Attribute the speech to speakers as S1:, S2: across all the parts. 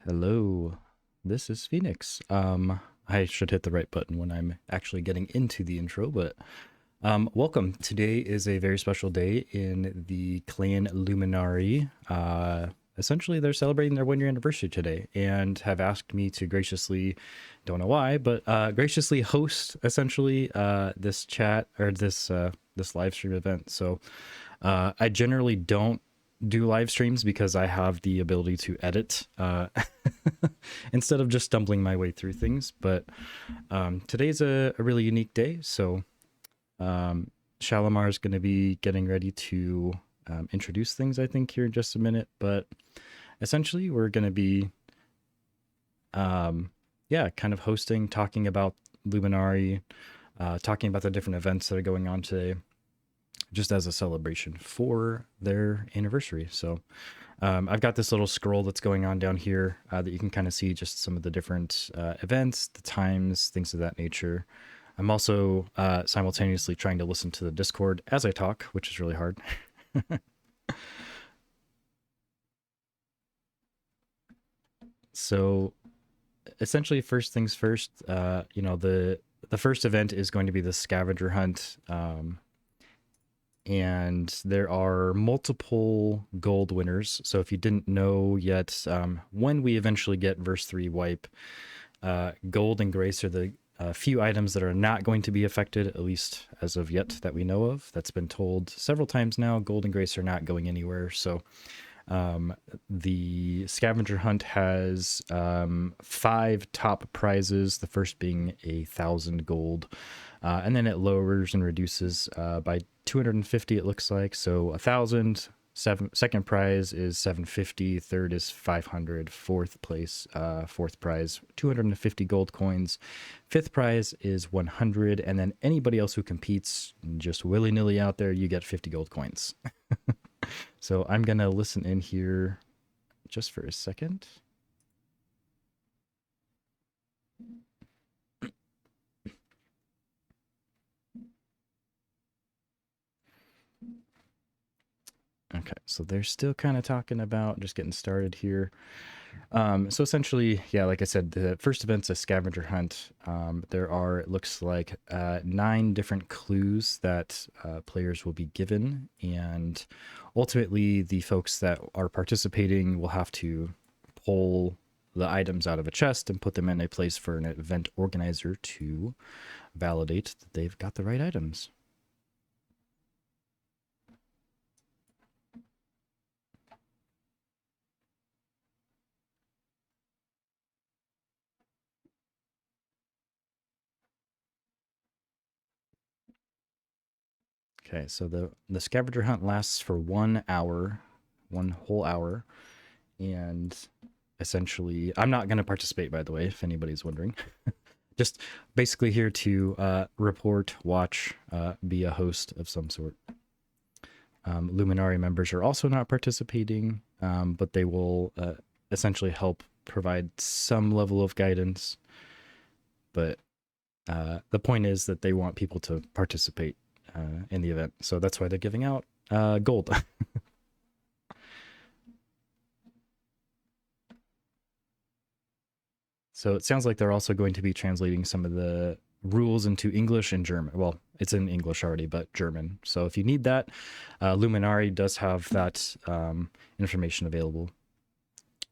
S1: Hello, this is Phoenix. I should hit the right button when I'm actually getting into the intro, but welcome. Today is a very special day in the clan Luminari. Essentially, they're celebrating their 1 year anniversary today and have asked me to graciously, don't know why, but graciously host essentially this chat or this live stream event. So I generally don't do live streams because I have the ability to edit instead of just stumbling my way through things. But today's a really unique day. So Shalimar is going to be getting ready to introduce things, I think, here in just a minute. But essentially, we're going to be, yeah, kind of hosting, talking about Luminari, talking about the different events that are going on today, just as a celebration for their anniversary. So I've got this little scroll that's going on down here that you can kind of see just some of the different events, the times, things of that nature. I'm also simultaneously trying to listen to the Discord as I talk, which is really hard. So essentially, first things first, the first event is going to be the scavenger hunt. And there are multiple gold winners. So if you didn't know yet, when we eventually get verse 3 wipe, gold and grace are the few items that are not going to be affected, at least as of yet that we know of. That's been told several times now. Gold and grace are not going anywhere. So the scavenger hunt has 5 top prizes, the first being 1,000 gold. And then it lowers and reduces by 250, it looks like. So 1,000. Second prize is 750. Third is 500. Fourth place, fourth prize, 250 gold coins. Fifth prize is 100. And then anybody else who competes just willy nilly out there, you get 50 gold coins. So I'm going to listen in here just for a second. Okay, so they're still kind of talking about just getting started here. So essentially, yeah, like I said, the first event's a scavenger hunt. There are, it looks like, 9 different clues that players will be given, and ultimately, the folks that are participating will have to pull the items out of a chest and put them in a place for an event organizer to validate that they've got the right items. Okay, so the scavenger hunt lasts for 1 hour, 1 whole hour, and essentially, I'm not going to participate, by the way, if anybody's wondering. Just basically here to report, watch, be a host of some sort. Luminari members are also not participating, but they will essentially help provide some level of guidance. But the point is that they want people to participate in the event. So that's why they're giving out gold. So it sounds like they're also going to be translating some of the rules into English and German. Well, it's in English already, but German. So if you need that, Luminari does have that information available.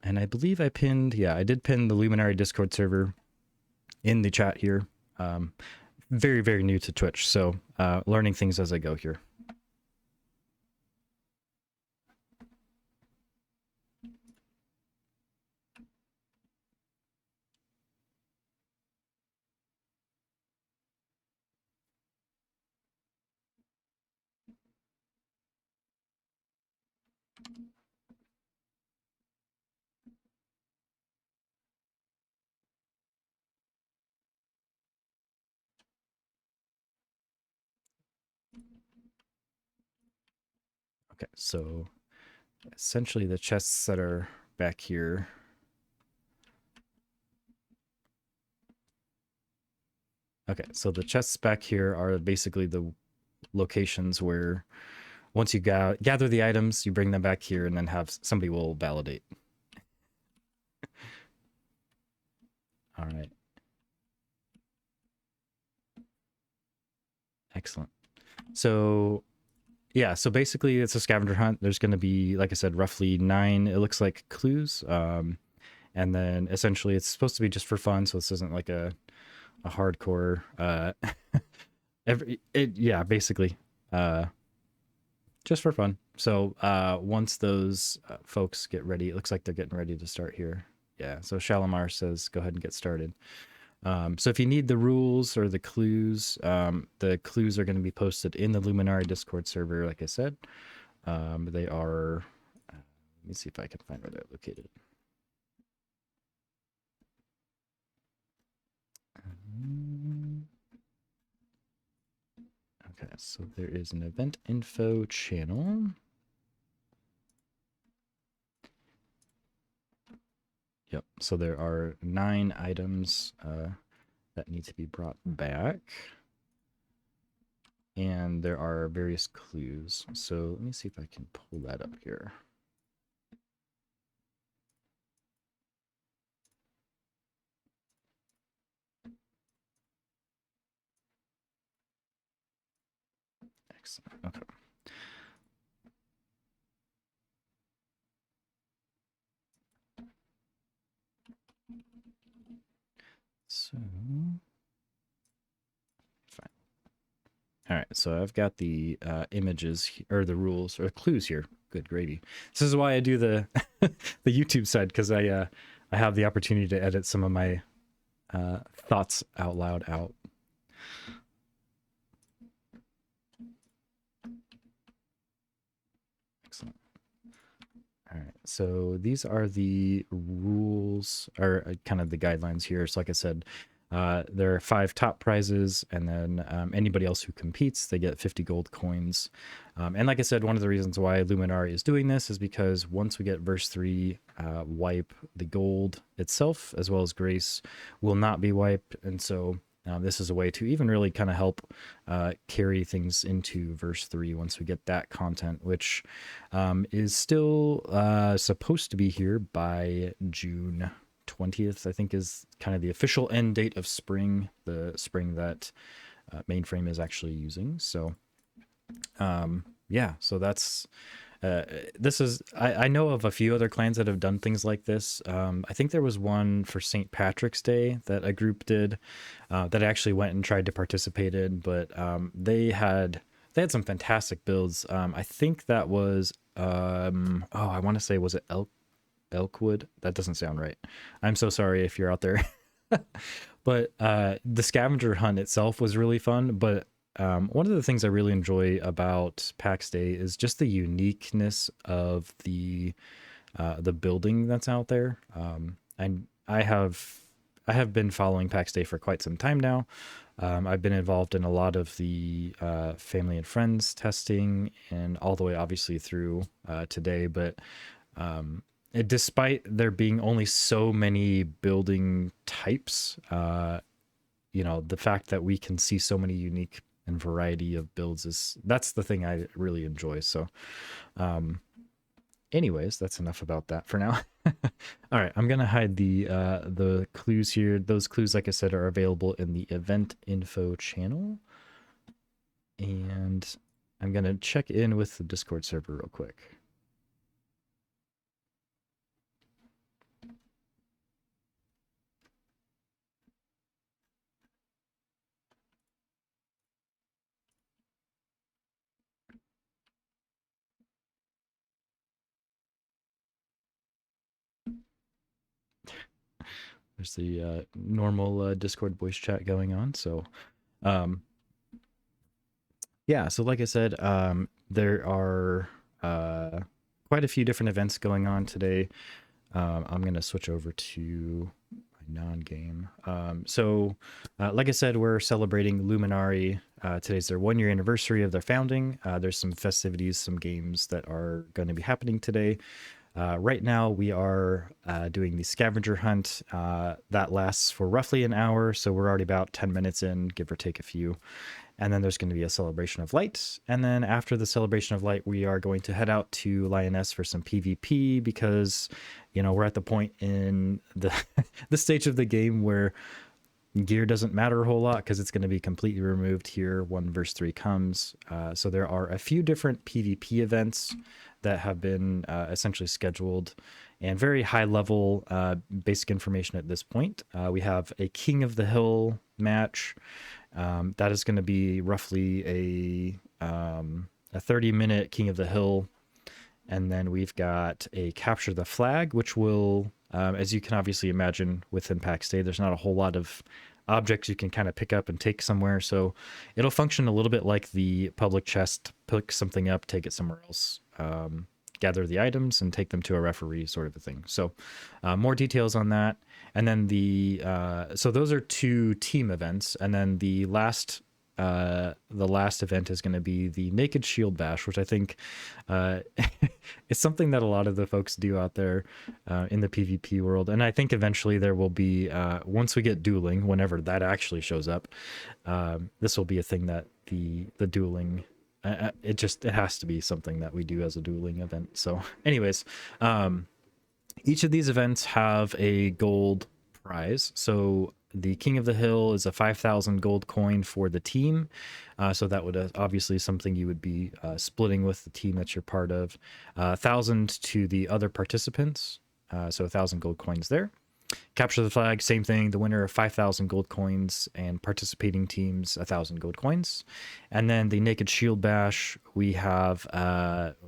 S1: And I believe I pinned, yeah, I did pin the Luminari Discord server in the chat here. Very, very new to Twitch, so learning things as I go here. Okay, so essentially the chests that are back here. Okay, so the chests back here are basically the locations where once you gather the items, you bring them back here, and then have somebody will validate. All right. Excellent. So yeah, so basically it's a scavenger hunt. There's going to be, like I said, roughly 9, it looks like, clues. And then essentially it's supposed to be just for fun, so this isn't like a hardcore yeah, basically just for fun. So once those folks get ready, it looks like they're getting ready to start here. Yeah, so Shalimar says go ahead and get started. So if you need the rules or the clues are going to be posted in the Luminari Discord server, like I said. They are, let me see if I can find where they're located. Okay, so there is an event info channel. Yep, so there are 9 items that need to be brought back. And there are various clues. So let me see if I can pull that up here. Excellent. Okay. So, fine. All right, so I've got the images or the rules or clues here. Good gravy. This is why I do the the YouTube side, because I have the opportunity to edit some of my thoughts out loud out. Excellent. All right, so these are the rules, or kind of the guidelines here. So like I said, there are 5 top prizes, and then anybody else who competes, they get 50 gold coins. And like I said, one of the reasons why Luminari is doing this is because once we get verse 3 wipe, the gold itself, as well as grace, will not be wiped. And so this is a way to even really kind of help carry things into verse 3 once we get that content, which is still supposed to be here by June 20th, I think, is kind of the official end date of spring, the spring that Mainframe is actually using. So yeah, so that's this is, I know of a few other clans that have done things like this. I think there was one for St. Patrick's Day that a group did that I actually went and tried to participate in, but they had some fantastic builds. I think that was I want to say, was it Elkwood? That doesn't sound right. I'm so sorry if you're out there. But the scavenger hunt itself was really fun. But one of the things I really enjoy about Pax Day is just the uniqueness of the building that's out there. And I have been following Pax Day for quite some time now. I've been involved in a lot of the family and friends testing, and all the way obviously through today. But despite there being only so many building types, the fact that we can see so many unique and variety of builds that's the thing I really enjoy. So anyways, that's enough about that for now. All right, I'm gonna hide the clues here. Those clues, like I said, are available in the event info channel, and I'm gonna check in with the Discord server real quick. There's the normal Discord voice chat going on. So yeah, so like I said, there are quite a few different events going on today. I'm going to switch over to my non-game. So like I said, we're celebrating Luminari. Today's their 1-year anniversary of their founding. There's some festivities, some games that are going to be happening today. Right now, we are doing the scavenger hunt. That lasts for roughly an hour, so we're already about 10 minutes in, give or take a few. And then there's going to be a celebration of light. And then after the celebration of light, we are going to head out to Lyonnesse for some PvP because, we're at the point in the the stage of the game where gear doesn't matter a whole lot because it's going to be completely removed here when verse 3 comes. So there are a few different PvP events that have been essentially scheduled and very high level basic information at this point. We have a King of the Hill match. That is going to be roughly a 30-minute King of the Hill. And then we've got a Capture the Flag, which will, as you can obviously imagine within Pax Dei, there's not a whole lot of objects you can kind of pick up and take somewhere. So it'll function a little bit like the public chest, pick something up, take it somewhere else, gather the items and take them to a referee sort of a thing. So more details on that. And then so those are two team events. And then the last event is going to be the Naked Shield Bash, which I think is something that a lot of the folks do out there in the PvP world. And I think eventually there will be, once we get dueling, whenever that actually shows up, this will be a thing that the dueling, it has to be something that we do as a dueling event. So anyways, each of these events have a gold prize. So the King of the Hill is a 5,000 gold coin for the team. So that would obviously something you would be splitting with the team that you're part of. 1,000 to the other participants. So 1,000 gold coins there. Capture the Flag, same thing. The winner of 5,000 gold coins and participating teams, 1,000 gold coins. And then the Naked Shield Bash, we have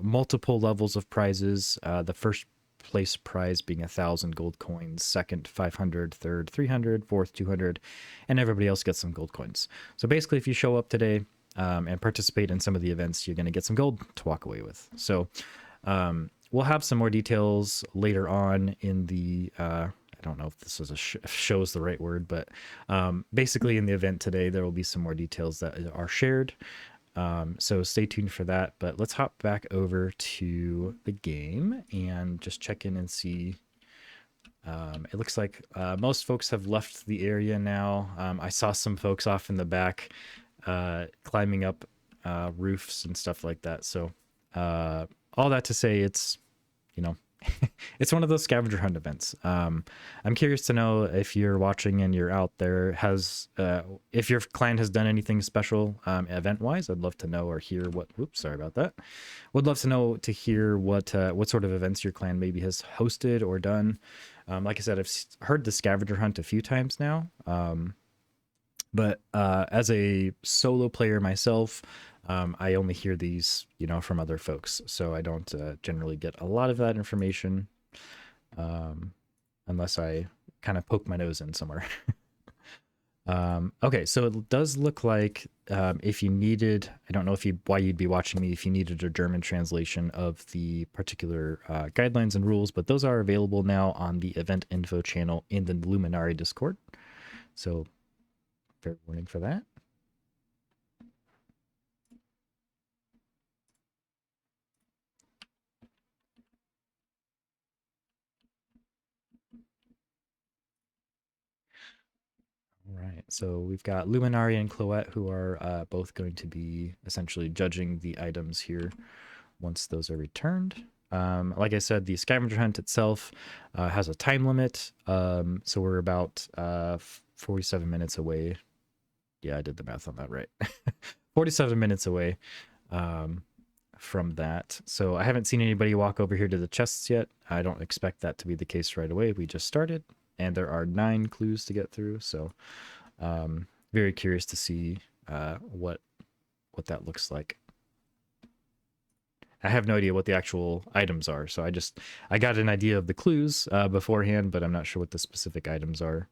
S1: multiple levels of prizes. The first place prize being 1,000 gold coins, second 500, third 300, fourth 200, and everybody else gets some gold coins. So basically, if you show up today and participate in some of the events, you're going to get some gold to walk away with. So we'll have some more details later on in the I don't know if this is show is the right word, but basically in the event today, there will be some more details that are shared. So stay tuned for that, but let's hop back over to the game and just check in and see. It looks like most folks have left the area now. I saw some folks off in the back climbing up roofs and stuff like that. So all that to say, it's, it's one of those scavenger hunt events. I'm curious to know if you're watching and you're out there, if your clan has done anything special event-wise. I'd love to know or hear what. Oops, sorry about that. Would love to hear what sort of events your clan maybe has hosted or done. Like I said, I've heard the scavenger hunt a few times now. But as a solo player myself, I only hear these, from other folks. So I don't generally get a lot of that information unless I kind of poke my nose in somewhere. Okay, so it does look like if you needed, I don't know why you'd be watching me if you needed a German translation of the particular guidelines and rules, but those are available now on the event info channel in the Luminari Discord. So fair warning for that. All right, so we've got Luminari and Cloette who are both going to be essentially judging the items here once those are returned. Like I said, the scavenger hunt itself has a time limit, so we're about 47 minutes away. Yeah, I did the math on that right. 47 minutes away from that. So I haven't seen anybody walk over here to the chests yet. I don't expect that to be the case right away. We just started, and there are 9 clues to get through. So very curious to see what that looks like. I have no idea what the actual items are, so I got an idea of the clues beforehand, but I'm not sure what the specific items are.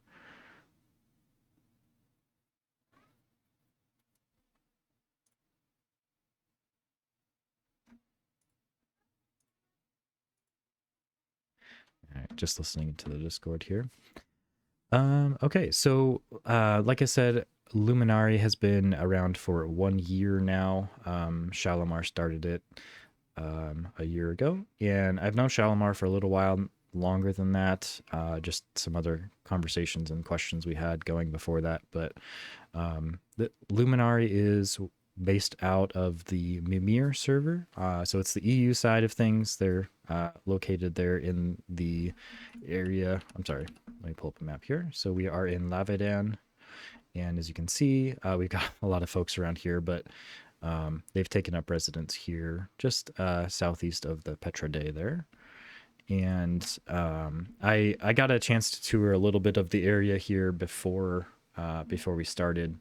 S1: All right, just listening to the Discord here. Okay, so like I said, Luminari has been around for 1 year now. Shalimar started it. a year ago, and I've known Shalimar for a little while longer than that. Just some other conversations and questions we had going before that, but the Luminari is based out of the Mimir server. So it's the EU side of things. They're located there in the area. I'm sorry, let me pull up a map here. So we are in Lavadan, and as you can see, we've got a lot of folks around here, but they've taken up residence here just southeast of the Petra Dei there. And I got a chance to tour a little bit of the area here before we started.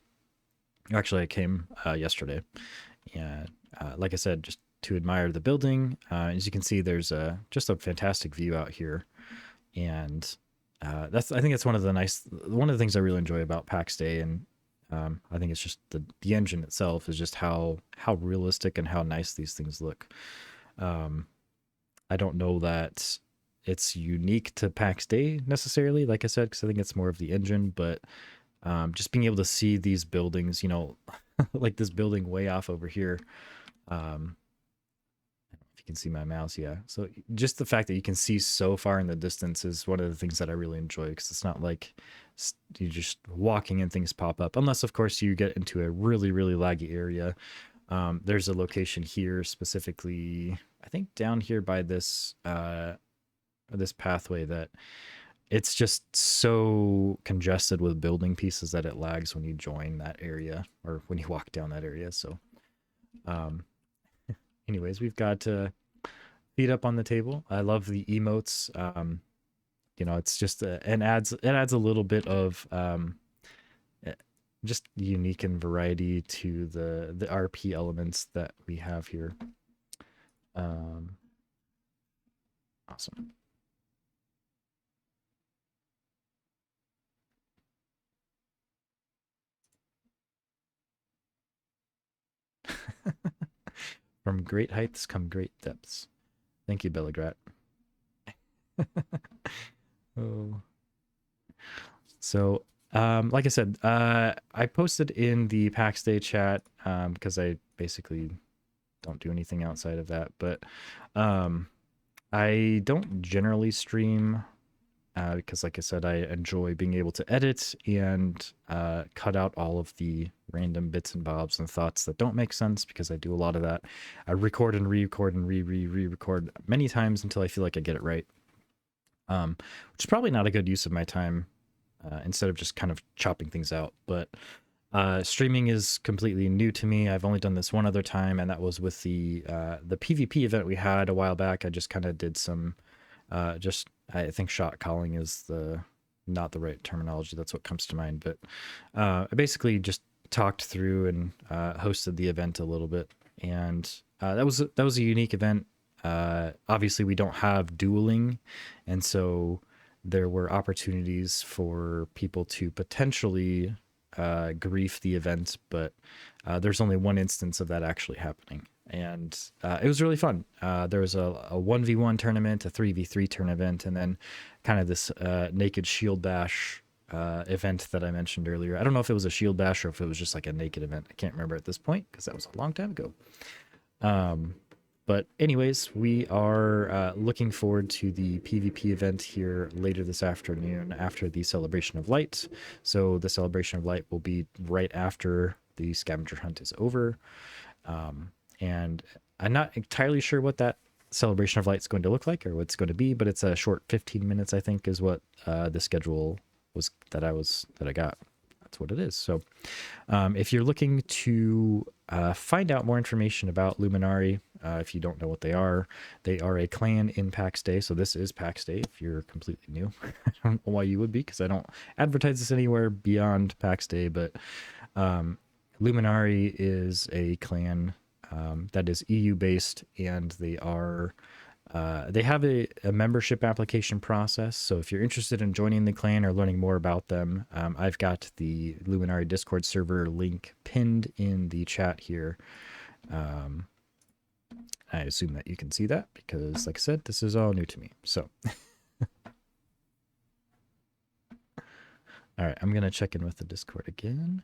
S1: Actually, I came yesterday, and like I said, just to admire the building. As you can see, there's just a fantastic view out here, and I think that's one of the things I really enjoy about Pax Day, and I think it's just the engine itself is just how realistic and how nice these things look. I don't know that it's unique to Pax Day necessarily, like I said, because I think it's more of the engine, but just being able to see these buildings, like this building way off over here. If you can see my mouse, yeah. So just the fact that you can see so far in the distance is one of the things that I really enjoy, because it's not like you're just walking and things pop up, unless of course you get into a really, really laggy area. There's a location here specifically, I think down here by this this pathway, that it's just so congested with building pieces that it lags when you join that area or when you walk down that area. So anyways, we've got feet up on the table. I love the emotes. It's just and it adds a little bit of just unique and variety to the RP elements that we have here. Awesome. From great heights come great depths. Thank you, Bellegrat. Oh. So, like I said, I posted in the Pax Day chat because I basically don't do anything outside of that. But I don't generally stream because, like I said, I enjoy being able to edit and cut out all of the random bits and bobs and thoughts that don't make sense, because I do a lot of that. I record and re-record and re-record many times until I feel like I get it right, which is probably not a good use of my time, instead of just kind of chopping things out. But streaming is completely new to me. I've only done this one other time, and that was with the PvP event we had a while back. I just kind of did some I think shot calling is not the right terminology. That's what comes to mind. But I basically just talked through and hosted the event a little bit, and that was a unique event. Obviously, we don't have dueling, and so there were opportunities for people to potentially grief the event, but there's only one instance of that actually happening. And it was really fun. There was a 1v1 tournament, a 3v3 tournament, and then kind of this naked shield bash event that I mentioned earlier. I don't know if it was a shield bash or if it was just like a naked event. I can't remember at this point because that was a long time ago. But anyways, we are looking forward to the PvP event here later this afternoon after the Celebration of Light. So the Celebration of Light will be right after the scavenger hunt is over. And I'm not entirely sure what that Celebration of Light is going to look like or what it's going to be, but it's a short 15 minutes, I think, is what the schedule was that I got. That's what it is. So if you're looking to find out more information about Luminari, if you don't know what they are a clan in Pax Day. So this is Pax Day if you're completely new. I don't know why you would be, because I don't advertise this anywhere beyond Pax Day, but Luminari is a clan that is EU based, and they have a membership application process. So if you're interested in joining the clan or learning more about them, I've got the Luminari Discord server link pinned in the chat here. I assume that you can see that because, like I said, this is all new to me. So, all right, I'm going to check in with the Discord again.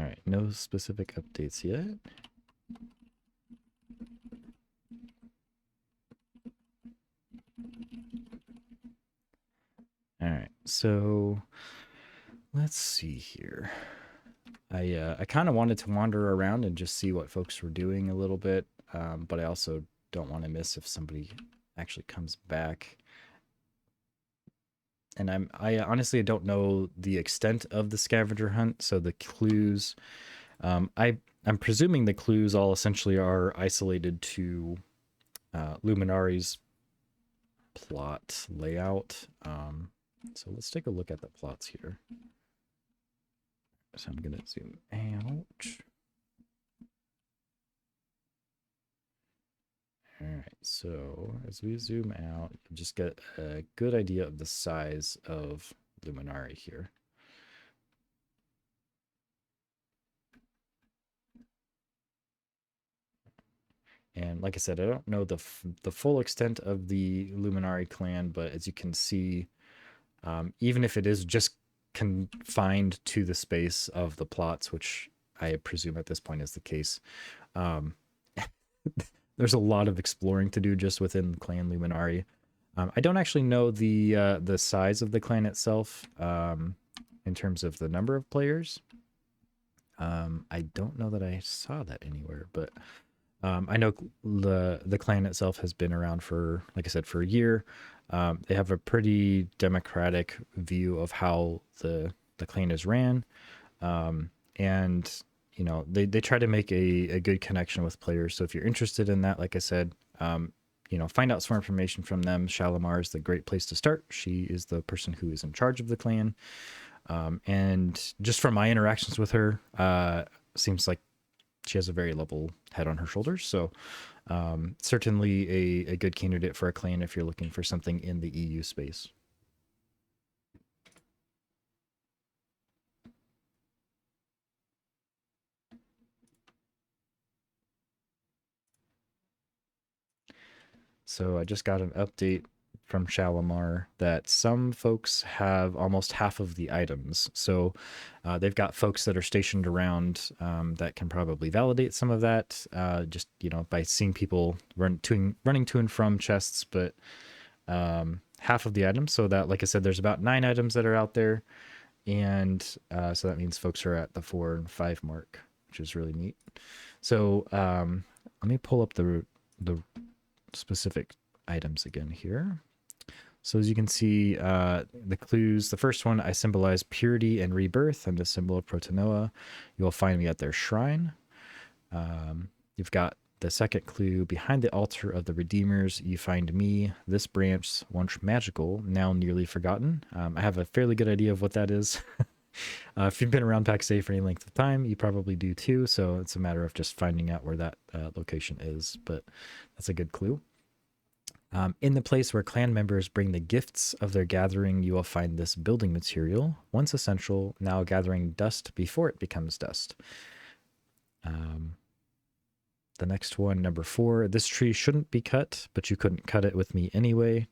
S1: right, no specific updates yet. All right, so let's see here. I kind of wanted to wander around and just see what folks were doing a little bit, but I also don't want to miss if somebody actually comes back. And I honestly don't know the extent of the scavenger hunt, so the clues, I'm presuming the clues all essentially are isolated to Luminari's plot layout. So let's take a look at the plots here. So I'm gonna zoom out. All right, so as we zoom out, you just get a good idea of the size of Luminari here. And like I said, I don't know the full extent of the Luminari clan, but as you can see, even if it is just confined to the space of the plots, which I presume at this point is the case, um, there's a lot of exploring to do just within Clan Luminari. I don't actually know the size of the clan itself in terms of the number of players. I don't know that I saw that anywhere, but I know the clan itself has been around for, like I said, for a year. They have a pretty democratic view of how the clan is ran, and you know they try to make a good connection with players. So if you're interested in that, like I said, you know, find out some more information from them. Shalimar is the great place to start. She is the person who is in charge of the clan, and just from my interactions with her, seems like she has a very level head on her shoulders. So certainly a good candidate for a clan if you're looking for something in the EU space. So I just got an update from Shalimar that some folks have almost half of the items. So they've got folks that are stationed around that can probably validate some of that, just you know, by seeing people running to and from chests. But half of the items, so that, like I said, there's about 9 items that are out there, and so that means folks are at the 4 and 5 mark, which is really neat. So let me pull up the specific items again here. So as you can see, the clues, the first one, I symbolize purity and rebirth. I'm the symbol of Protanoa. You will find me at their shrine. You've got the second clue, behind the altar of the Redeemers, you find me, this branch, once magical, now nearly forgotten. I have a fairly good idea of what that is. If you've been around Pax Dei for any length of time, you probably do too. So it's a matter of just finding out where that location is, but that's a good clue. In the place where clan members bring the gifts of their gathering, you will find this building material, once essential, now gathering dust before it becomes dust. The next one, number 4, this tree shouldn't be cut, but you couldn't cut it with me anyway.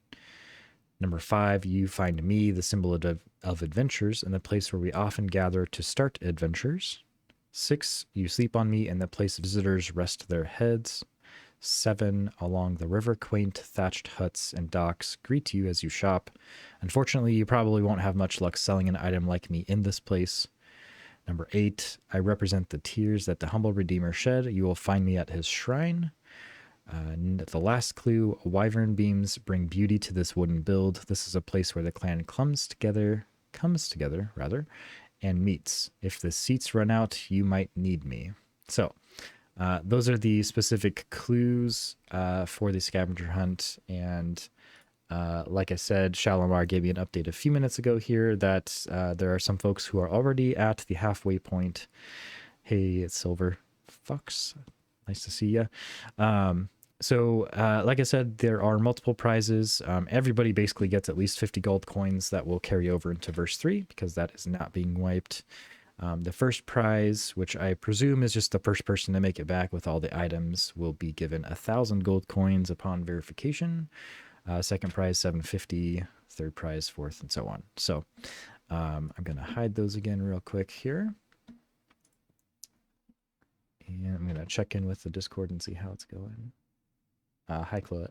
S1: Number 5, you find me, the symbol of adventures, in the place where we often gather to start adventures. 6, you sleep on me in the place visitors rest their heads. 7, along the river, quaint thatched huts and docks greet you as you shop. Unfortunately, you probably won't have much luck selling an item like me in this place. Number 8, I represent the tears that the humble Redeemer shed. You will find me at his shrine. The last clue, wyvern beams bring beauty to this wooden build. This is a place where the clan comes together, and meets. If the seats run out, you might need me. So, those are the specific clues for the scavenger hunt. And like I said, Shalimar gave me an update a few minutes ago here that there are some folks who are already at the halfway point. Hey, it's Silver Fox. Nice to see you. So, like I said, there are multiple prizes. Everybody basically gets at least 50 gold coins that will carry over into verse 3 because that is not being wiped. The first prize, which I presume is just the first person to make it back with all the items, will be given 1,000 gold coins upon verification. Second prize, 750. Third prize, fourth, and so on. So I'm going to hide those again real quick here. And I'm going to check in with the Discord and see how it's going. Hi, Chloe.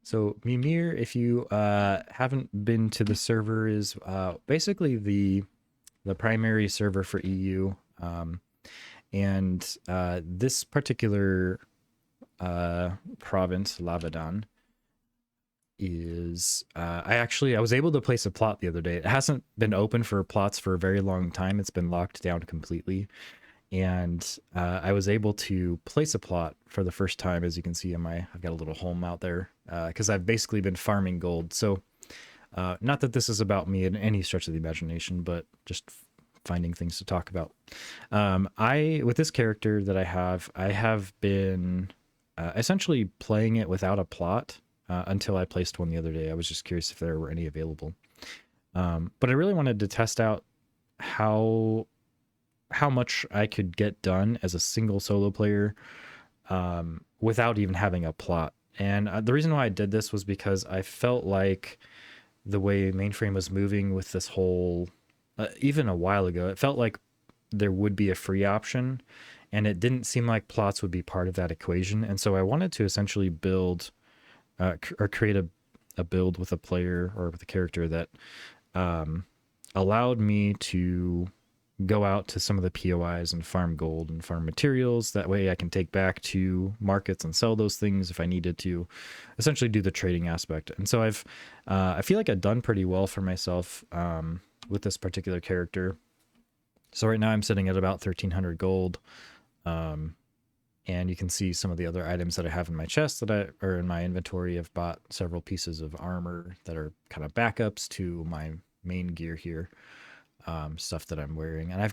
S1: So Mimir, if you haven't been to the server, is basically the primary server for EU. And this particular province, Lavadan, is I was able to place a plot the other day. It hasn't been open for plots for a very long time. It's been locked down completely. And I was able to place a plot for the first time. As you can see, I've got a little home out there because I've basically been farming gold. So not that this is about me in any stretch of the imagination, but just finding things to talk about. With this character that I have been essentially playing it without a plot until I placed one the other day. I was just curious if there were any available. But I really wanted to test out how much I could get done as a single solo player without even having a plot. And the reason why I did this was because I felt like the way mainframe was moving with this whole, even a while ago, it felt like there would be a free option, and it didn't seem like plots would be part of that equation. And so I wanted to essentially build or create a build with a player or with a character that allowed me to go out to some of the POIs and farm gold and farm materials. That way I can take back to markets and sell those things if I needed to, essentially do the trading aspect. And so I feel like I've done pretty well for myself with this particular character. So right now I'm sitting at about 1,300 gold. And you can see some of the other items that I have in my chest or in my inventory. I've bought several pieces of armor that are kind of backups to my main gear here. Stuff that I'm wearing. And I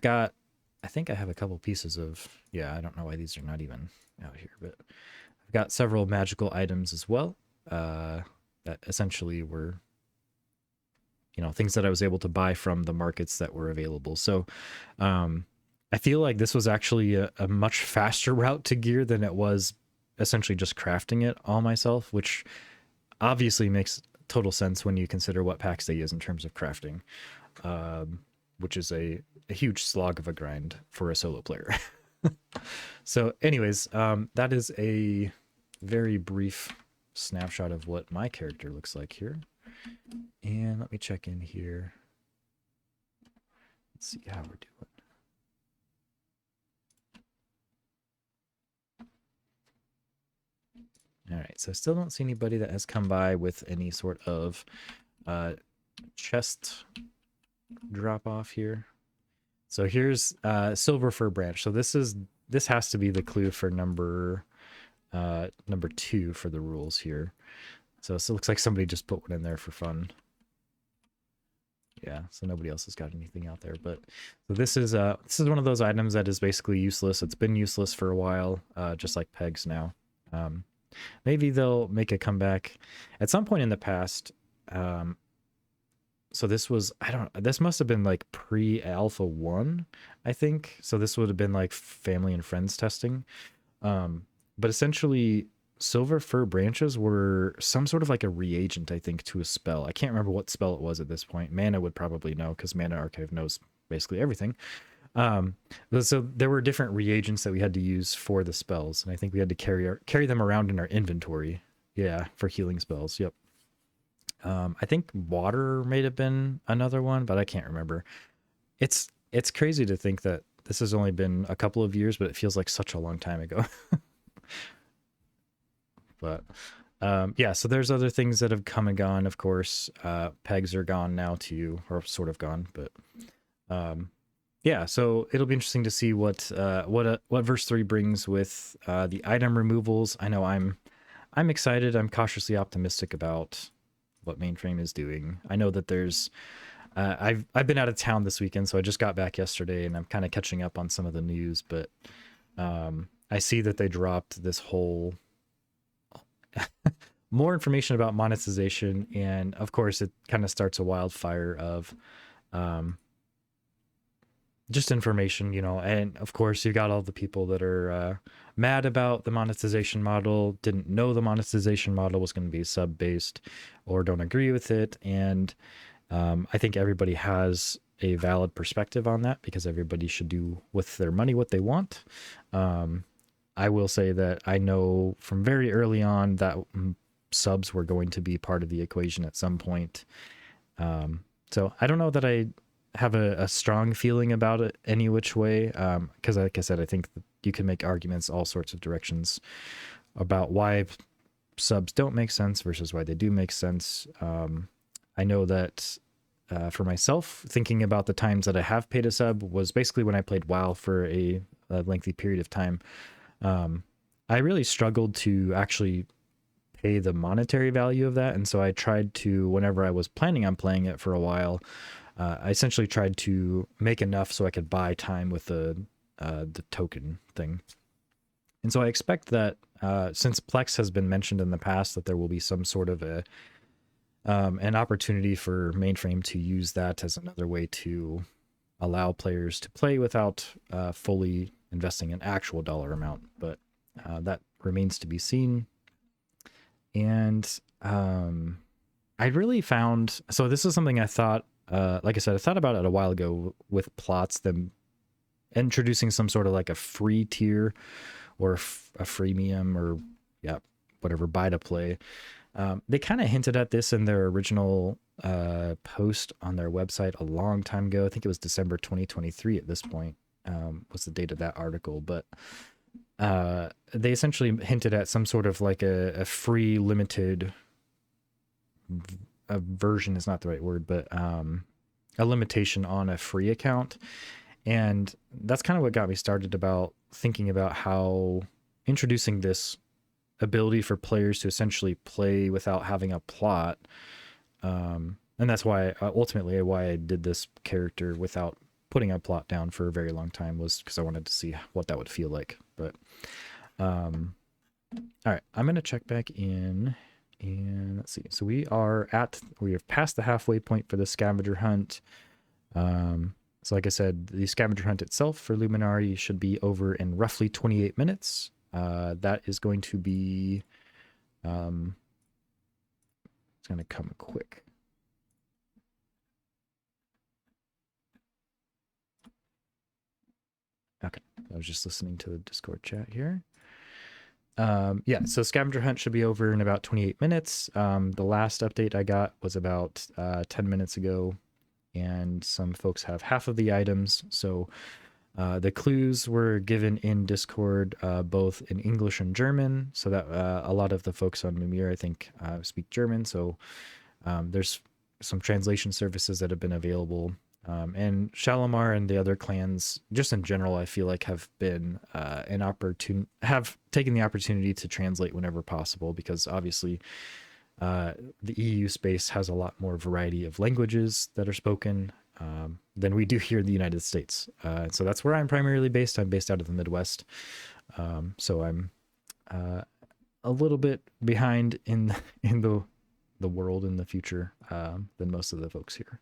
S1: think I have a couple pieces of, I don't know why these are not even out here, but I've got several magical items as well that essentially were, things that I was able to buy from the markets that were available. So I feel like this was actually a much faster route to gear than it was essentially just crafting it all myself, which obviously makes total sense when you consider what Pax Dei is in terms of crafting. Which is a huge slog of a grind for a solo player. So anyways, that is a very brief snapshot of what my character looks like here. And let me check in here. Let's see how we're doing. All right, so I still don't see anybody that has come by with any sort of chest drop off here. So here's silver fir branch. So this has to be the clue for number 2 for the rules here. So it looks like somebody just put one in there for fun. Yeah, so nobody else has got anything out there. But so this is one of those items that is basically useless. It's been useless for a while, just like pegs now. Maybe they'll make a comeback at some point in the past. So this must have been like pre-alpha 1, I think. So this would have been like family and friends testing. But essentially silver fir branches were some sort of like a reagent, I think, to a spell. I can't remember what spell it was at this point. Mana would probably know because Mana Archive knows basically everything. So there were different reagents that we had to use for the spells, and I think we had to carry them around in our inventory. Yeah, for healing spells. Yep. I think water may have been another one, but I can't remember. It's crazy to think that this has only been a couple of years, but it feels like such a long time ago. But yeah, so there's other things that have come and gone. Of course, pegs are gone now too, or sort of gone. But yeah, so it'll be interesting to see what verse 3 brings with the item removals. I know I'm excited. I'm cautiously optimistic about what mainframe is doing. I know that there's I've been out of town this weekend, so I just got back yesterday, and I'm kind of catching up on some of the news. But I see that they dropped this whole more information about monetization, and of course, it kind of starts a wildfire of just information, and of course you got all the people that are mad about the monetization model, didn't know the monetization model was going to be sub based, or don't agree with it. And I think everybody has a valid perspective on that, because everybody should do with their money what they want. I will say that I know from very early on that subs were going to be part of the equation at some point. So I don't know that I have a strong feeling about it any which way, because like I said, I think that you can make arguments all sorts of directions about why subs don't make sense versus why they do make sense. I know that for myself, thinking about the times that I have paid a sub was basically when I played WoW for a lengthy period of time. I really struggled to actually pay the monetary value of that, and so I tried to, whenever I was planning on playing it for a while, I essentially tried to make enough so I could buy time with the token thing. And so I expect that since Plex has been mentioned in the past, that there will be some sort of an opportunity for mainframe to use that as another way to allow players to play without fully investing an actual dollar amount. But that remains to be seen. And I really found, so this is something I thought, like I said, I thought about it a while ago with plots, them introducing some sort of like a free tier or a freemium, or whatever, buy to play. They kind of hinted at this in their original post on their website a long time ago. I think it was December 2023 at this point, was the date of that article. But they essentially hinted at some sort of like a free limited, a version is not the right word, but a limitation on a free account. And that's kind of what got me started about thinking about how introducing this ability for players to essentially play without having a plot. And that's why ultimately why I did this character without putting a plot down for a very long time, was because I wanted to see what that would feel like. But all right, I'm going to check back in and let's see. So we have passed the halfway point for the scavenger hunt. So like I said, the scavenger hunt itself for Luminari should be over in roughly 28 minutes. That is going to be, it's going to come quick. Okay, I was just listening to the Discord chat here. Yeah, so scavenger hunt should be over in about 28 minutes. The last update I got was about 10 minutes ago, and some folks have half of the items. So the clues were given in Discord, both in English and German, so that a lot of the folks on Mimir, I think, speak German. So there's some translation services that have been available. And Shalimar and the other clans, just in general, I feel like have been have taken the opportunity to translate whenever possible, because obviously the EU space has a lot more variety of languages that are spoken than we do here in the United States. So that's where I'm primarily based. I'm based out of the Midwest. So I'm a little bit behind in the world in the future than most of the folks here.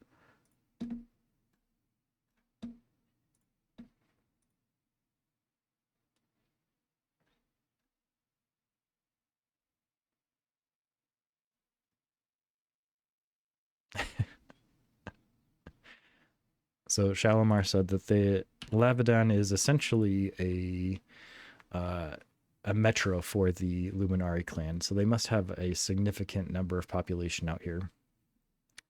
S1: So Shalimar said that the Lavadan is essentially a metro for the Luminari clan, so they must have a significant number of population out here.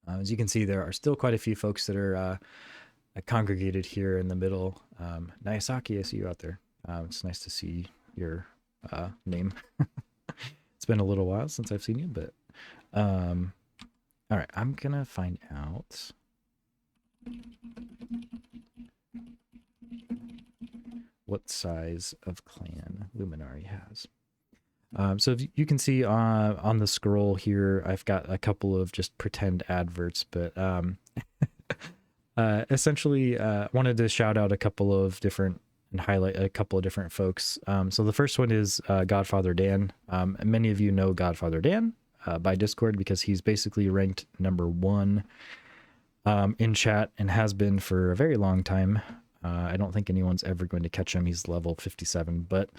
S1: As you can see, there are still quite a few folks that are congregated here in the middle. Nagasaki, I see you out there. It's nice to see your name. It's been a little while since I've seen you, but all right, I'm gonna find out what size of clan Luminari has. So if you can see on the scroll here, I've got a couple of just pretend adverts, but essentially wanted to shout out a couple of different and highlight a couple of different folks. So the first one is Godfather Dan. Many of you know Godfather Dan by Discord, because he's basically ranked #1 in chat and has been for a very long time. I don't think anyone's ever going to catch him. He's level 57, but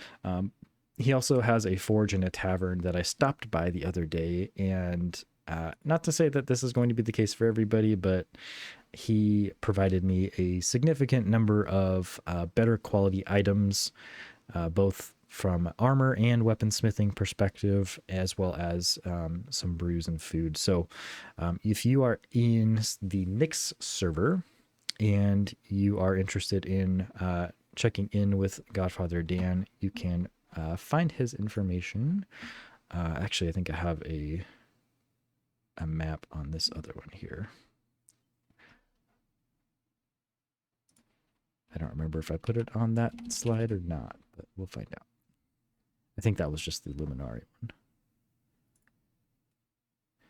S1: he also has a forge and a tavern that I stopped by the other day. And not to say that this is going to be the case for everybody, but he provided me a significant number of better quality items, both from armor and weaponsmithing perspective, as well as some brews and food. So if you are in the Nyx server and you are interested in checking in with Godfather Dan, you can find his information. Actually, I think I have a map on this other one here. I don't remember if I put it on that slide or not, but we'll find out. I think that was just the Luminari one.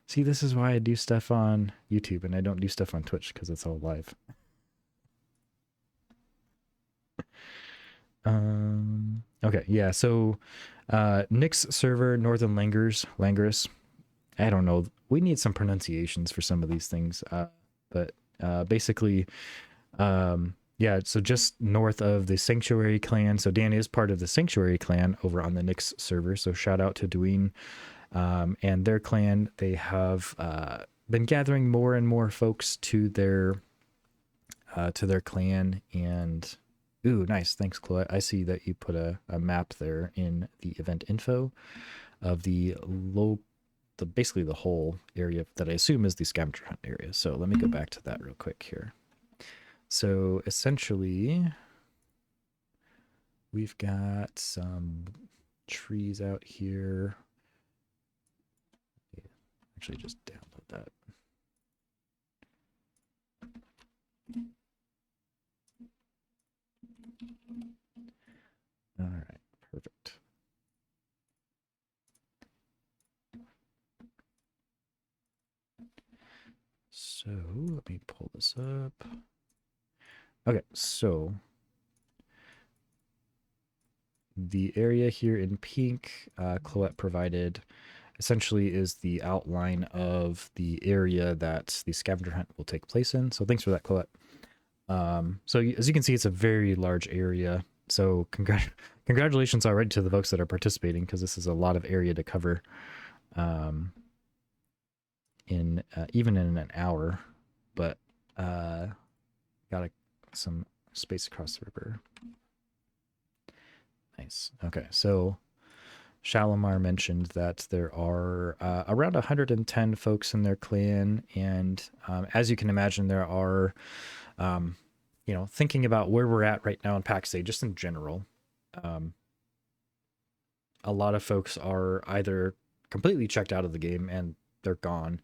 S1: See, this is why I do stuff on YouTube and I don't do stuff on Twitch, because it's all live. Okay, yeah, so Nyx server, Northern Langrus. I don't know. We need some pronunciations for some of these things. But basically, yeah, so just north of the Sanctuary clan. So Dan is part of the Sanctuary clan over on the Nyx server. So shout out to Dwayne and their clan. They have been gathering more and more folks to their clan. And ooh, nice. Thanks, Chloe. I see that you put a map there in the event info of basically the whole area that I assume is the scavenger hunt area. So let me go back to that real quick here. So essentially, we've got some trees out here. Actually, just download that. All right, perfect. So let me pull this up. Okay, so the area here in pink, Colette provided, essentially is the outline of the area that the scavenger hunt will take place in. So thanks for that, Colette. So as you can see, it's a very large area. So congratulations already to the folks that are participating, because this is a lot of area to cover in even in an hour. But got some space across the river. Nice. Okay, so Shalimar mentioned that there are around 110 folks in their clan, and as you can imagine, there are, you know, thinking about where we're at right now in Pax Dei, just in general, a lot of folks are either completely checked out of the game and they're gone.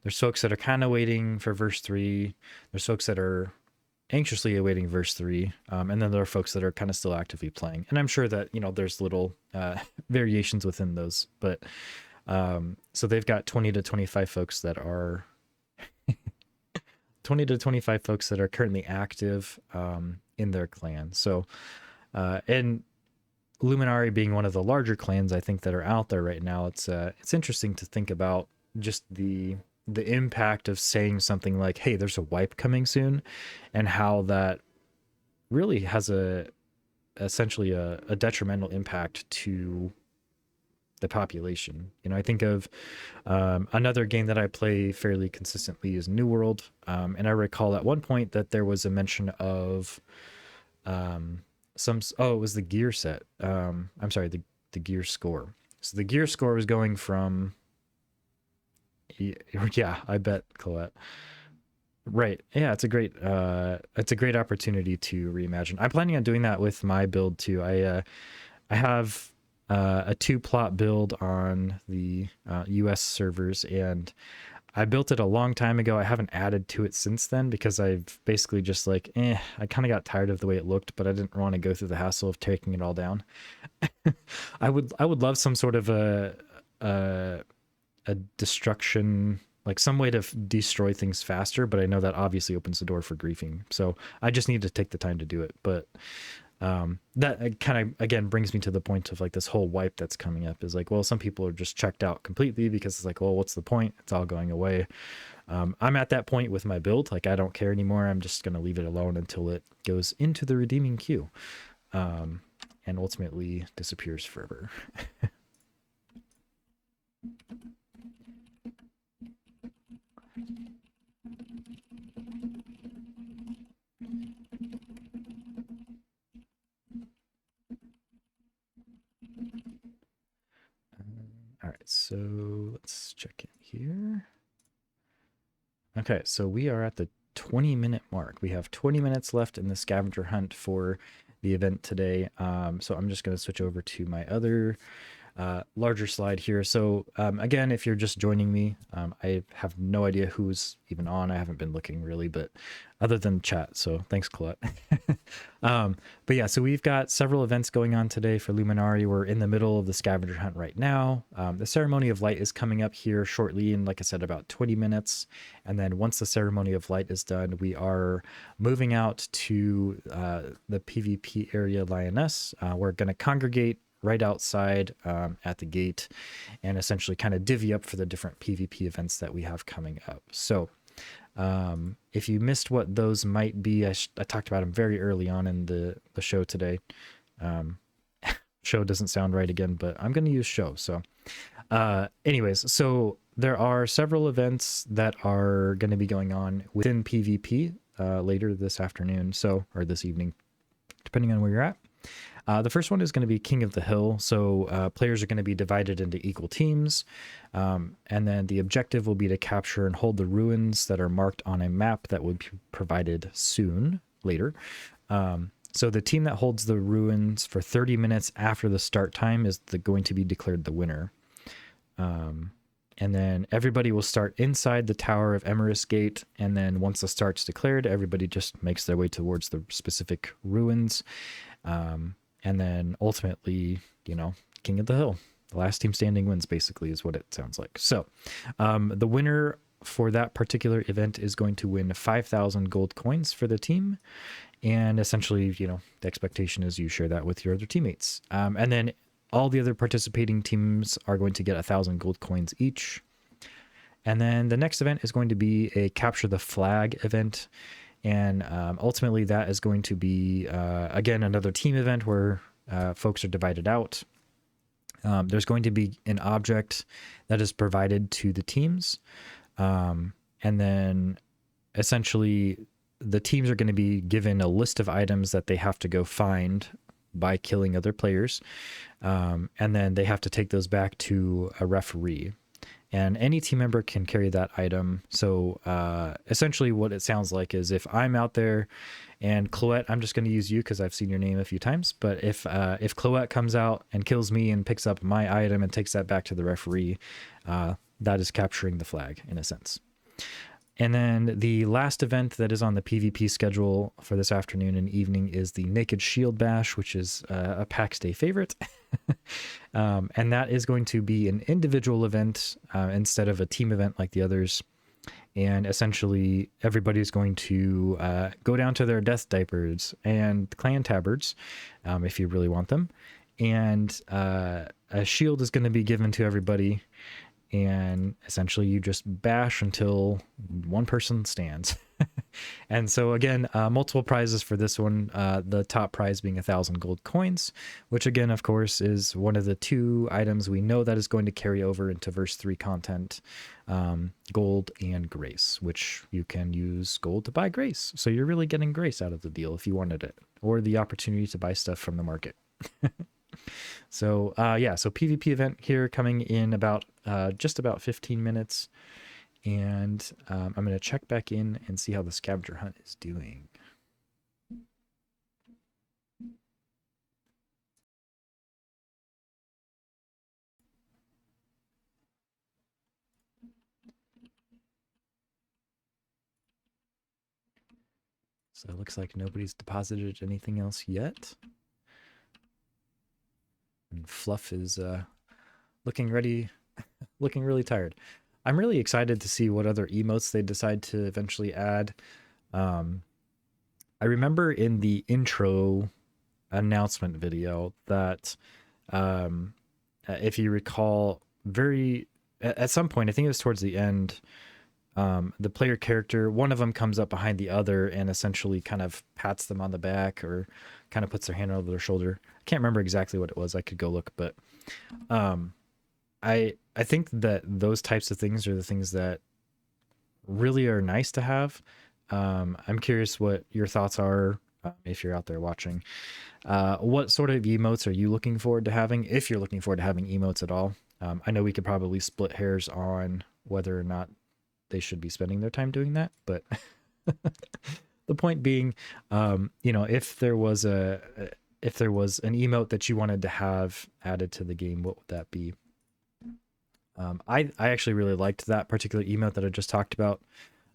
S1: There's folks that are kind of waiting for verse 3. There's folks that are anxiously awaiting verse 3, and then there are folks that are kind of still actively playing. And I'm sure that, you know, there's little variations within those, but so they've got 20 to 25 folks that are 20 to 25 folks that are currently active in their clan. So and Luminari being one of the larger clans, I think, that are out there right now, it's interesting to think about just the impact of saying something like, hey, there's a wipe coming soon, and how that really has essentially a detrimental impact to the population. You know, I think of another game that I play fairly consistently is New World, and I recall at one point that there was a mention of it was the gear set. I'm sorry, the gear score. So the gear score was going from, yeah, I bet, Colette. Right. Yeah, it's a great opportunity to reimagine. I'm planning on doing that with my build too. I have a 2-plot build on the US servers, and I built it a long time ago. I haven't added to it since then, because I've basically just like, I kind of got tired of the way it looked, but I didn't want to go through the hassle of taking it all down. I would love some sort of a destruction, like some way to destroy things faster, but I know that obviously opens the door for griefing. So I just need to take the time to do it. But That kind of again brings me to the point of like this whole wipe that's coming up is like, well, some people are just checked out completely because it's like, well, what's the point? It's all going away. I'm at that point with my build. Like, I don't care anymore. I'm just going to leave it alone until it goes into the redeeming queue, and ultimately disappears forever. All right, so let's check in here. Okay, so we are at the 20-minute mark. We have 20 minutes left in the scavenger hunt for the event today. So I'm just going to switch over to my other larger slide here. So again, if you're just joining me, I have no idea who's even on. I haven't been looking really, but other than chat. So thanks, Colette. But yeah, so we've got several events going on today for Luminari. We're in the middle of the scavenger hunt right now. The ceremony of light is coming up here shortly in, like I said, about 20 minutes. And then once the ceremony of light is done, we are moving out to the PvP area Lyonnesse. We're going to congregate right outside at the gate and essentially kind of divvy up for the different PvP events that we have coming up. So if you missed what those might be, I talked about them very early on in the show today. Show doesn't sound right again, but I'm going to use show. So anyways, so there are several events that are going to be going on within PvP later this afternoon, or this evening, depending on where you're at. The first one is going to be King of the Hill. So players are going to be divided into equal teams. And then the objective will be to capture and hold the ruins that are marked on a map that will be provided later. So the team that holds the ruins for 30 minutes after the start time is going to be declared the winner. And then everybody will start inside the Tower of Emerus Gate. And then once the start's declared, everybody just makes their way towards the specific ruins. And then ultimately, King of the Hill, the last team standing wins, basically, is what it sounds like. So the winner for that particular event is going to win 5,000 gold coins for the team. And essentially, the expectation is you share that with your other teammates. And then all the other participating teams are going to get 1,000 gold coins each. And then the next event is going to be a Capture the Flag event. And ultimately, that is going to be, again, another team event where folks are divided out. There's going to be an object that is provided to the teams. And then essentially, the teams are going to be given a list of items that they have to go find by killing other players. And then they have to take those back to a referee. And any team member can carry that item. So essentially what it sounds like is if I'm out there and Chloette, I'm just going to use you because I've seen your name a few times. But if Chloette comes out and kills me and picks up my item and takes that back to the referee, that is capturing the flag in a sense. And then the last event that is on the PvP schedule for this afternoon and evening is the Naked Shield Bash, which is a Pax Dei favorite. And that is going to be an individual event instead of a team event like the others. And essentially, everybody's going to go down to their death diapers and clan tabards, if you really want them. And a shield is going to be given to everybody. And essentially you just bash until one person stands. And so again, multiple prizes for this one, the top prize being 1,000 gold coins, which again, of course, is one of the 2 items we know that is going to carry over into verse 3 content, gold and grace, which you can use gold to buy grace. So you're really getting grace out of the deal if you wanted it, or the opportunity to buy stuff from the market. So so PvP event here coming in about just about 15 minutes. And I'm going to check back in and see how the scavenger hunt is doing. So it looks like nobody's deposited anything else yet. And Fluff is looking ready, looking really tired. I'm really excited to see what other emotes they decide to eventually add. I remember in the intro announcement video that, if you recall, at some point, I think it was towards the end, the player character, one of them comes up behind the other and essentially kind of pats them on the back or kind of puts their hand over their shoulder. I can't remember exactly what it was. I could go look, but I think that those types of things are the things that really are nice to have. I'm curious what your thoughts are, if you're out there watching. What sort of emotes are you looking forward to having, if you're looking forward to having emotes at all? I know we could probably split hairs on whether or not they should be spending their time doing that, but the point being, if there was an emote that you wanted to have added to the game, what would that be? I actually really liked that particular emote that I just talked about.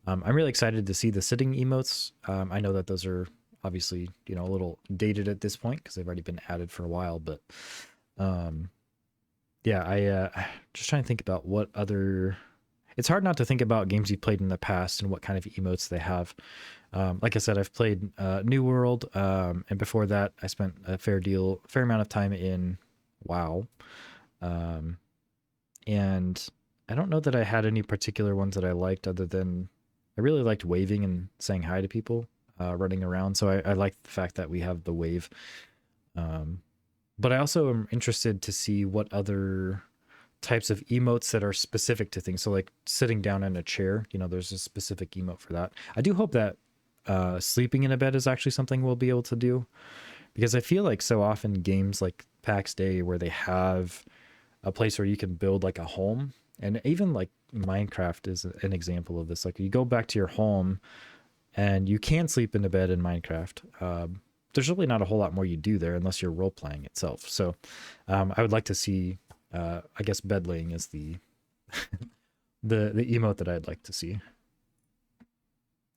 S1: I'm really excited to see the sitting emotes. I know that those are obviously, a little dated at this point because they've already been added for a while, but I just trying to think about what other. It's hard not to think about games you've played in the past and what kind of emotes they have. Like I said, I've played New World, and before that, I spent a fair amount of time in WoW. And I don't know that I had any particular ones that I liked other than I really liked waving and saying hi to people, running around. So I like the fact that we have the wave. But I also am interested to see what other types of emotes that are specific to things. So like sitting down in a chair, there's a specific emote for that. I do hope that sleeping in a bed is actually something we'll be able to do, because I feel like so often games like Pax Dei, where they have a place where you can build like a home, and even like Minecraft is an example of this. Like you go back to your home and you can sleep in a bed in Minecraft. There's really not a whole lot more you do there unless you're role playing itself. So I would like to see, I guess bed laying is the the emote that I'd like to see.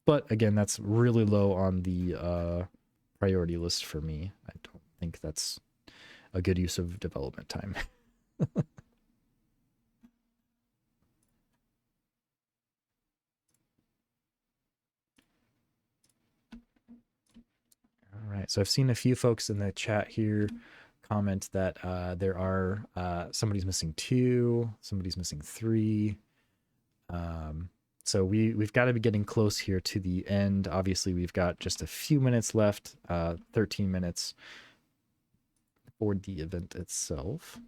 S1: But again, that's really low on the priority list for me. I don't think that's a good use of development time. All right, so I've seen a few folks in the chat here comment that there are somebody's missing 2, somebody's missing 3. So we've got to be getting close here to the end. Obviously, we've got just a few minutes left, 13 minutes for the event itself.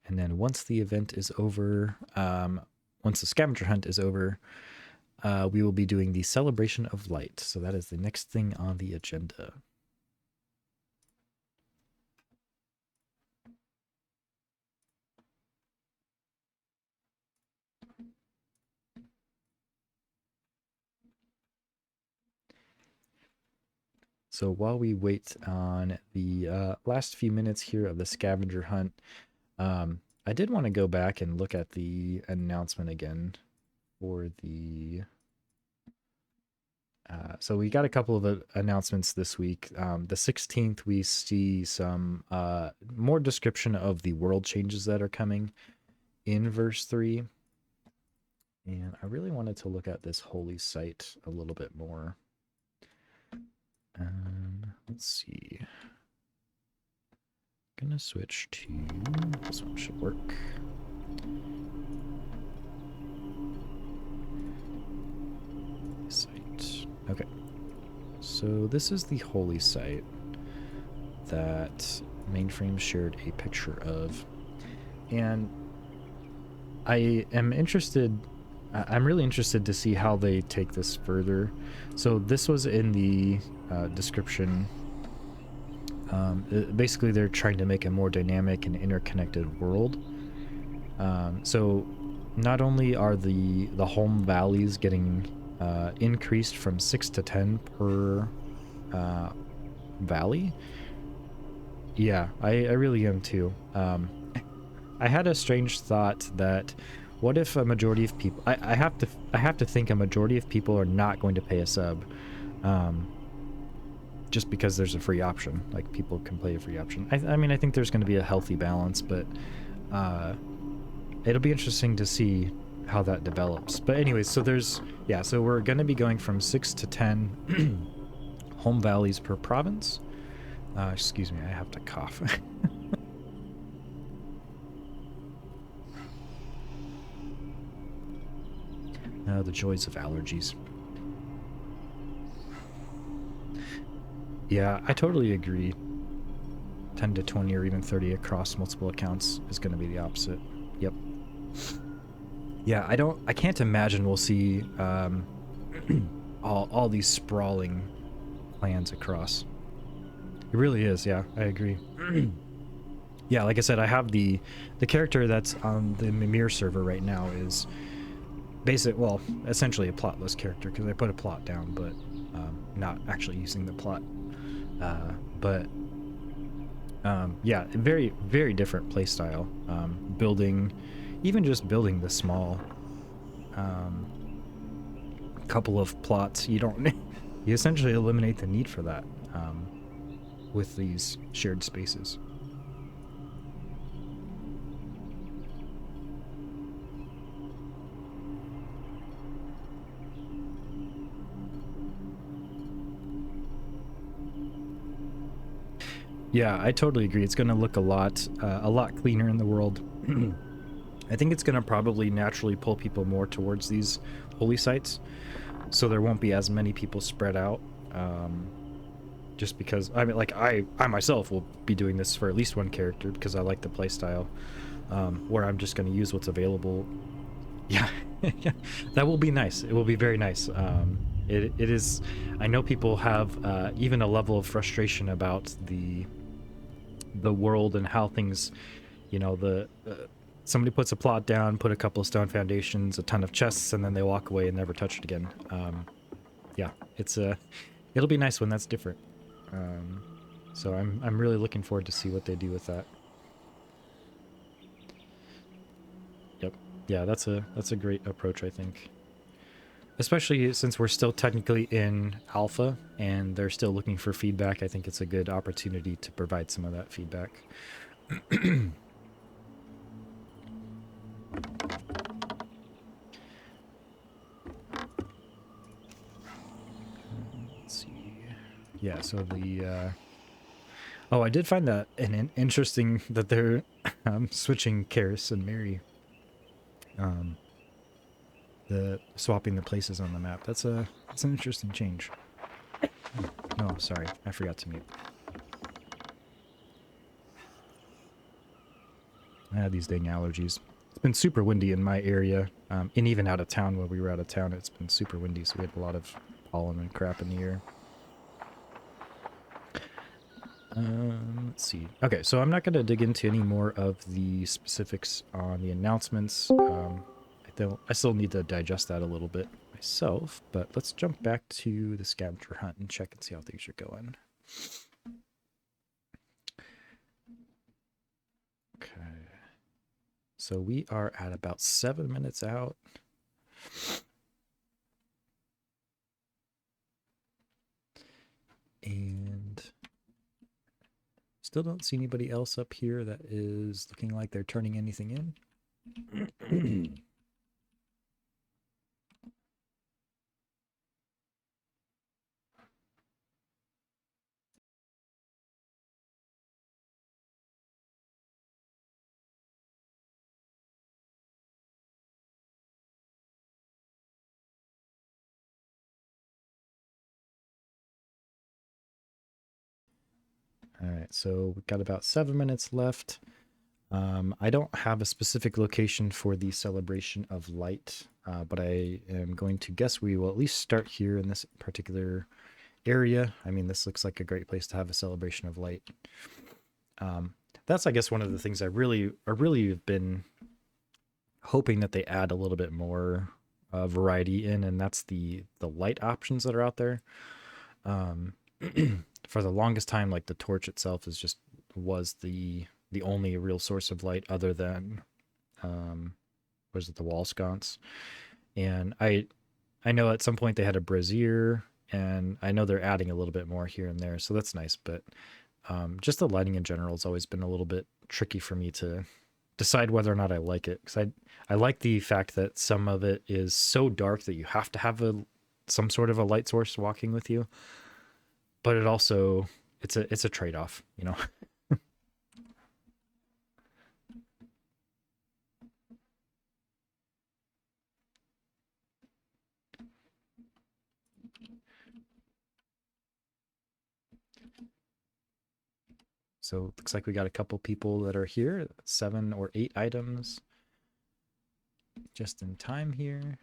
S1: And then once the event is over, once the scavenger hunt is over, we will be doing the celebration of light. So that is the next thing on the agenda. So while we wait on the last few minutes here of the scavenger hunt, I did want to go back and look at the announcement again for the... so we got a couple of announcements this week. The 16th, we see some more description of the world changes that are coming in verse 3. And I really wanted to look at this holy site a little bit more. Let's see. I'm gonna switch to this one, should work. Site. Okay. So this is the holy site that Mainframe shared a picture of. And I am interested, I'm really interested to see how they take this further. So this was in the description. Basically, they're trying to make a more dynamic and interconnected world. So not only are the home valleys getting increased from 6 to 10 per valley. Yeah, I really am too. I had a strange thought that what if a majority of people, I have to think a majority of people are not going to pay a sub, just because there's a free option. Like, people can play a free option. I mean, I think there's going to be a healthy balance, but it'll be interesting to see how that develops. But anyways, so so we're going to be going from 6 to 10 home valleys per province. Excuse me, I have to cough. The joys of allergies. Yeah, I totally agree. 10 to 20 or even 30 across multiple accounts is going to be the opposite. Yep. Yeah, I can't imagine we'll see all these sprawling clans across. It really is, yeah, I agree. Yeah, like I said, I have the character that's on the Mimir server right now is essentially a plotless character because I put a plot down, but not actually using the plot. Yeah, very, very different playstyle. Even just building the small couple of plots, you essentially eliminate the need for that with these shared spaces. Yeah, I totally agree. It's going to look a lot cleaner in the world. I think it's going to probably naturally pull people more towards these holy sites, so there won't be as many people spread out. Just because I myself will be doing this for at least one character because I like the playstyle, where I'm just going to use what's available. Yeah, yeah, that will be nice. It will be very nice. It is. I know people have even a level of frustration about the world and how things, somebody puts a plot down, put a couple of stone foundations, a ton of chests, and then they walk away and never touch it again. Yeah, it'll be nice when that's different. So I'm really looking forward to see what they do with that. Yep. Yeah, that's a great approach, I think. Especially since we're still technically in alpha and they're still looking for feedback, I think it's a good opportunity to provide some of that feedback. Let's see. Yeah, so I did find that an interesting that they're switching Karis and Mary. The swapping the places on the map. That's an interesting change. Oh, sorry, I forgot to mute. I had these dang allergies. It's been super windy in my area, and even out of town. When we were out of town, it's been super windy, so we had a lot of pollen and crap in the air. Let's see. Okay, so I'm not going to dig into any more of the specifics on the announcements. I still need to digest that a little bit myself, but let's jump back to the scavenger hunt and check and see how things are going. Okay. So we are at about 7 minutes out. And still don't see anybody else up here that is looking like they're turning anything in. All right, so we've got about 7 minutes left. I don't have a specific location for the celebration of light, but I am going to guess we will at least start here in this particular area. I mean, this looks like a great place to have a celebration of light. That's, I guess, one of the things I really have been hoping that they add a little bit more variety in, and that's the light options that are out there. For the longest time, like the torch itself was the only real source of light other than was it the wall sconce. And I know at some point they had a brazier, and I know they're adding a little bit more here and there, so that's nice. But just the lighting in general has always been a little bit tricky for me to decide whether or not I like it, because I like the fact that some of it is so dark that you have to have a some sort of a light source walking with you, but it also it's a trade off, you know. So it looks like we got a couple people that are here, 7 or 8 items, just in time here.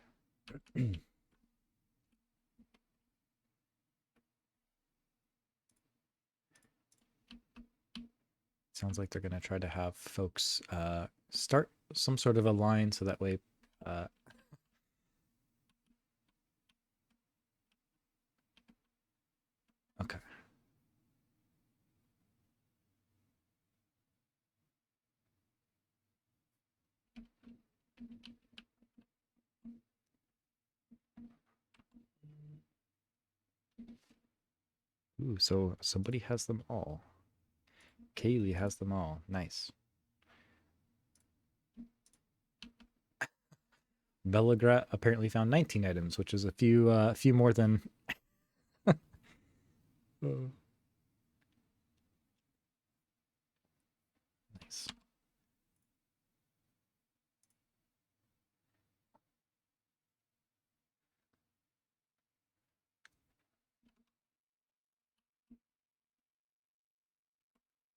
S1: Sounds like they're gonna try to have folks start some sort of a line so that way. Uh, okay. Ooh, so somebody has them all. Kaylee has them all. Nice. Bellegrat apparently found 19 items, which is a few more than. Oh, nice.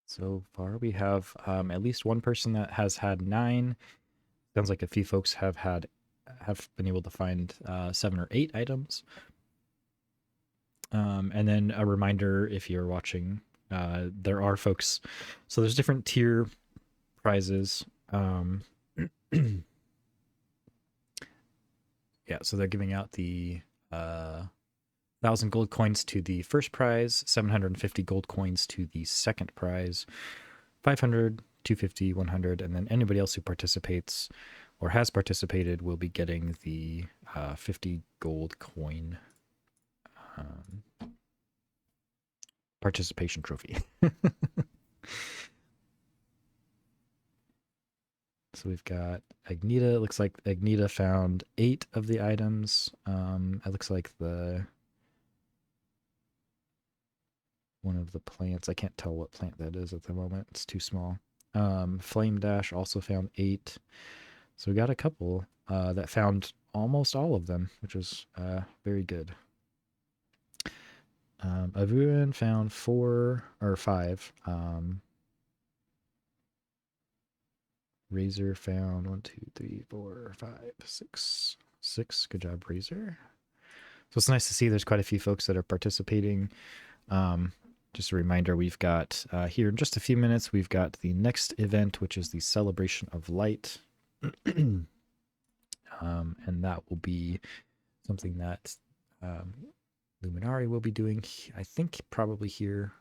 S1: So far, we have at least one person that has had 9. Sounds like a few folks have been able to find 7 or 8 items. And then a reminder, if you're watching, there are folks. So there's different tier prizes. Yeah, so they're giving out the 1,000 gold coins to the first prize, 750 gold coins to the second prize, 500, 250, 100, and then anybody else who participates or has participated will be getting the 50 gold coin participation trophy. So we've got Agnita. It looks like Agnita found 8 of the items. It looks like the one of the plants. I can't tell what plant that is at the moment. It's too small. Flame Dash also found 8. So we got a couple that found almost all of them, which was very good. Avuan found 4 or 5. Razor found 1, 2, 3, 4, 5, 6. 6. Good job, Razor. So it's nice to see there's quite a few folks that are participating. Just a reminder, we've got here in just a few minutes, we've got the next event, which is the Celebration of Light. And that will be something that Luminari will be doing, I think, probably here.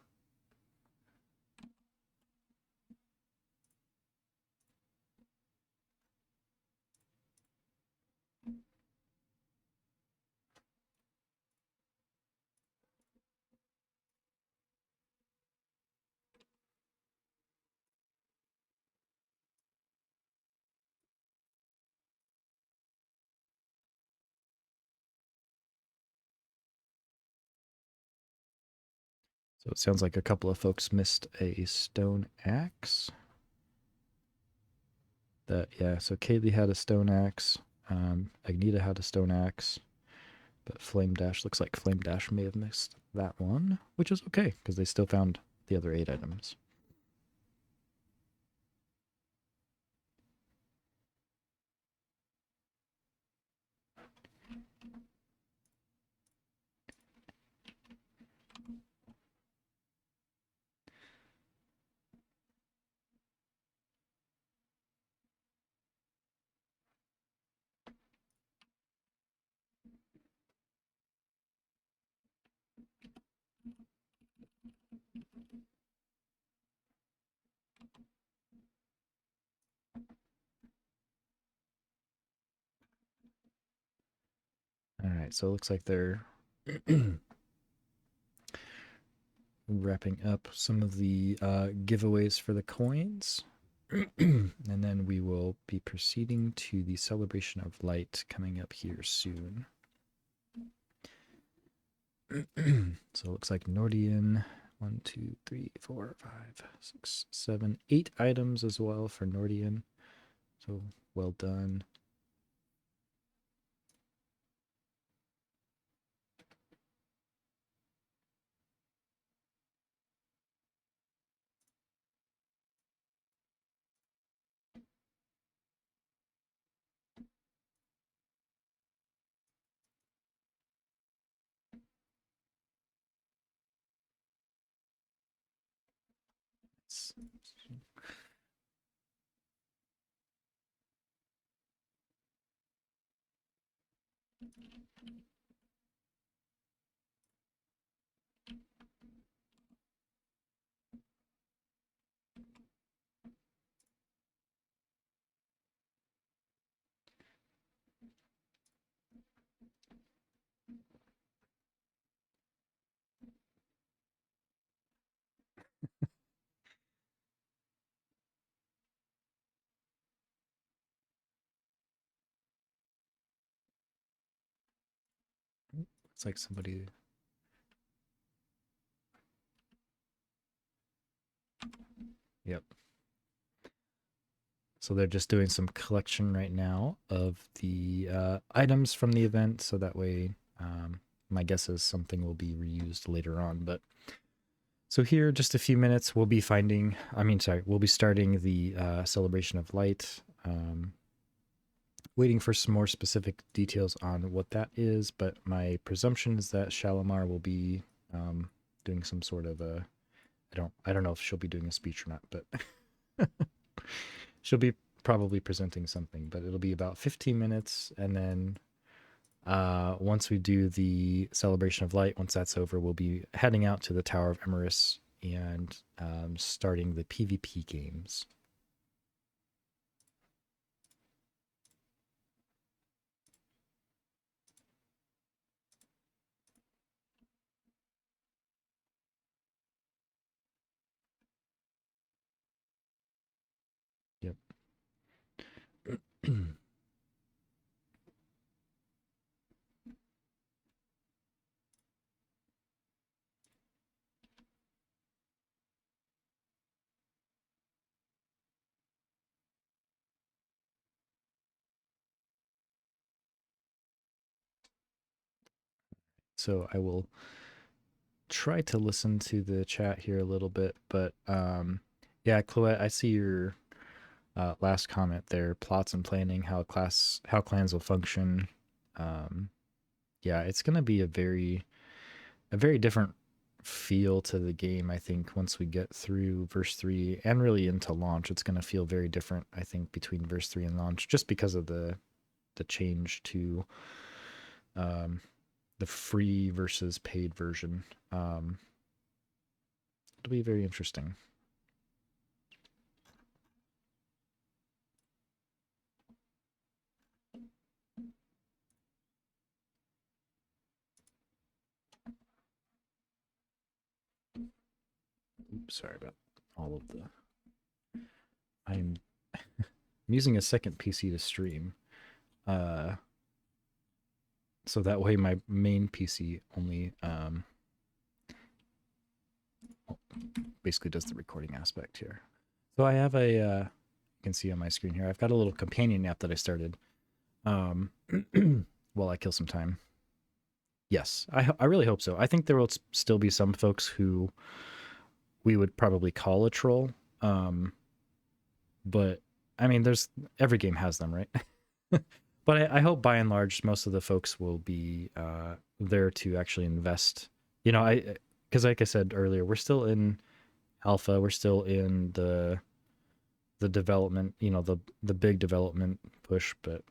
S1: So it sounds like a couple of folks missed a stone axe. Yeah, so Kaylee had a stone axe. Agnita had a stone axe. But Flame Dash, looks like Flame Dash may have missed that one, which is okay, because they still found the other 8 items. All right, so it looks like they're wrapping up some of the giveaways for the coins. And then we will be proceeding to the celebration of light coming up here soon. So it looks like Nordian, 1, 2, 3, 4, 5, 6, 7, 8 items as well for Nordian. So well done. It's like somebody. Yep. So they're just doing some collection right now of the items from the event, so that way, my guess is something will be reused later on. But so here, just a few minutes, we'll be finding. We'll be starting the celebration of light. Waiting for some more specific details on what that is, but my presumption is that Shalimar will be doing some sort of a. I don't know if she'll be doing a speech or not, but she'll be probably presenting something. But it'll be about 15 minutes, and then once we do the celebration of light, once that's over, we'll be heading out to the Tower of Emerus and starting the PvP games. Yep. So I will try to listen to the chat here a little bit, but yeah, Chloe, I see your last comment there. Plots and planning, how clans will function. Um, yeah, it's gonna be a very different feel to the game. I think once we get through verse 3 and really into launch, it's gonna feel very different. I think between verse 3 and launch, just because of the change to um, the free versus paid version. It'll be very interesting. Oops, sorry about all of the. I'm using a second PC to stream, uh, so that way my main PC only basically does the recording aspect here. So I have a you can see on my screen here. I've got a little companion app that I started while I kill some time. Yes, I really hope so. I think there will still be some folks who we would probably call a troll. But I mean, there's every game has them, right? But I hope by and large, most of the folks will be there to actually invest. You know, because like I said earlier, we're still in alpha. We're still in the development. You know, the big development push. But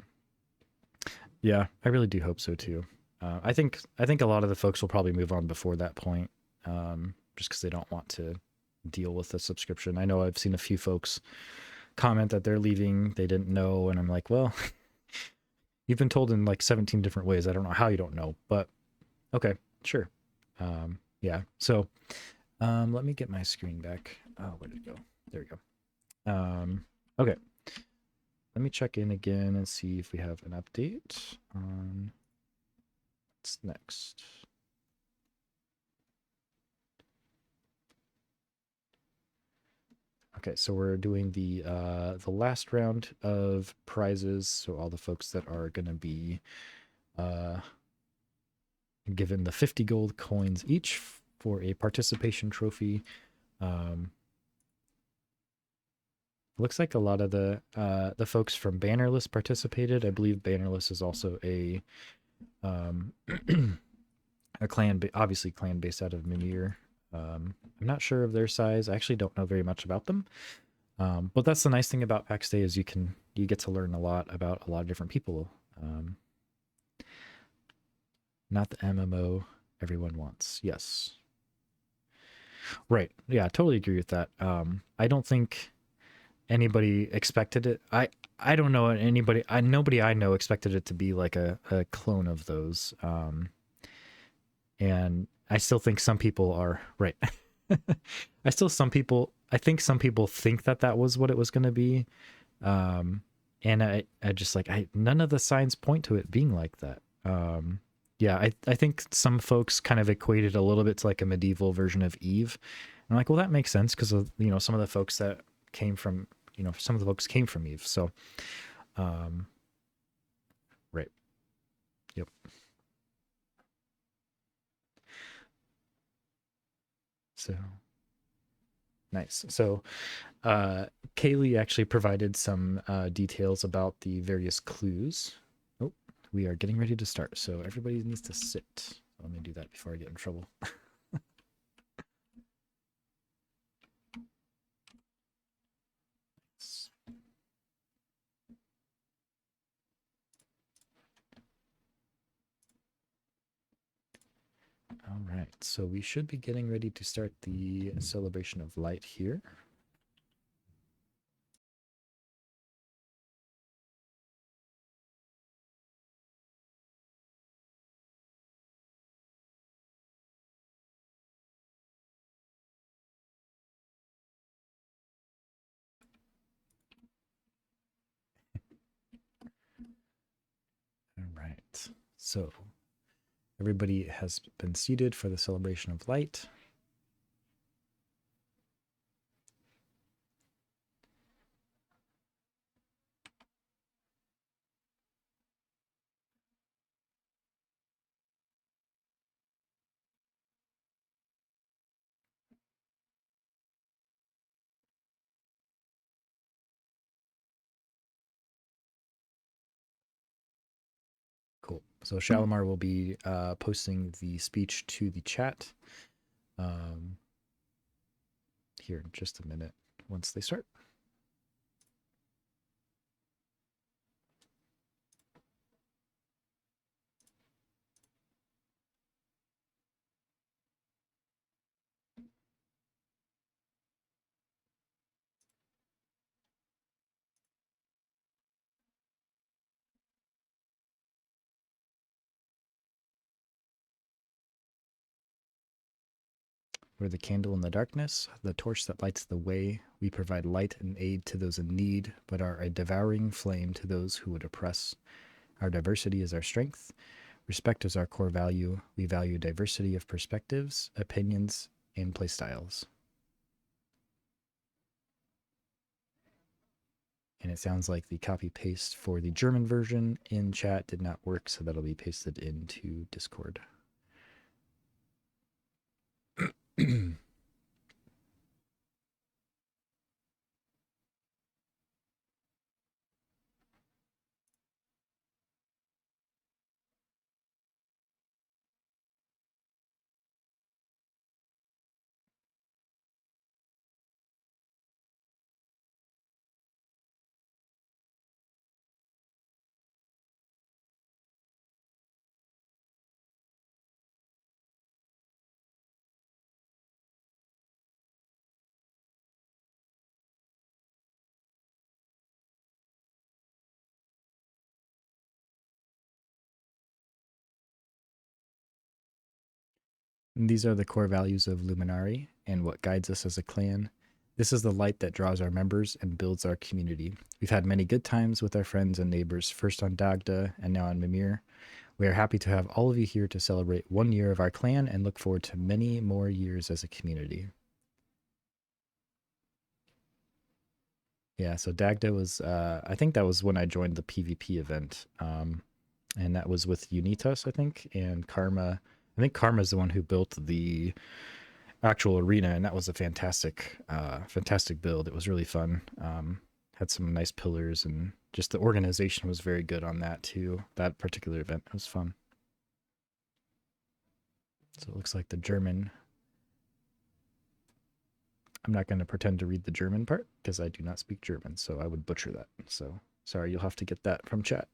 S1: yeah, I really do hope so too. I think a lot of the folks will probably move on before that point, just because they don't want to deal with the subscription. I know I've seen a few folks comment that they're leaving, they didn't know, and I'm like, well, you've been told in like 17 different ways. I don't know how you don't know, but okay, sure. Yeah. So let me get my screen back. Oh, where did it go? There we go. Okay. Let me check in again and see if we have an update on what's next. Okay, so we're doing the last round of prizes. So all the folks that are going to be uh, given the 50 gold coins each for a participation trophy. Looks like a lot of the folks from Bannerless participated. I believe Bannerless is also a a clan, obviously clan based out of Mimir. I'm not sure of their size. I actually don't know very much about them. But that's the nice thing about Pax Day is you get to learn a lot about a lot of different people. Um, Not the MMO everyone wants. Yes, right. Yeah, I totally agree with that. I don't think anybody expected it. I don't know anybody. Nobody I know expected it to be like a clone of those. And I still think some people are right. I think some people think that that was what it was going to be. And I just like, none of the signs point to it being like that. Yeah, I think some folks kind of equated a little bit to like a medieval version of Eve. And I'm like, well, that makes sense because of, some of the folks that came from, some of the folks came from Eve. So, um, right. Yep. So nice. So, Kaylee actually provided some details about the various clues. Oh, we are getting ready to start, so everybody needs to sit. Let me do that before I get in trouble. All right, so we should be getting ready to start the celebration of light here. All right, so everybody has been seated for the celebration of light. Cool. So Shalimar will be posting the speech to the chat um, here in just a minute once they start. We're the candle in the darkness, the torch that lights the way. We provide light and aid to those in need, but are a devouring flame to those who would oppress. Our diversity is our strength. Respect is our core value. We value diversity of perspectives, opinions, and playstyles. And it sounds like the copy paste for the German version in chat did not work, so that'll be pasted into Discord. And these are the core values of Luminari and what guides us as a clan. This is the light that draws our members and builds our community. We've had many good times with our friends and neighbors, first on Dagda and now on Mimir. We are happy to have all of you here to celebrate 1 year of our clan and look forward to many more years as a community. Yeah, so Dagda was, I think that was when I joined the PvP event. And that was with Unitas, I think, and Karma. I think Karma's the one who built the actual arena, and that was a fantastic build. It was really fun. Had some nice pillars, and just the organization was very good on that too. That particular event, it was fun. So it looks like the German. I'm not going to pretend to read the German part because I do not speak German, so I would butcher that. So sorry, you'll have to get that from chat.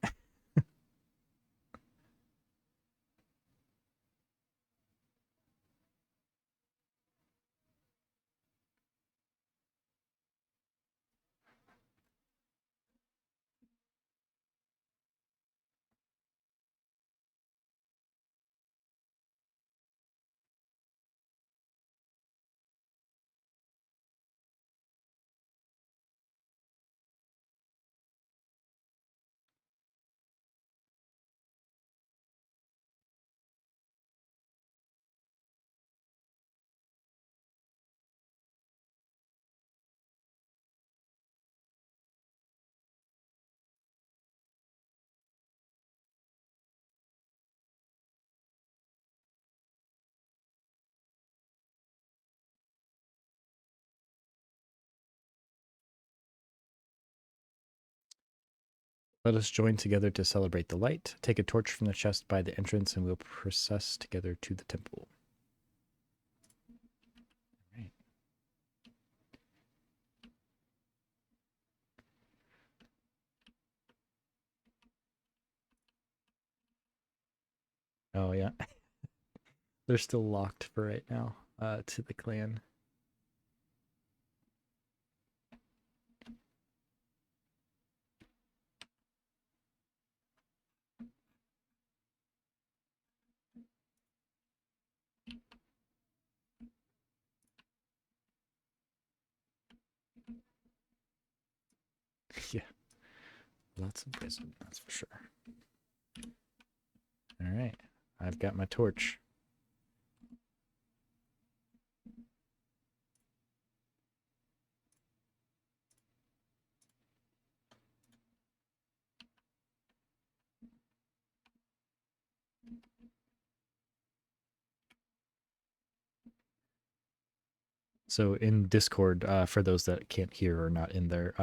S1: Let us join together to celebrate the light. Take a torch from the chest by the entrance, and we'll process together to the temple. Right. Oh yeah, they're still locked for right now. To the clan. Yeah, lots of wisdom, that's for sure. All right, I've got my torch. So in Discord, for those that can't hear or not in there,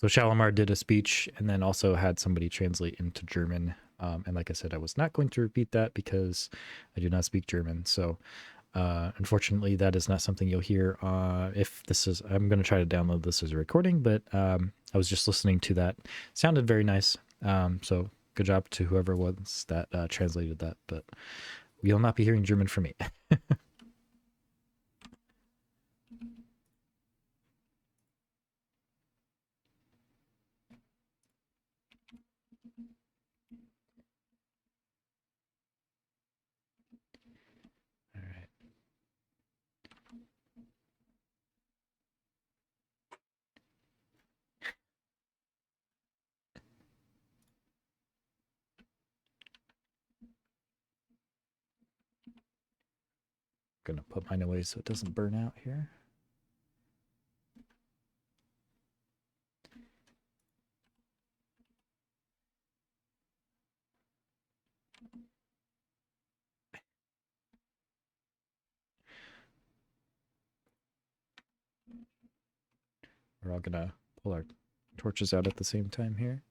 S1: so Shalimar did a speech and then also had somebody translate into German. And like I said, I was not going to repeat that because I do not speak German. So unfortunately, that is not something you'll hear. If this is, I'm going to try to download this as a recording, but I was just listening to that. Sounded very nice. So good job to whoever was that translated that. But you'll not be hearing German from me. All right. Gonna put mine away so it doesn't burn out here. We're all gonna pull our torches out at the same time here.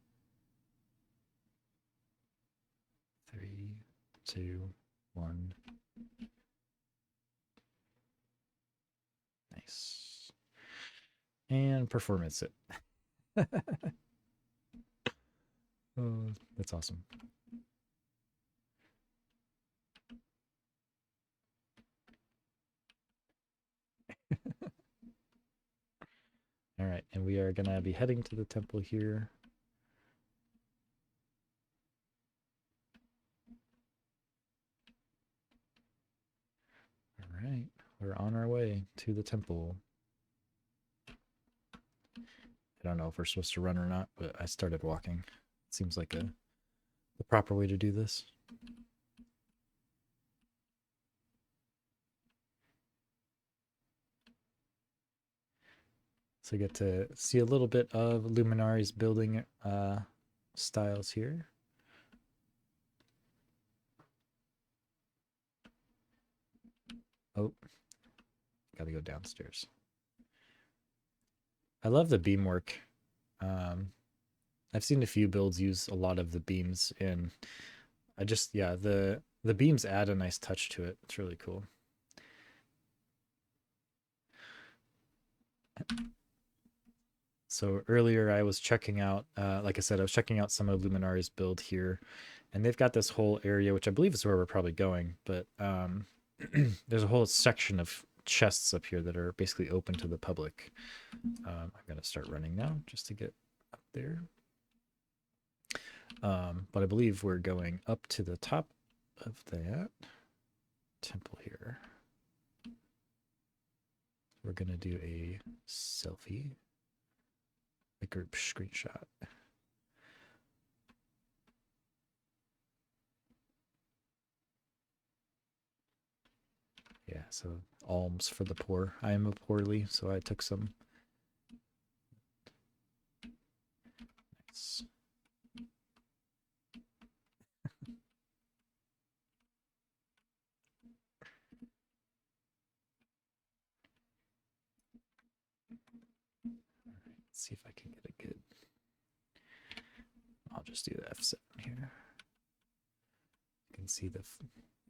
S1: 3, 2, 1. Nice. And performance it. Oh, that's awesome. All right, and we are gonna be heading to the temple here. All right, we're on our way to the temple. don't know if we're supposed to run or not, but I started walking. It seems like the proper way to do this. So I get to see a little bit of Luminari's building styles here. Oh, gotta go downstairs. I love the beamwork. I've seen a few builds use a lot of the beams, and yeah, the beams add a nice touch to it. It's really cool. So earlier I was checking out, like I said, I was checking out some of Luminari's build here, and they've got this whole area, which I believe is where we're probably going, but there's a whole section of chests up here that are basically open to the public. I'm going to start running now just to get up there. But I believe we're going up to the top of that temple here. We're going to do a selfie, a group screenshot. Yeah, so alms for the poor. I am a poorly, so I took some. Nice. Let's see if I can get a good. I'll just do the F7 here. You can see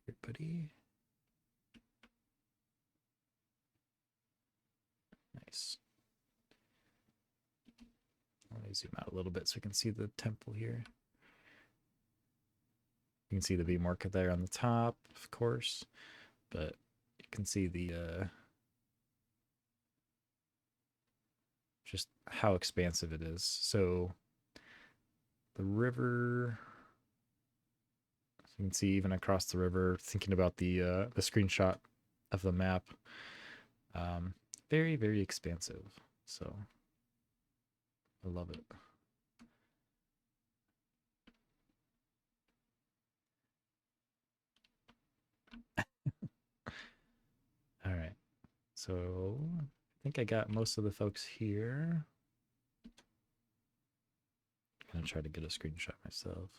S1: everybody. Nice. Let me zoom out a little bit so we can see the temple here. You can see the beam marker there on the top, of course, but you can see the just how expansive it is. So the river, you can see even across the river, thinking about the screenshot of the map, very, very expansive. So I love it. All right. So I think I got most of the folks here. I'm going to try to get a screenshot myself.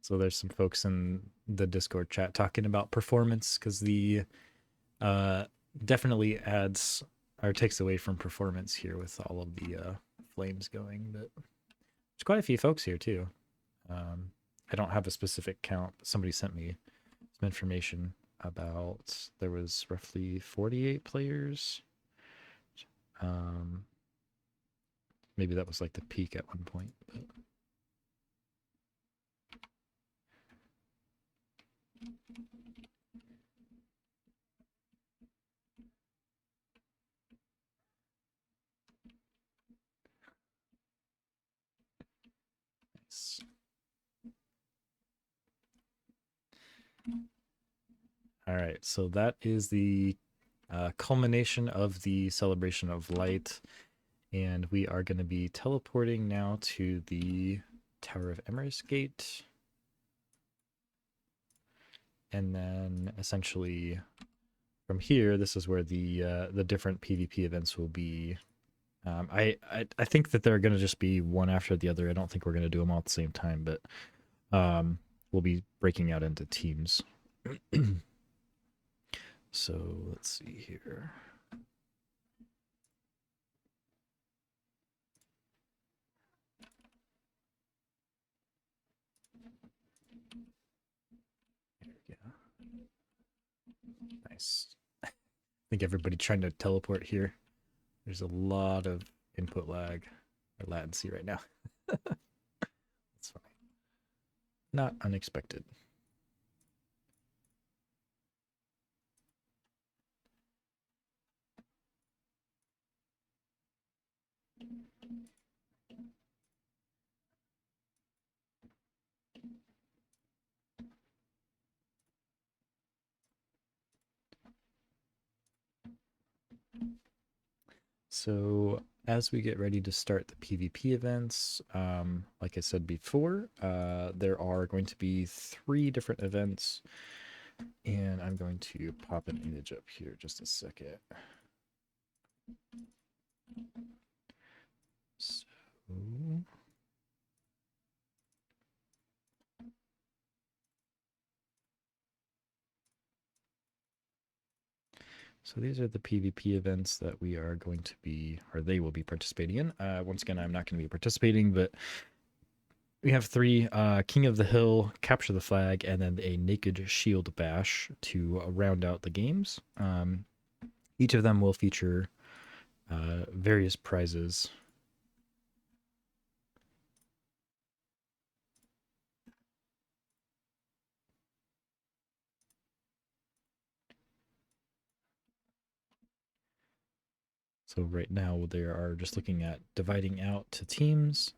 S1: So there's some folks in the Discord chat talking about performance because the definitely adds or takes away from performance here with all of the flames going. But there's quite a few folks here too. I don't have a specific count, but somebody sent me some information about there was roughly 48 players. Maybe that was like the peak at one point. But nice. All right, so that is the culmination of the celebration of light, and we are going to be teleporting now to the Tower of Emrys Gate, and then essentially from here, this is where the different PvP events will be. I think that they're going to just be one after the other. I don't think we're going to do them all at the same time, but we'll be breaking out into teams. So let's see here. There we go. Nice. I think everybody trying to teleport here. There's a lot of input lag or latency right now. That's fine. Not unexpected. So as we get ready to start the PvP events, like I said before, there are going to be 3 different events, and I'm going to pop an image up here just a second. So these are the PvP events that we are going to be, or they will be participating in. Once again, I'm not going to be participating, but we have 3, King of the Hill, Capture the Flag, and then a Naked Shield Bash to round out the games. Each of them will feature various prizes. So right now they are just looking at dividing out to teams.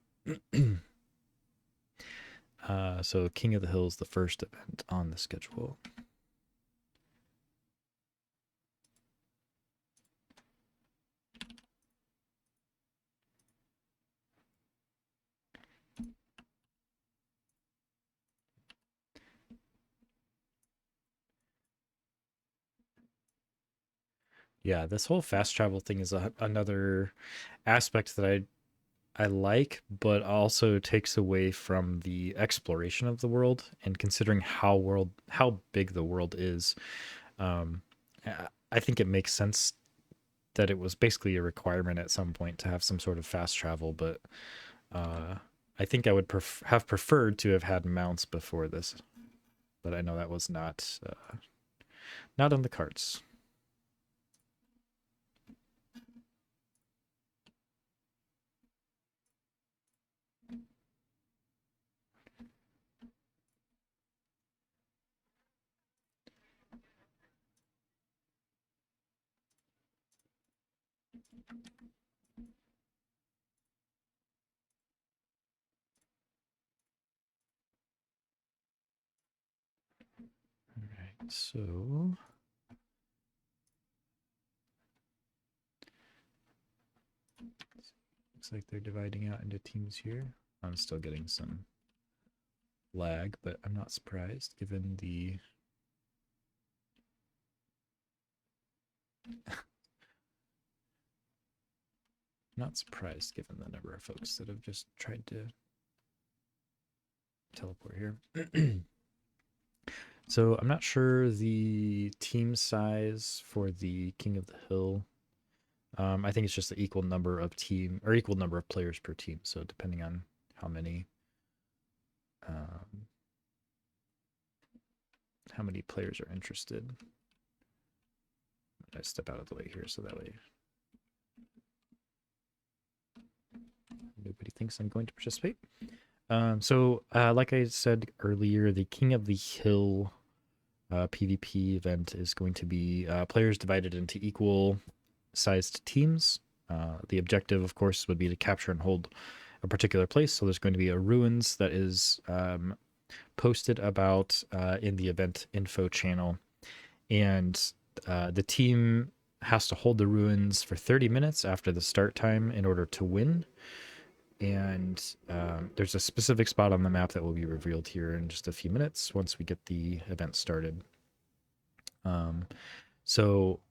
S1: So King of the Hill is the first event on the schedule. Yeah, this whole fast travel thing is another aspect that I like, but also takes away from the exploration of the world. And considering how big the world is, um, I think it makes sense that it was basically a requirement at some point to have some sort of fast travel. But I think I would have preferred to have had mounts before this, but I know that was not on the cards. All right, so looks like they're dividing out into teams here. I'm still getting some lag, but I'm not surprised given the not surprised given the number of folks that have just tried to teleport here. So I'm not sure the team size for the King of the Hill. I think it's just the equal number of players per team. So depending on um, how many players are interested. I step out of the way here so that way nobody thinks I'm going to participate. So like I said earlier, the King of the Hill PvP event is going to be players divided into equal sized teams. The objective, of course, would be to capture and hold a particular place. So there's going to be a ruins that is posted about in the event info channel. And the team has to hold the ruins for 30 minutes after the start time in order to win. And there's a specific spot on the map that will be revealed here in just a few minutes once we get the event started. So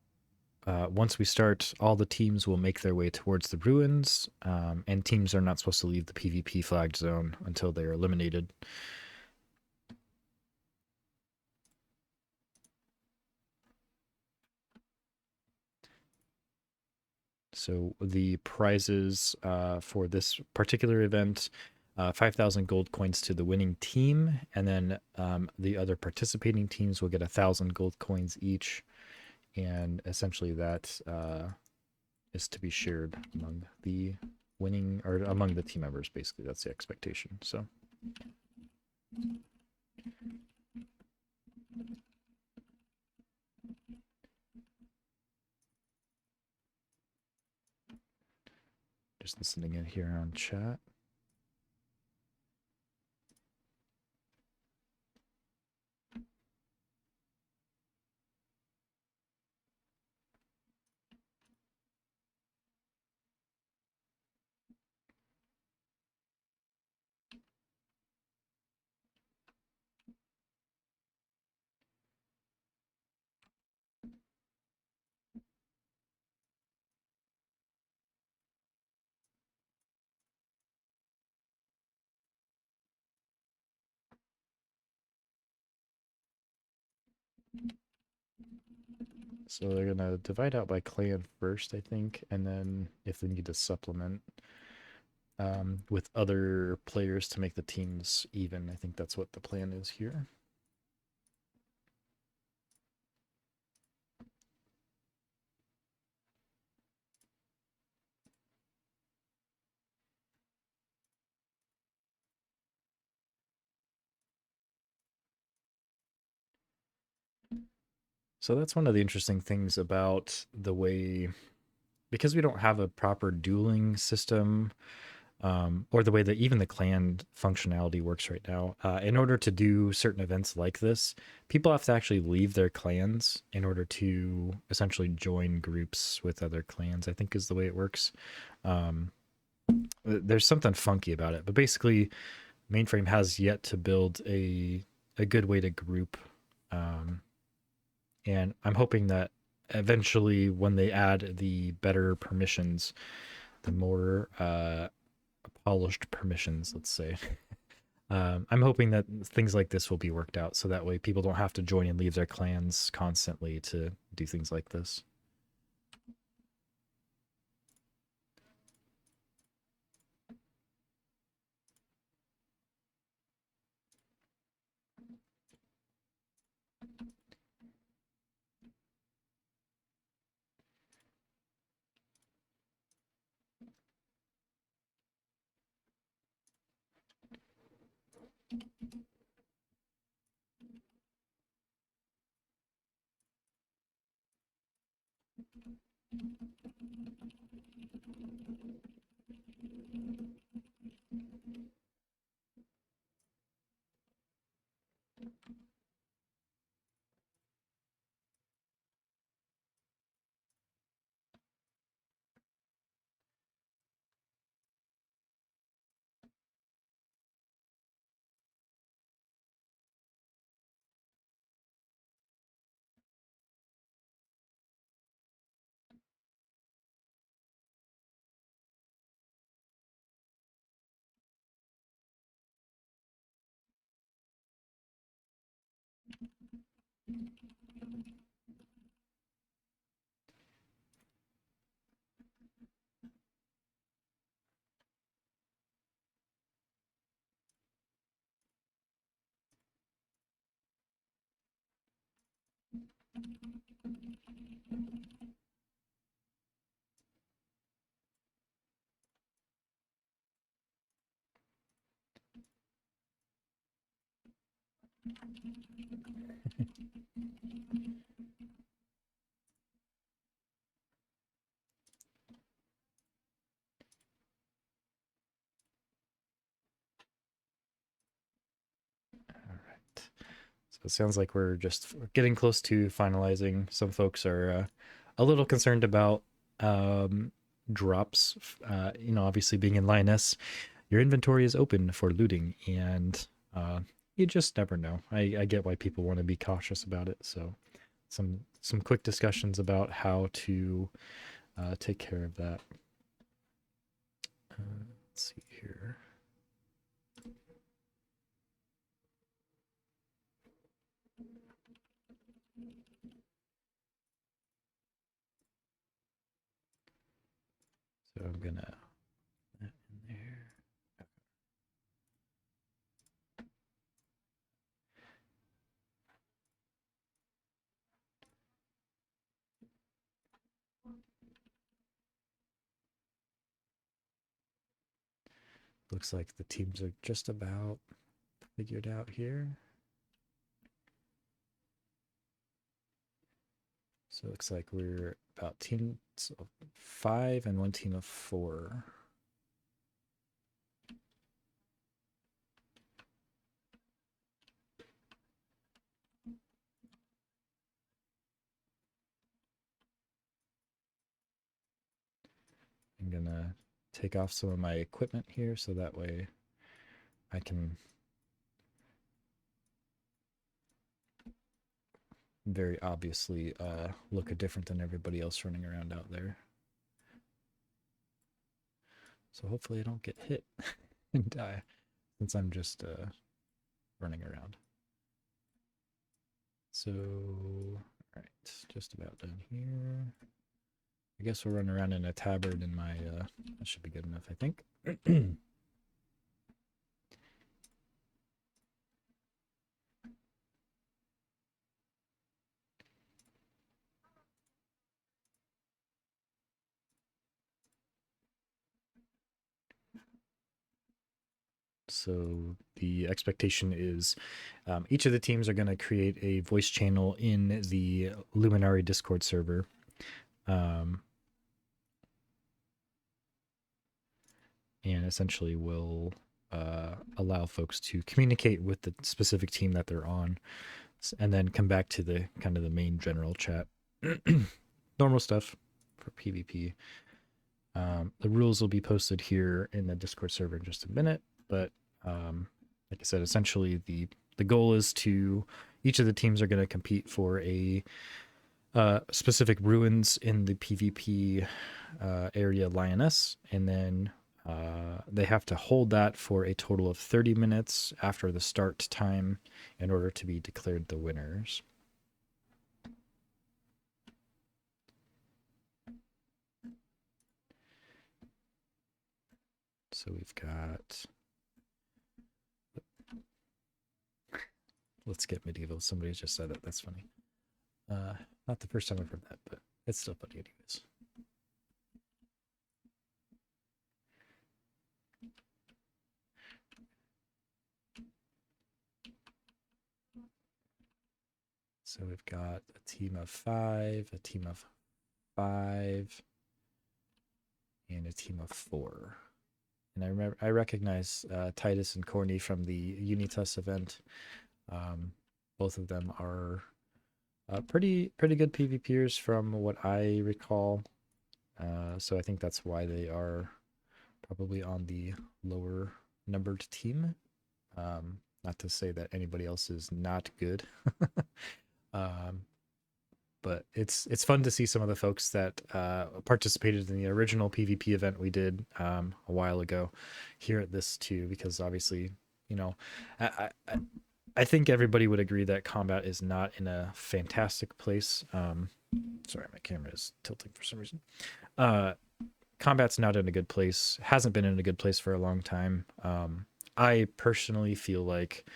S1: once we start, all the teams will make their way towards the ruins, and teams are not supposed to leave the PvP flagged zone until they are eliminated. So the prizes for this particular event, 5,000 gold coins to the winning team, and then the other participating teams will get 1,000 gold coins each, and essentially that is to be shared among the winning or among the team members. Basically, that's the expectation. So. Just listening in here on chat. So they're gonna divide out by clan first, I think, and then if they need to supplement with other players to make the teams even, I think that's what the plan is here. So that's one of the interesting things about the way, because we don't have a proper dueling system, or the way that even the clan functionality works right now. In order to do certain events like this, people have to actually leave their clans in order to essentially join groups with other clans, I think is the way it works. Um, there's something funky about it, but basically, Mainframe has yet to build a good way to group. Um, and I'm hoping that eventually, when they add the better permissions, the more polished permissions, let's say, I'm hoping that things like this will be worked out so that way people don't have to join and leave their clans constantly to do things like this. All right. So it sounds like we're just getting close to finalizing. Some folks are a little concerned about um, drops. Obviously being in Lyonnesse, your inventory is open for looting, and you just never know. I get why people want to be cautious about it. So some quick discussions about how to take care of that. Let's see here. So I'm gonna put that in there. Looks like the teams are just about figured out here. So it looks like we're about teams of 5 and one team of 4. I'm gonna take off some of my equipment here so that way I can very obviously look different than everybody else running around out there. So hopefully I don't get hit and die since I'm just running around. So, all right, just about done here. I guess we'll run around in a tabard in my, that should be good enough, I think. So the expectation is each of the teams are going to create a voice channel in the Luminari Discord server. And essentially will allow folks to communicate with the specific team that they're on, and then come back to the kind of the main general chat. Normal stuff for PvP. The rules will be posted here in the Discord server in just a minute, but like I said, essentially the goal is to each of the teams are going to compete for a specific ruins in the PvP area Lyonnesse, and then they have to hold that for a total of 30 minutes after the start time in order to be declared the winners. So we've got, let's get medieval. Somebody just said it. That's funny. Not the first time I've heard that, but it's still funny anyways. So we've got a team of 5, a team of 5, and a team of 4. And I recognize Titus and Corny from the Unitas event. Both of them are pretty good PvPers from what I recall. So I think that's why they are probably on the lower numbered team. Not to say that anybody else is not good. But it's fun to see some of the folks that participated in the original PvP event we did a while ago here at this too, because obviously, you know, I think everybody would agree that combat is not in a fantastic place. Sorry, my camera is tilting for some reason. Combat's not in a good place, hasn't been in a good place for a long time. I personally feel like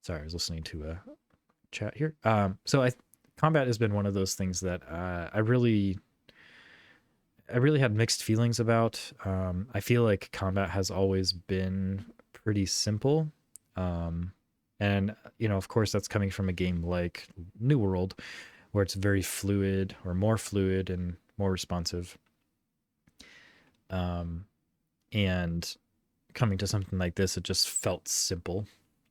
S1: sorry, I was listening to a chat here. So combat has been one of those things that I really had mixed feelings about. I feel like combat has always been pretty simple. And, you know, of course, that's coming from a game like New World, where it's very fluid or more fluid and more responsive. And coming to something like this, it just felt simple.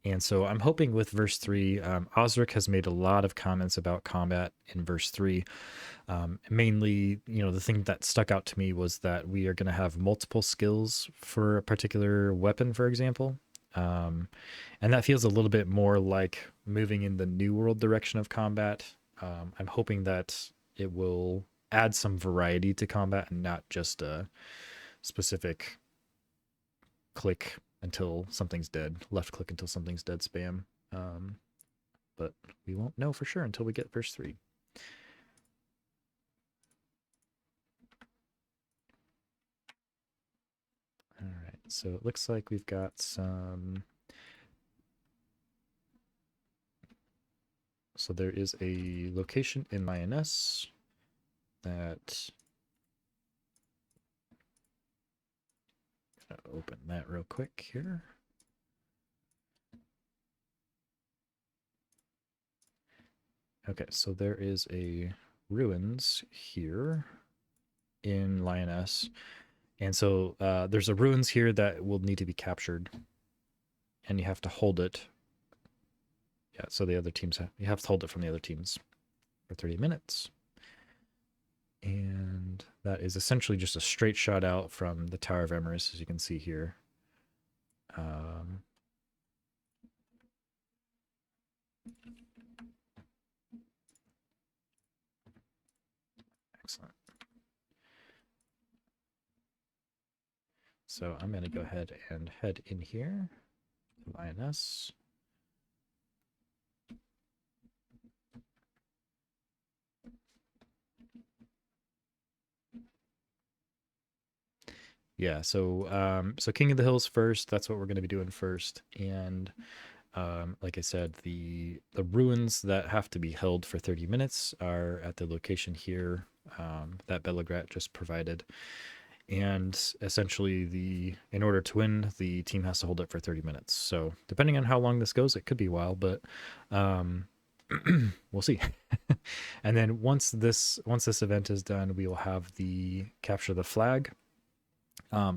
S1: And so I'm hoping with verse 3, Osric has made a lot of comments about combat in verse 3. Mainly, you know, the thing that stuck out to me was that we are going to have multiple skills for a particular weapon, for example. And that feels a little bit more like moving in the New World direction of combat. I'm hoping that it will add some variety to combat and not just a specific click until something's dead, left click until something's dead spam. But we won't know for sure until we get verse 3. All right, so it looks like we've got some. So there is a location in Lyonnesse that. I'll open that real quick here. Okay, so there is a ruins here in Lyonnesse. And so there's a ruins here that will need to be captured. And you have to hold it. Yeah, so the other teams, you have to hold it from the other teams for 30 minutes. And that is essentially just a straight shot out from the Tower of Emerus, as you can see here. Excellent. So I'm going to go ahead and head in here, Lyonnesse. Yeah, so King of the Hills first. That's what we're going to be doing first. And like I said, the ruins that have to be held for 30 minutes are at the location here that Bellegrat just provided. And essentially, in order to win, the team has to hold it for 30 minutes. So depending on how long this goes, it could be a while, but we'll see. And then once this event is done, we will have the capture the flag.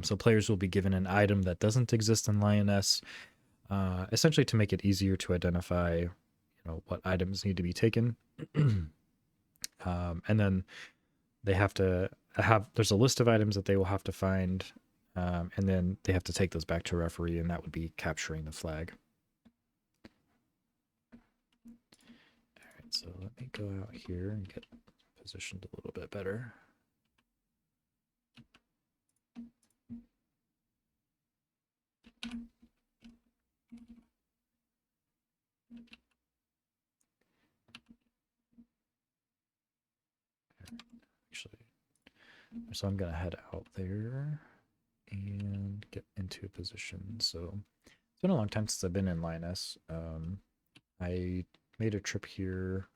S1: So players will be given an item that doesn't exist in Lyonnesse, essentially to make it easier to identify, what items need to be taken. And then they have to there's a list of items that they will have to find, and then they have to take those back to a referee, and that would be capturing the flag. All right, so let me go out here and get positioned a little bit better. Actually, so I'm gonna head out there and get into a position. So it's been a long time since I've been in Lyonnesse. I made a trip here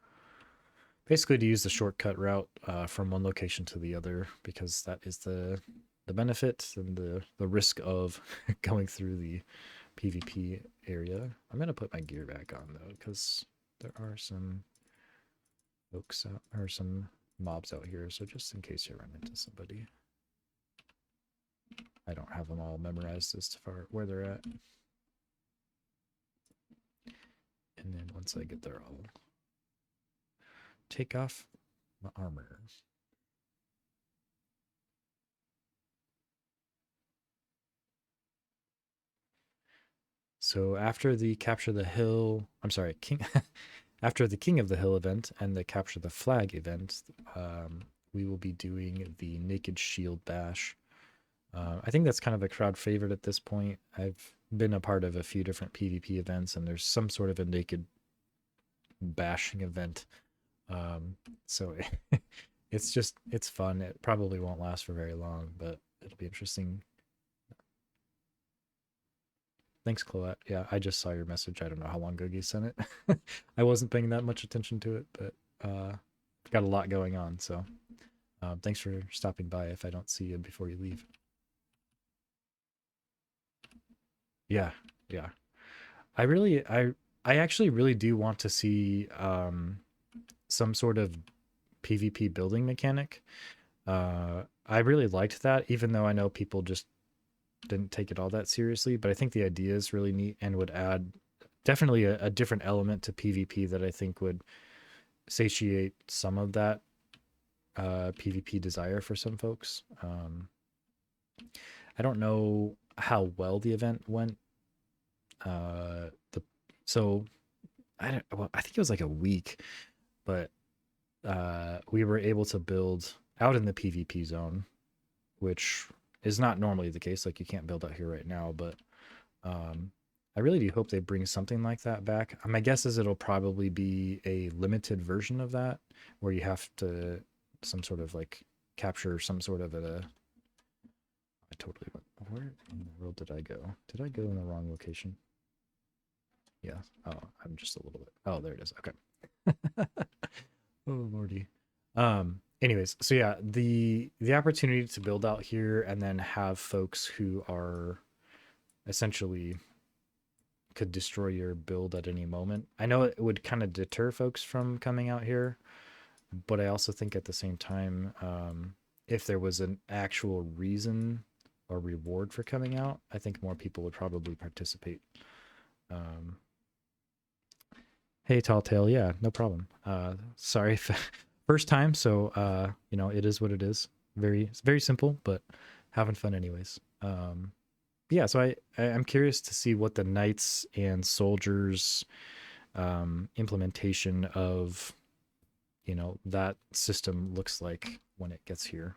S1: basically to use the shortcut route from one location to the other, because that is the benefit and the risk of going through the PvP area. I'm gonna put my gear back on though, because there are some folks out, or some mobs out here, so just in case you run into somebody. I don't have them all memorized as to where they're at. And then once I get there, I'll take off my armor. So after the capture the hill, I'm sorry, after the King of the Hill event and the capture the flag event, we will be doing the Naked Shield Bash. I think that's kind of a crowd favorite at this point. I've been a part of a few different PvP events, and there's some sort of a naked bashing event. So it's fun. It probably won't last for very long, but it'll be interesting. Thanks, Cloette. Yeah, I just saw your message. I don't know how long ago you sent it. I wasn't paying that much attention to it, but got a lot going on. So thanks for stopping by if I don't see you before you leave. Yeah, yeah. I actually really do want to see some sort of PvP building mechanic. I really liked that, even though I know people just didn't take it all that seriously. But I think the idea is really neat and would add definitely a different element to PvP that I think would satiate some of that PvP desire for some folks. I don't know how well the event went. The so I think it was like a week, but we were able to build out in the PvP zone, which is not normally the case. Like, you can't build out here right now, but I really do hope they bring something like that back. My guess is it'll probably be a limited version of that, where you have to some sort of like capture some sort of I totally went. Where in the world did I go? Did I go in the wrong location? Yeah. Oh, I'm just a little bit. Oh, there it is. Okay. Oh lordy. Anyways, so yeah, the opportunity to build out here and then have folks who are essentially could destroy your build at any moment. I know it would kind of deter folks from coming out here, but I also think at the same time, if there was an actual reason or reward for coming out, I think more people would probably participate. Um, Hey, Tall Tale. Yeah, no problem. Sorry, first time, so it is what it is. It's very simple, but having fun anyways. Yeah, so I'm curious to see what the knights and soldiers implementation of that system looks like when it gets here.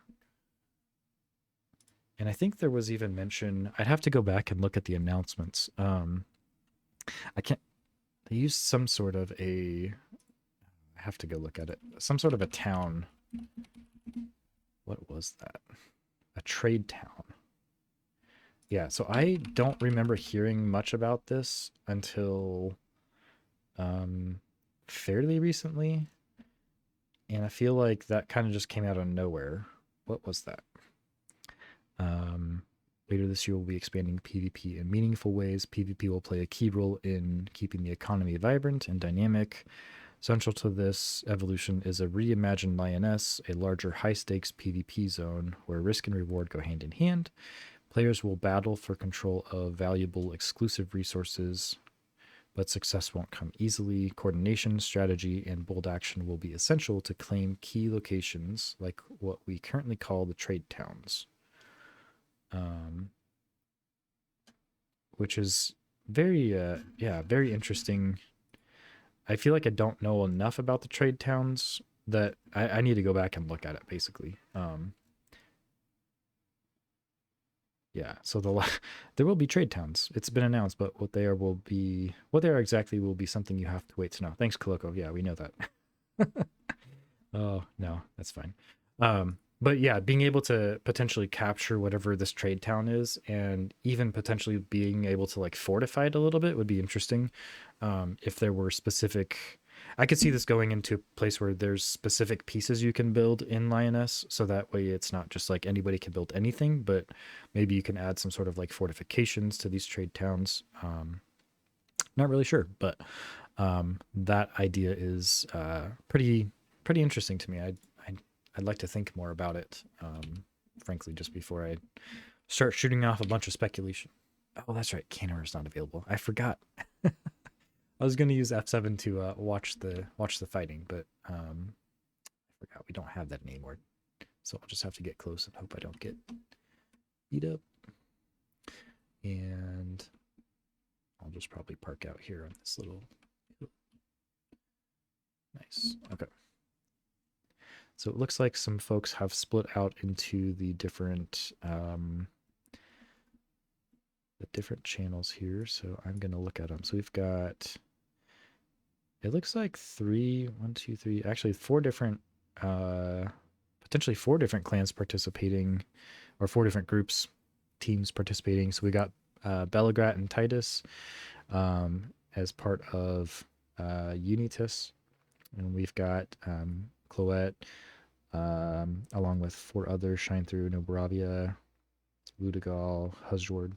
S1: And I think there was even mention, I'd have to go back and look at the announcements. I can't, they used some sort of I have to go look at it, some sort of a town. What was that? A trade town. Yeah, so I don't remember hearing much about this until um, fairly recently. And I feel like that kind of just came out of nowhere. What was that? Um, Later this year, we'll be expanding PvP in meaningful ways. PvP will play a key role in keeping the economy vibrant and dynamic. Central to this evolution is a reimagined Lyonnesse, a larger high stakes PvP zone where risk and reward go hand in hand. Players will battle for control of valuable exclusive resources, but success won't come easily. Coordination, strategy, and bold action will be essential to claim key locations like what we currently call the trade towns. Which is very interesting. I feel like I don't know enough about the trade towns that I need to go back and look at it basically. Yeah, so there will be trade towns. It's been announced, but what they are exactly will be something you have to wait to know. Thanks, Koloko. Yeah, we know that. Oh, no, that's fine. But yeah, being able to potentially capture whatever this trade town is and even potentially being able to like fortify it a little bit would be interesting. If there were specific, I could see this going into a place where there's specific pieces you can build in Lioness. So that way it's not just like anybody can build anything, but maybe you can add some sort of like fortifications to these trade towns. Not really sure, but that idea is pretty interesting to me. I'd like to think more about it, frankly, just before I start shooting off a bunch of speculation. Oh, that's right. Canner is not available. I forgot. I was going to use F7 to watch the fighting, but I forgot we don't have that anymore. So I'll just have to get close and hope I don't get beat up. And I'll just probably park out here on this little. Nice. Okay. So it looks like some folks have split out into the different channels here. So I'm going to look at them. So we've got, it looks like actually four different, potentially four different clans participating, or four different teams participating. So we got Belagrat and Titus as part of Unitas. And we've got Cloette, along with four others, Shine Through, Noboravia, Ludigal, Husjord.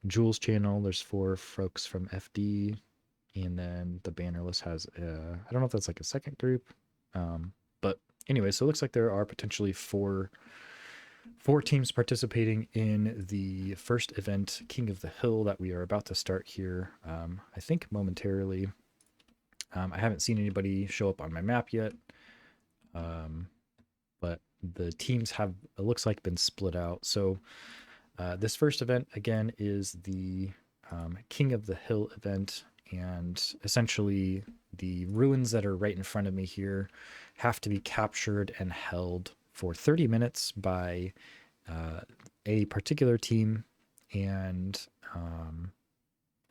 S1: Jules channel, there's four folks from FD, and then the banner list has, I don't know if that's like a second group, but anyway, so it looks like there are potentially four teams participating in the first event, King of the Hill, that we are about to start here, I think momentarily. I haven't seen anybody show up on my map yet, but the teams have, it looks like, been split out. So this first event, again, is the King of the Hill event, and essentially the ruins that are right in front of me here have to be captured and held for 30 minutes by a particular team, and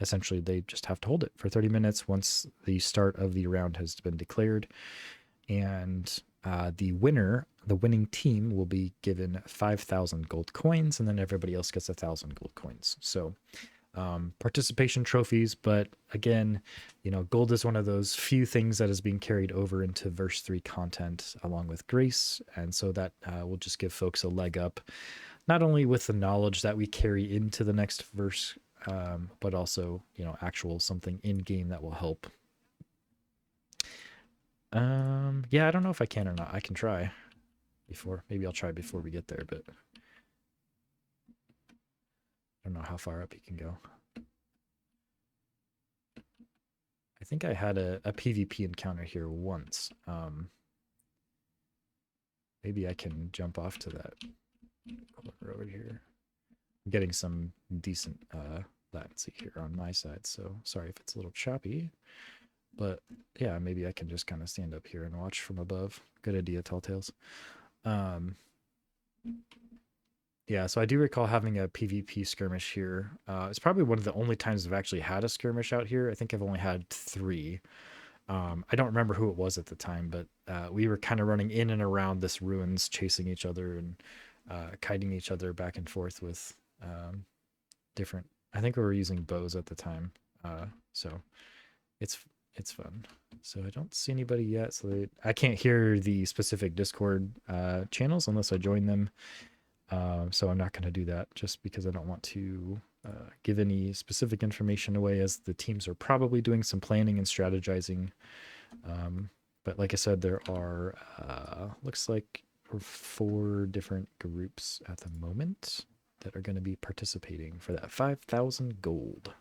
S1: essentially they just have to hold it for 30 minutes once the start of the round has been declared. And the winning team will be given 5,000 gold coins, and then everybody else gets 1,000 gold coins. So participation trophies, but again, gold is one of those few things that is being carried over into verse 3 content along with grace, and so that will just give folks a leg up, not only with the knowledge that we carry into the next verse, but also actual something in game that will help. Yeah, I don't know if I can or not. I can try maybe I'll try before we get there, but I don't know how far up you can go. I think I had a PvP encounter here once. Maybe I can jump off to that corner over here. I'm getting some decent latency here on my side, so sorry if it's a little choppy. But yeah, maybe I can just kind of stand up here and watch from above. Good idea, Tall Tales. Yeah, so I do recall having a PvP skirmish here. It's probably one of the only times I've actually had a skirmish out here. I think I've only had three. I don't remember who it was at the time, but we were kind of running in and around this ruins, chasing each other and kiting each other back and forth with different. I think we were using bows at the time, so it's it's fun. So I don't see anybody yet, so I can't hear the specific Discord channels unless I join them. So I'm not going to do that just because I don't want to give any specific information away, as the teams are probably doing some planning and strategizing. But like I said, there are looks like 4 different groups at the moment that are going to be participating for that 5,000 gold.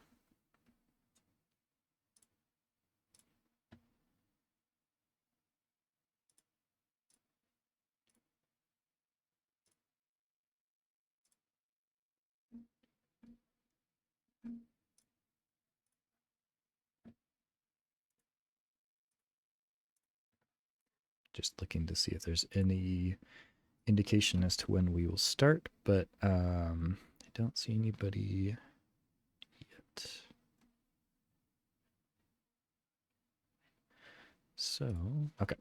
S1: Just looking to see if there's any indication as to when we will start, but I don't see anybody yet. So, okay.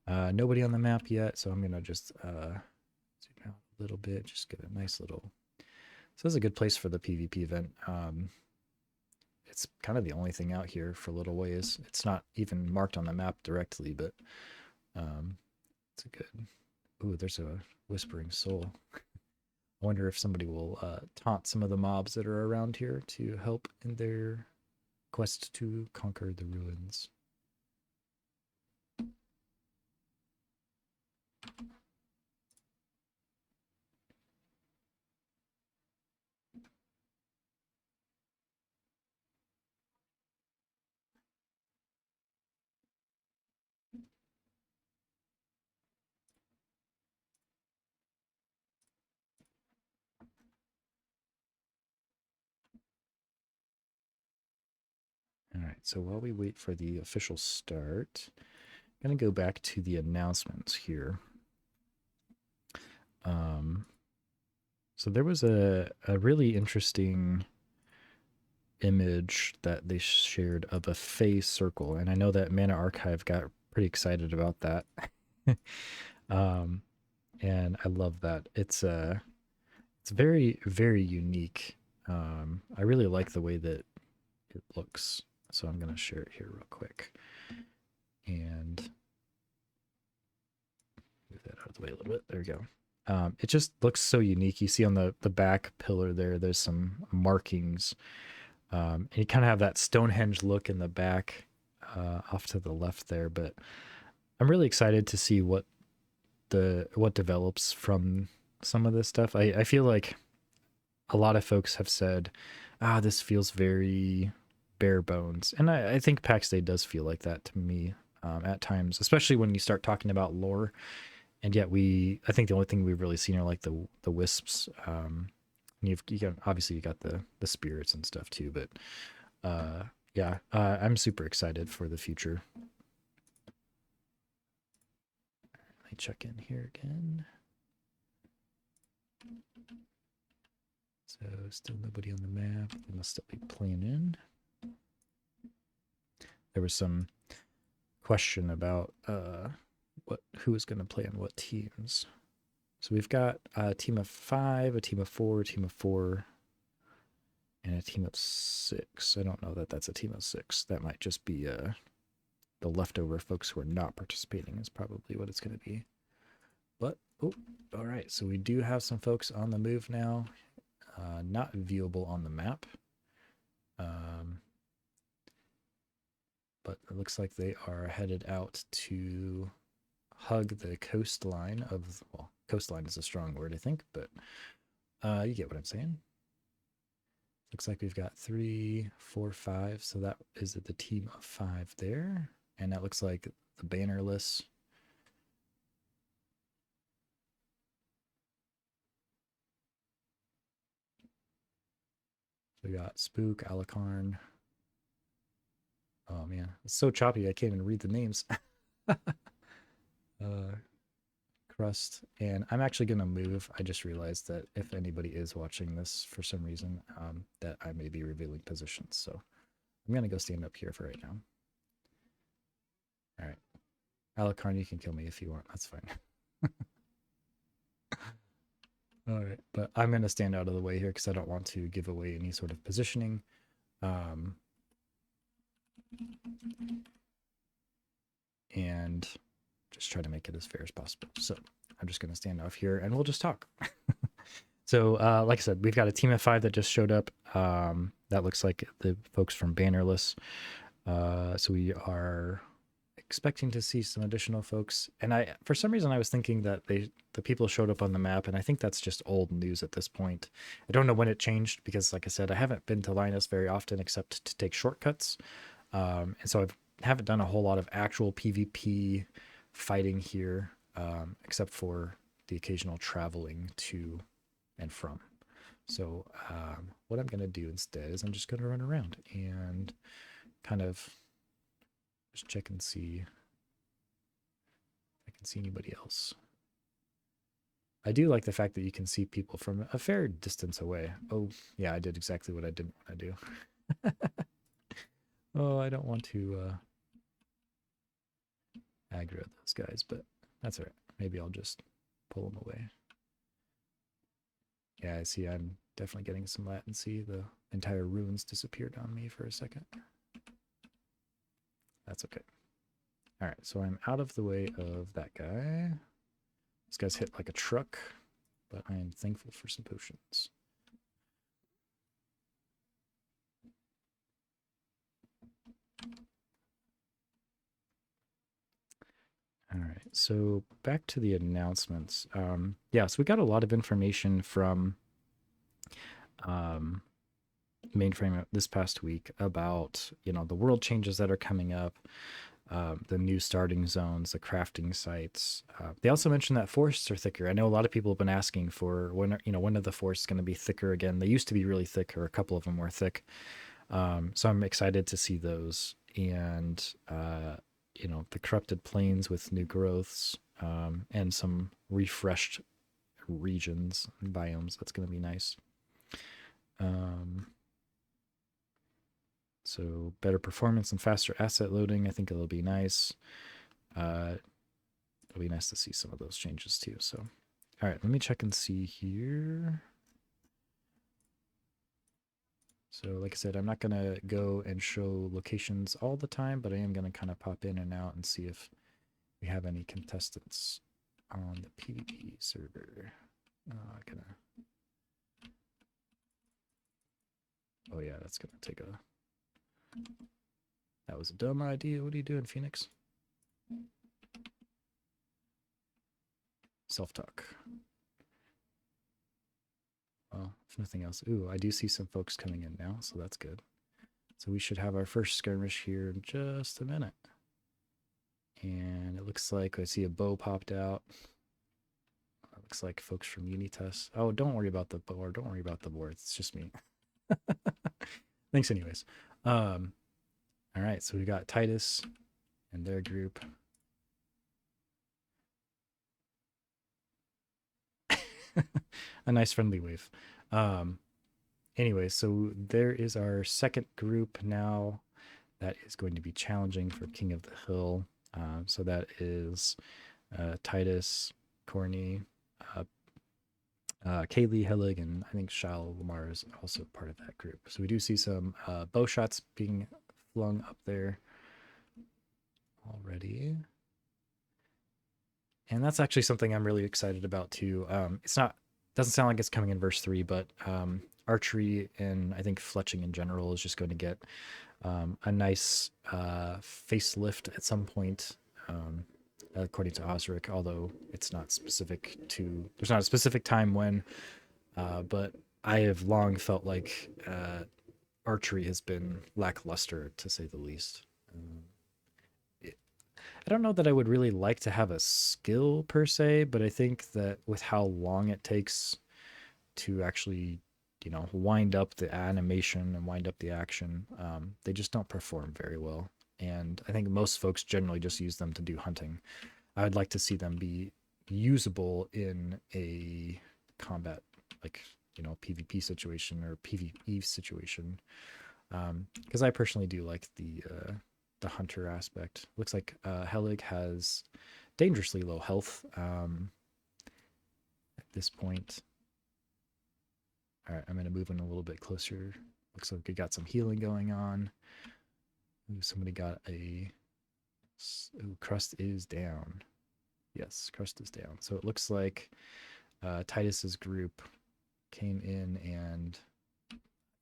S1: Nobody on the map yet, so I'm gonna just zoom out a little bit, just get a nice little. So this is a good place for the PvP event. It's kind of the only thing out here for little ways. It's not even marked on the map directly, but it's a good. Ooh, there's a whispering soul. I wonder if somebody will taunt some of the mobs that are around here to help in their quest to conquer the ruins. All right, so while we wait for the official start, I'm going to go back to the announcements here. So there was a really interesting image that they shared of a Fey circle, and I know that Mana Archive got pretty excited about that. um, and I love that. It's very very unique. I really like the way that it looks. So I'm gonna share it here real quick and move that out of the way a little bit. There we go. It just looks so unique. You see on the back pillar there, there's some markings. And you kind of have that Stonehenge look in the back off to the left there. But I'm really excited to see what develops from some of this stuff. I feel like a lot of folks have said, this feels very bare bones. And I think Pax Dei does feel like that to me at times, especially when you start talking about lore. And yet I think the only thing we've really seen are like the wisps. You got, obviously you got the spirits and stuff too, but yeah, I'm super excited for the future. Let me check in here again. So still nobody on the map. They must still be playing in. There was some question about who is going to play on what teams. So we've got a team of 5, a team of 4, a team of 4, and a team of 6. I don't know that that's a team of 6. That might just be the leftover folks who are not participating is probably what it's going to be. But, oh, all right. So we do have some folks on the move now, not viewable on the map. But it looks like they are headed out to hug the coastline of, well, coastline is a strong word, I think, but you get what I'm saying. Looks like we've got 3, 4, 5. So that is the team of 5 there. And that looks like the bannerless. We got Spook, Alakarn. Oh man, it's so choppy I can't even read the names. crust, and I'm actually going to move. I just realized that if anybody is watching this for some reason, that I may be revealing positions. So I'm going to go stand up here for right now. All right. Alucard, you can kill me if you want. That's fine. All right. But I'm going to stand out of the way here because I don't want to give away any sort of positioning. And just try to make it as fair as possible. So I'm just going to stand off here and we'll just talk. So like I said, we've got a team of 5 that just showed up. That looks like the folks from Bannerless. So we are expecting to see some additional folks. And for some reason, I was thinking that the people showed up on the map, and I think that's just old news at this point. I don't know when it changed because, like I said, I haven't been to Lyonnesse very often except to take shortcuts. And so I haven't done a whole lot of actual PvP fighting here, except for the occasional traveling to and from. So what I'm going to do instead is I'm just going to run around and kind of just check and see if I can see anybody else. I do like the fact that you can see people from a fair distance away. Oh, yeah, I did exactly what I didn't want to do. Oh, I don't want to aggro those guys, but that's all right. Maybe I'll just pull them away. Yeah, I see I'm definitely getting some latency. The entire ruins disappeared on me for a second. That's okay. All right, so I'm out of the way of that guy. This guy's hit like a truck, but I am thankful for some potions. All right, so back to the announcements. Yeah, so we got a lot of information from Mainframe this past week about, the world changes that are coming up, the new starting zones, the crafting sites. They also mentioned that forests are thicker. I know a lot of people have been asking for when are the forests going to be thicker again. They used to be really thick, or a couple of them were thick. So I'm excited to see those, and the corrupted plains with new growths, and some refreshed regions and biomes. That's going to be nice. So better performance and faster asset loading. I think it'll be nice. It'll be nice to see some of those changes too. So, all right, let me check and see here. So like I said, I'm not going to go and show locations all the time, but I am going to kind of pop in and out and see if we have any contestants on the PvP server. Oh yeah, that's going to take a... That was a dumb idea. What are you doing, Phoenix? Self-talk. Well, if nothing else. Ooh, I do see some folks coming in now, so that's good. So we should have our first skirmish here in just a minute. And it looks like I see a bow popped out. It looks like folks from Unitas. Oh, don't worry about the board. Don't worry about the board. It's just me. Thanks anyways. All right, so we got Titus and their group. A nice friendly wave. Anyway, so there is our second group now that is going to be challenging for King of the Hill. So that is Titus, Corny, Kaylee, Helig, and I think Shal Lamar is also part of that group. So we do see some bow shots being flung up there already. And that's actually something I'm really excited about too. Doesn't sound like it's coming in verse 3, but archery and I think fletching in general is just going to get a nice facelift at some point, according to Osric, although it's not specific to, there's not a specific time when, but I have long felt like archery has been lackluster, to say the least. I don't know that I would really like to have a skill per se, but I think that with how long it takes to actually, wind up the animation and wind up the action, they just don't perform very well. And I think most folks generally just use them to do hunting. I would like to see them be usable in a combat, like, PvP situation or PvE situation. Because I personally do like the hunter aspect. Looks like Helig has dangerously low health at this point. All right, I'm going to move in a little bit closer. Looks like we got some healing going on. Ooh, somebody got a... Ooh, crust is down. Yes, crust is down. So it looks like Titus's group came in, and I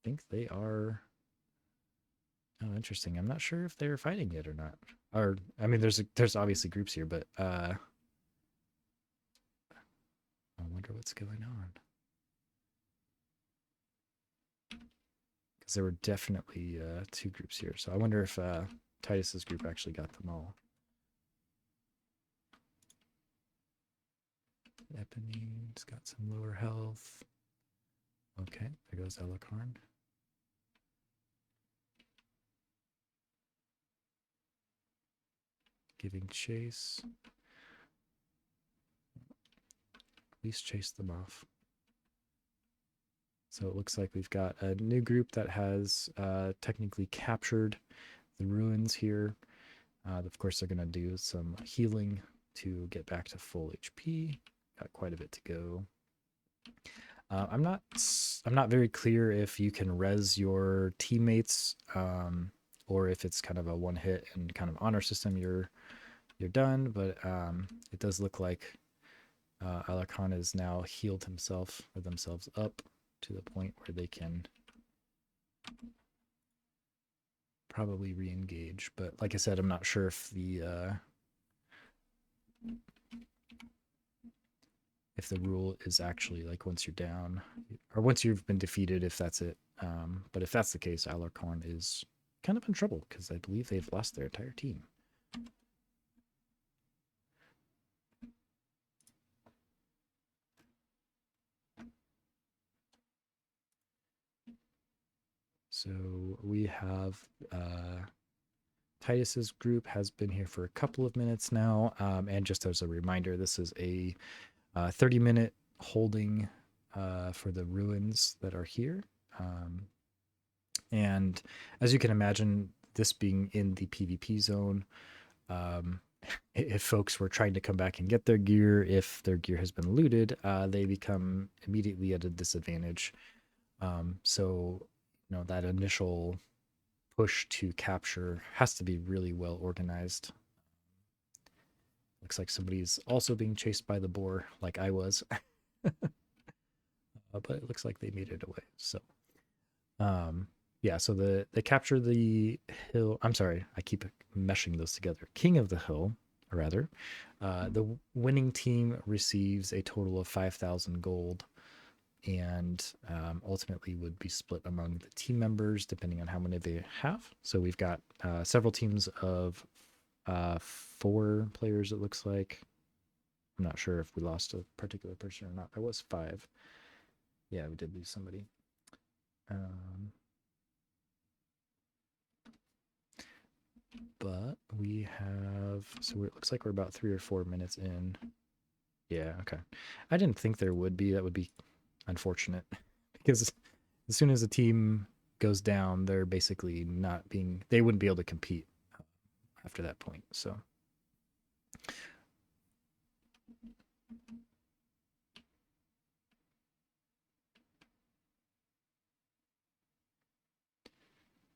S1: think they are... Oh, interesting. I'm not sure if they're fighting yet or not. Or, I mean, there's obviously groups here, but I wonder what's going on. Because there were definitely two groups here. So I wonder if Titus's group actually got them all. Eponine's got some lower health. Okay, there goes Elakarn. Giving chase. At least chase them off. So it looks like we've got a new group that has technically captured the ruins here. Of course, they're going to do some healing to get back to full HP. Got quite a bit to go. I'm not very clear if you can res your teammates, or if it's kind of a one hit and kind of honor system. You're done, but it does look like Alarcon has now healed himself or themselves up to the point where they can probably re-engage. But like I said, I'm not sure if the rule is actually like once you're down or once you've been defeated, if that's it. But if that's the case, Alarcon is kind of in trouble because I believe they've lost their entire team. So we have Titus's group has been here for a couple of minutes now. And just as a reminder, this is a 30-minute holding for the ruins that are here. And as you can imagine, this being in the PvP zone, if folks were trying to come back and get their gear, if their gear has been looted, they become immediately at a disadvantage. So, that initial push to capture has to be really well organized. Looks like somebody's also being chased by the boar, like I was. But it looks like they made it away. So, yeah, so they capture the hill. I'm sorry, I keep meshing those together. King of the Hill, or rather. The winning team receives a total of 5,000 gold, and ultimately would be split among the team members depending on how many they have. So we've got several teams of 4 players, it looks like. I'm not sure if we lost a particular person or not. There was 5. Yeah, we did lose somebody. But we have, so it looks like we're about 3 or 4 minutes in. Yeah, okay. I didn't think there would be. That would be unfortunate because as soon as a team goes down, they're basically not being, they wouldn't be able to compete after that point. So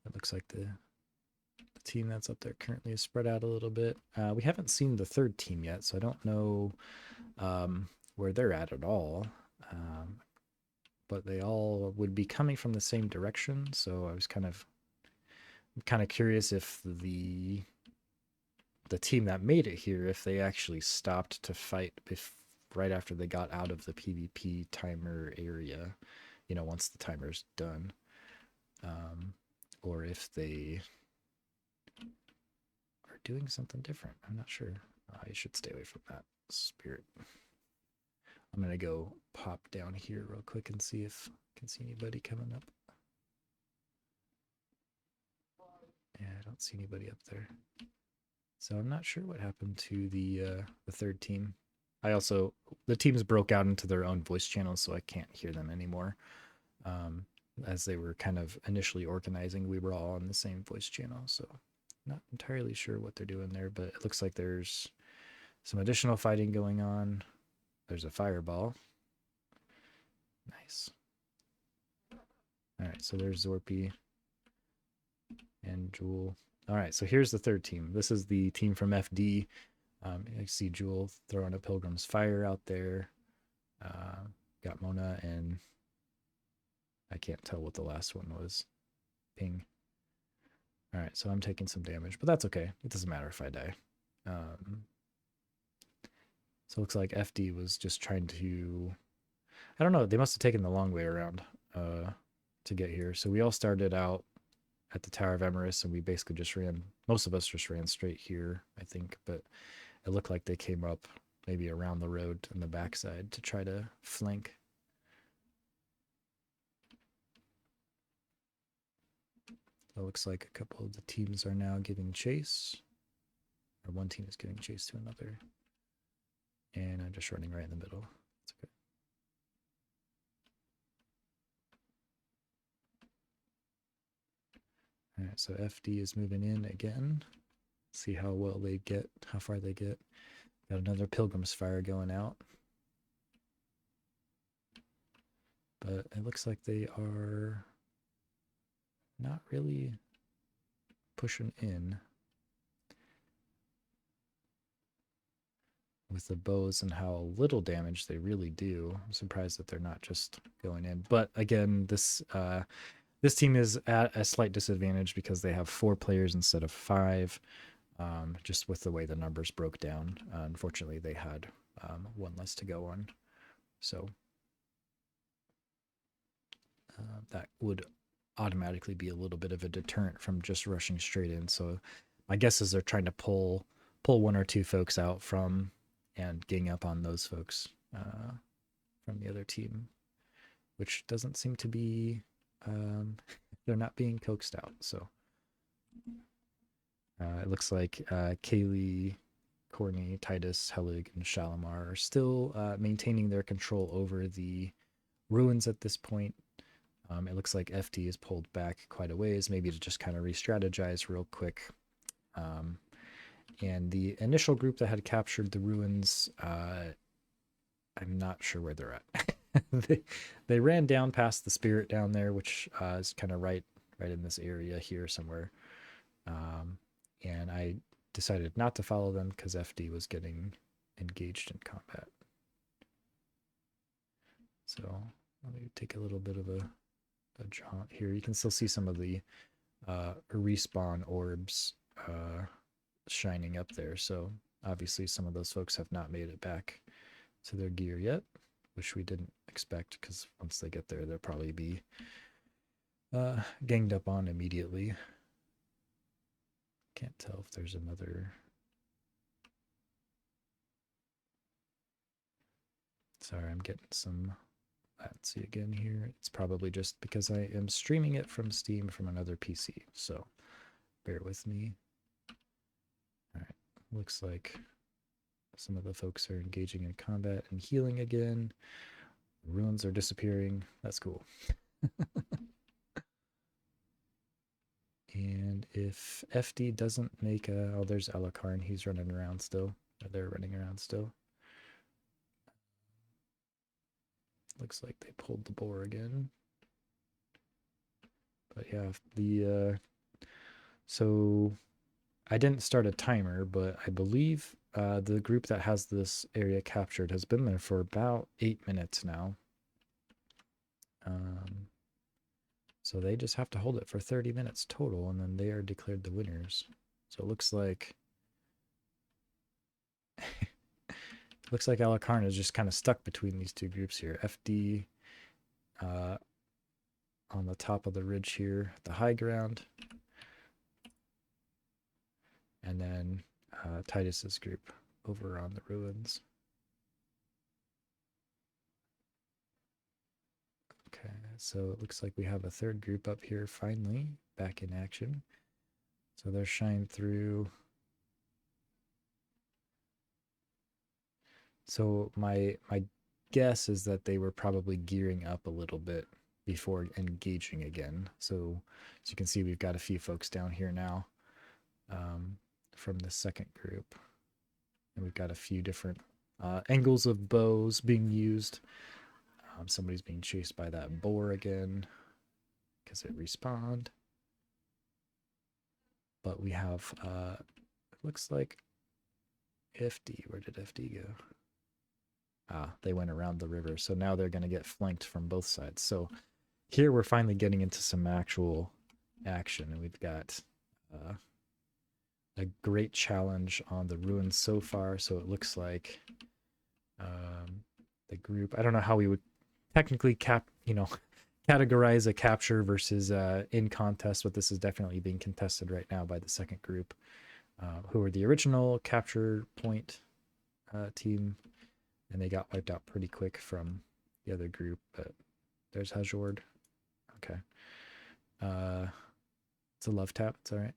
S1: it looks like the team that's up there currently is spread out a little bit. We haven't seen the third team yet, so I don't know where they're at all. But they all would be coming from the same direction, so I was kind of curious if the team that made it here, if they actually stopped to fight right after they got out of the PvP timer area, once the timer's done, or if they are doing something different. I'm not sure. I should stay away from that spirit. I'm gonna go pop down here real quick and see if I can see anybody coming up. Yeah, I don't see anybody up there. So I'm not sure what happened to the third team. the teams broke out into their own voice channels, so I can't hear them anymore. Um, as they were kind of initially organizing, we were all on the same voice channel, so not entirely sure what they're doing there, but it looks like there's some additional fighting going on. There's a fireball. Nice. All right, so there's Zorpy and Jewel. All right, so here's the third team. This is the team from FD. I see Jewel throwing a Pilgrim's Fire out there. Got Mona and I can't tell what the last one was. Ping. All right, so I'm taking some damage, but that's okay. It doesn't matter if I die. So it looks like FD was just trying to... I don't know. They must have taken the long way around to get here. So we all started out at the Tower of Emerus, and we basically just ran... Most of us just ran straight here, I think, but it looked like they came up maybe around the road on the backside to try to flank. It looks like a couple of the teams are now giving chase. Or one team is giving chase to another. And I'm just running right in the middle. It's okay. All right, so FD is moving in again. See how well they get, how far they get. Got another Pilgrim's Fire going out. But it looks like they are not really pushing in with the bows and how little damage they really do. I'm surprised that they're not just going in. But again, this team is at a slight disadvantage because they have 4 players instead of 5. Just with the way the numbers broke down. Unfortunately, they had 1 less to go on. So that would automatically be a little bit of a deterrent from just rushing straight in. So my guess is they're trying to pull 1 or 2 folks out from and gang up on those folks from the other team, which doesn't seem to be... they're not being coaxed out. So it looks like Kaylee, Courtney, Titus, Helig, and Shalimar are still maintaining their control over the ruins at this point. It looks like FD is pulled back quite a ways, maybe to just kind of re-strategize real quick. And the initial group that had captured the ruins, I'm not sure where they're at. they ran down past the spirit down there, which is kind of right in this area here somewhere. And I decided not to follow them because FD was getting engaged in combat. So let me take a little bit of a jaunt here. You can still see some of the respawn orbs shining up there. So obviously some of those folks have not made it back to their gear yet, which we didn't expect because once they get there, they'll probably be ganged up on immediately. Can't tell if there's another... Sorry, I'm getting some latency again here. It's probably just because I am streaming it from Steam from another PC, so bear with me. All right, looks like some of the folks are engaging in combat and healing again. Ruins are disappearing. That's cool. And if FD doesn't make a... Oh, there's Alakarn. He's running around still. Or they're running around still. Looks like they pulled the boar again. But yeah, so I didn't start a timer, but I believe the group that has this area captured has been there for about 8 minutes now. So they just have to hold it for 30 minutes total, and then they are declared the winners. So it looks like Alakarn is just kind of stuck between these 2 groups here. FD on the top of the ridge here, the high ground, and then Titus's group over on the ruins. Okay, so it looks like we have a 3rd group up here finally back in action. So they're shined through So my guess is that they were probably gearing up a little bit before engaging again. So as you can see, we've got a few folks down here now um, from the second group, and we've got a few different angles of bows being used. Somebody's being chased by that boar again because it respawned. But we have, it looks like FD. Where did FD go? Ah, they went around the river. So now they're going to get flanked from both sides. So here we're finally getting into some actual action. And we've got a great challenge on the ruins so far. So it looks like the group, I don't know how we would technically categorize a capture versus in contest, but this is definitely being contested right now by the second group, who were the original capture point team, and they got wiped out pretty quick from the other group. But there's Hajord. Okay. It's a love tap. It's all right.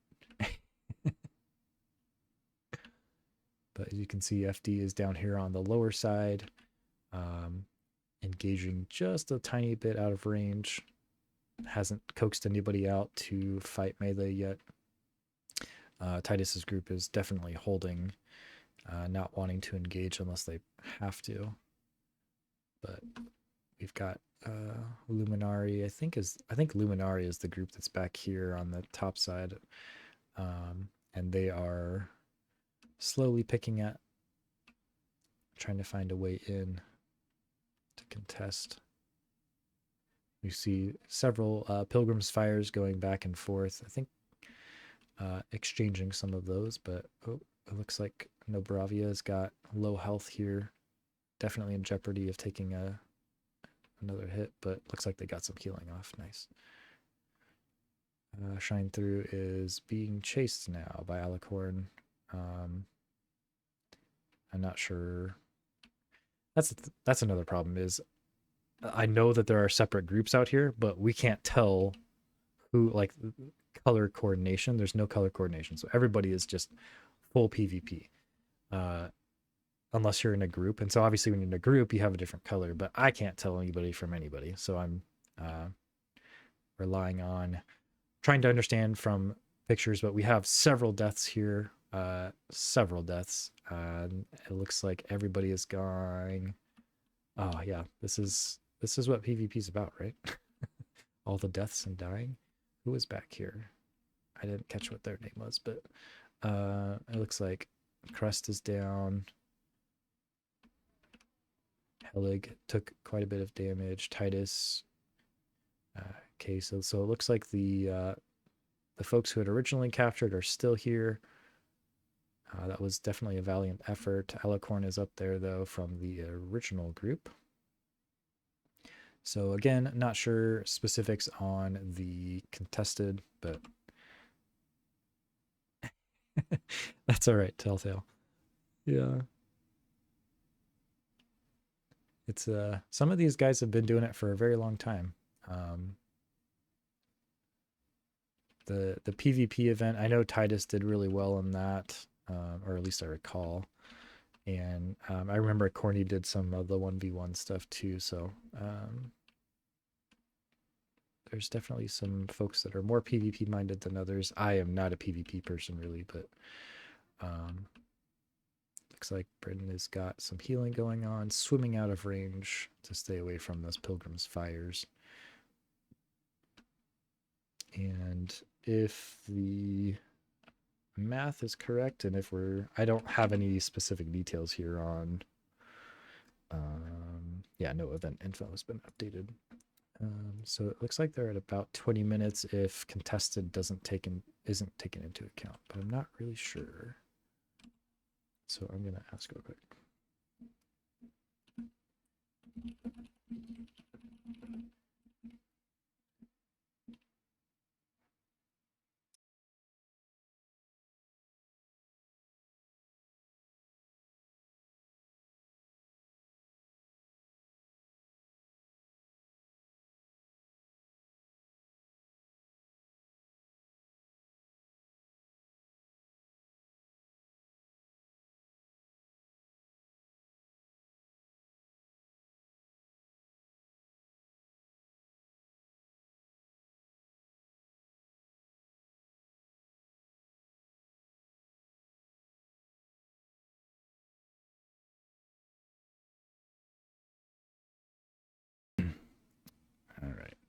S1: But as you can see, FD is down here on the lower side, engaging just a tiny bit out of range. Hasn't coaxed anybody out to fight melee yet. Titus's group is definitely holding, not wanting to engage unless they have to. But we've got Luminari. I think Luminari is the group that's back here on the top side, and they are slowly picking at, trying to find a way in to contest. You see several Pilgrim's Fires going back and forth. I think exchanging some of those, but it looks like Nobravia's got low health here. Definitely in jeopardy of taking another hit, but looks like they got some healing off. Nice. Shine Through is being chased now by Alicorn. I'm not sure. That's another problem is I know that there are separate groups out here, but we can't tell who, like, color coordination. There's no color coordination. So everybody is just full PvP. Unless you're in a group. And so obviously when you're in a group, you have a different color, but I can't tell anybody from anybody. So I'm relying on trying to understand from pictures, but we have several deaths here. Several deaths. It looks like everybody is going. Oh yeah, this is what PvP is about, right? All the deaths and dying. Who is back here? I didn't catch what their name was, but it looks like Crest is down. Helig took quite a bit of damage. Titus. Okay, so it looks like the folks who had originally captured are still here. That was definitely a valiant effort. Alicorn is up there, though, from the original group. So again, not sure specifics on the contested, but that's all right, Telltale. Yeah. It's some of these guys have been doing it for a very long time. The PvP event, I know Titus did really well in that, or at least I recall. And I remember Corny did some of the 1v1 stuff too, so there's definitely some folks that are more PvP minded than others. I am not a PvP person really, but looks like Britton has got some healing going on, swimming out of range to stay away from those Pilgrim's Fires. And if the math is correct, and if I don't have any specific details here on, yeah, no event info has been updated. So it looks like they're at about 20 minutes if contested isn't taken into account, but I'm not really sure. So I'm gonna ask real quick.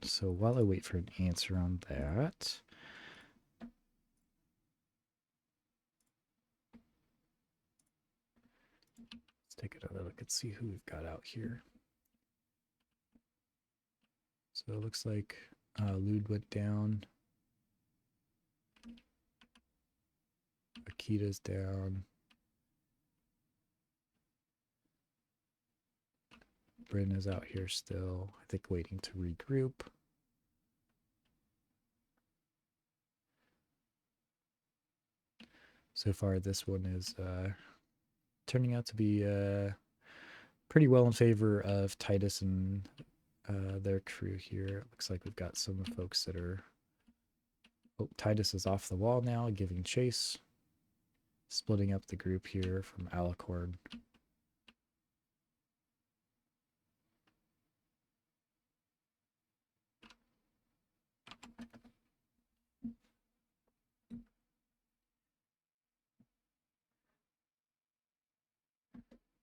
S1: So while I wait for an answer on that, let's take another look and see who we've got out here. So it looks like Lude went down. Akita's down. Bryn is out here still, I think waiting to regroup. So far, this one is turning out to be pretty well in favor of Titus and their crew here. It looks like we've got some folks that are... Oh, Titus is off the wall now, giving chase. Splitting up the group here from Alicorn.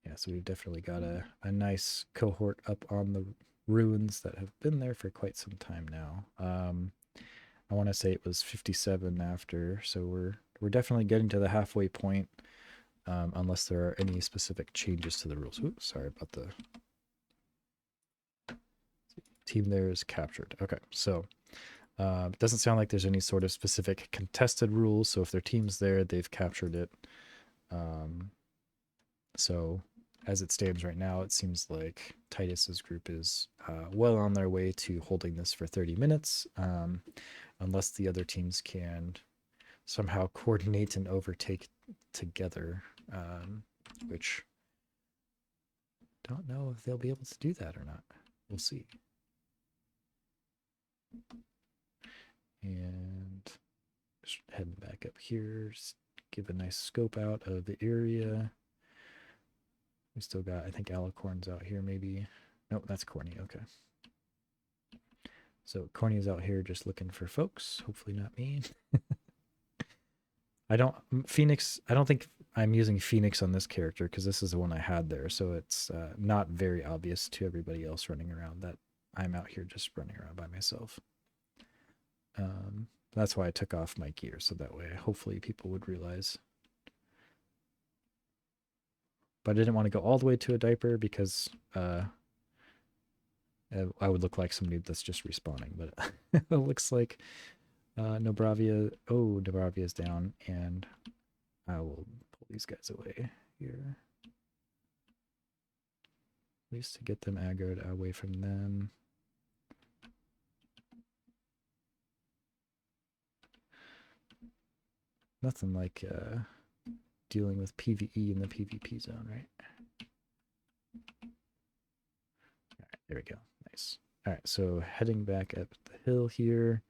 S1: Yeah, so we've definitely got a nice cohort up on the ruins that have been there for quite some time now. I want to say it was 57 after, so we're definitely getting to the halfway point, unless there are any specific changes to the rules. Oops, sorry about the team there is captured. Okay, so it doesn't sound like there's any sort of specific contested rules, so if their team's there, they've captured it. So as it stands right now, it seems like Titus's group is well on their way to holding this for 30 minutes, unless the other teams can somehow coordinate and overtake together, which don't know if they'll be able to do that or not. We'll see. And just heading back up here, just give a nice scope out of the area. We still got, I think, Alicorn's out here maybe. Nope, that's Corny. Okay. So Corny's out here just looking for folks. Hopefully not me. I don't think I'm using Phoenix on this character because this is the one I had there. So it's not very obvious to everybody else running around that I'm out here just running around by myself. That's why I took off my gear. So that way, hopefully people would realize. But I didn't want to go all the way to a diaper because I would look like somebody that's just respawning. But it looks like Nobravia's down, and I will pull these guys away here. At least to get them aggroed away from them. Nothing like dealing with PvE in the PvP zone, right? All right, there we go. Nice. All right, so heading back up the hill here.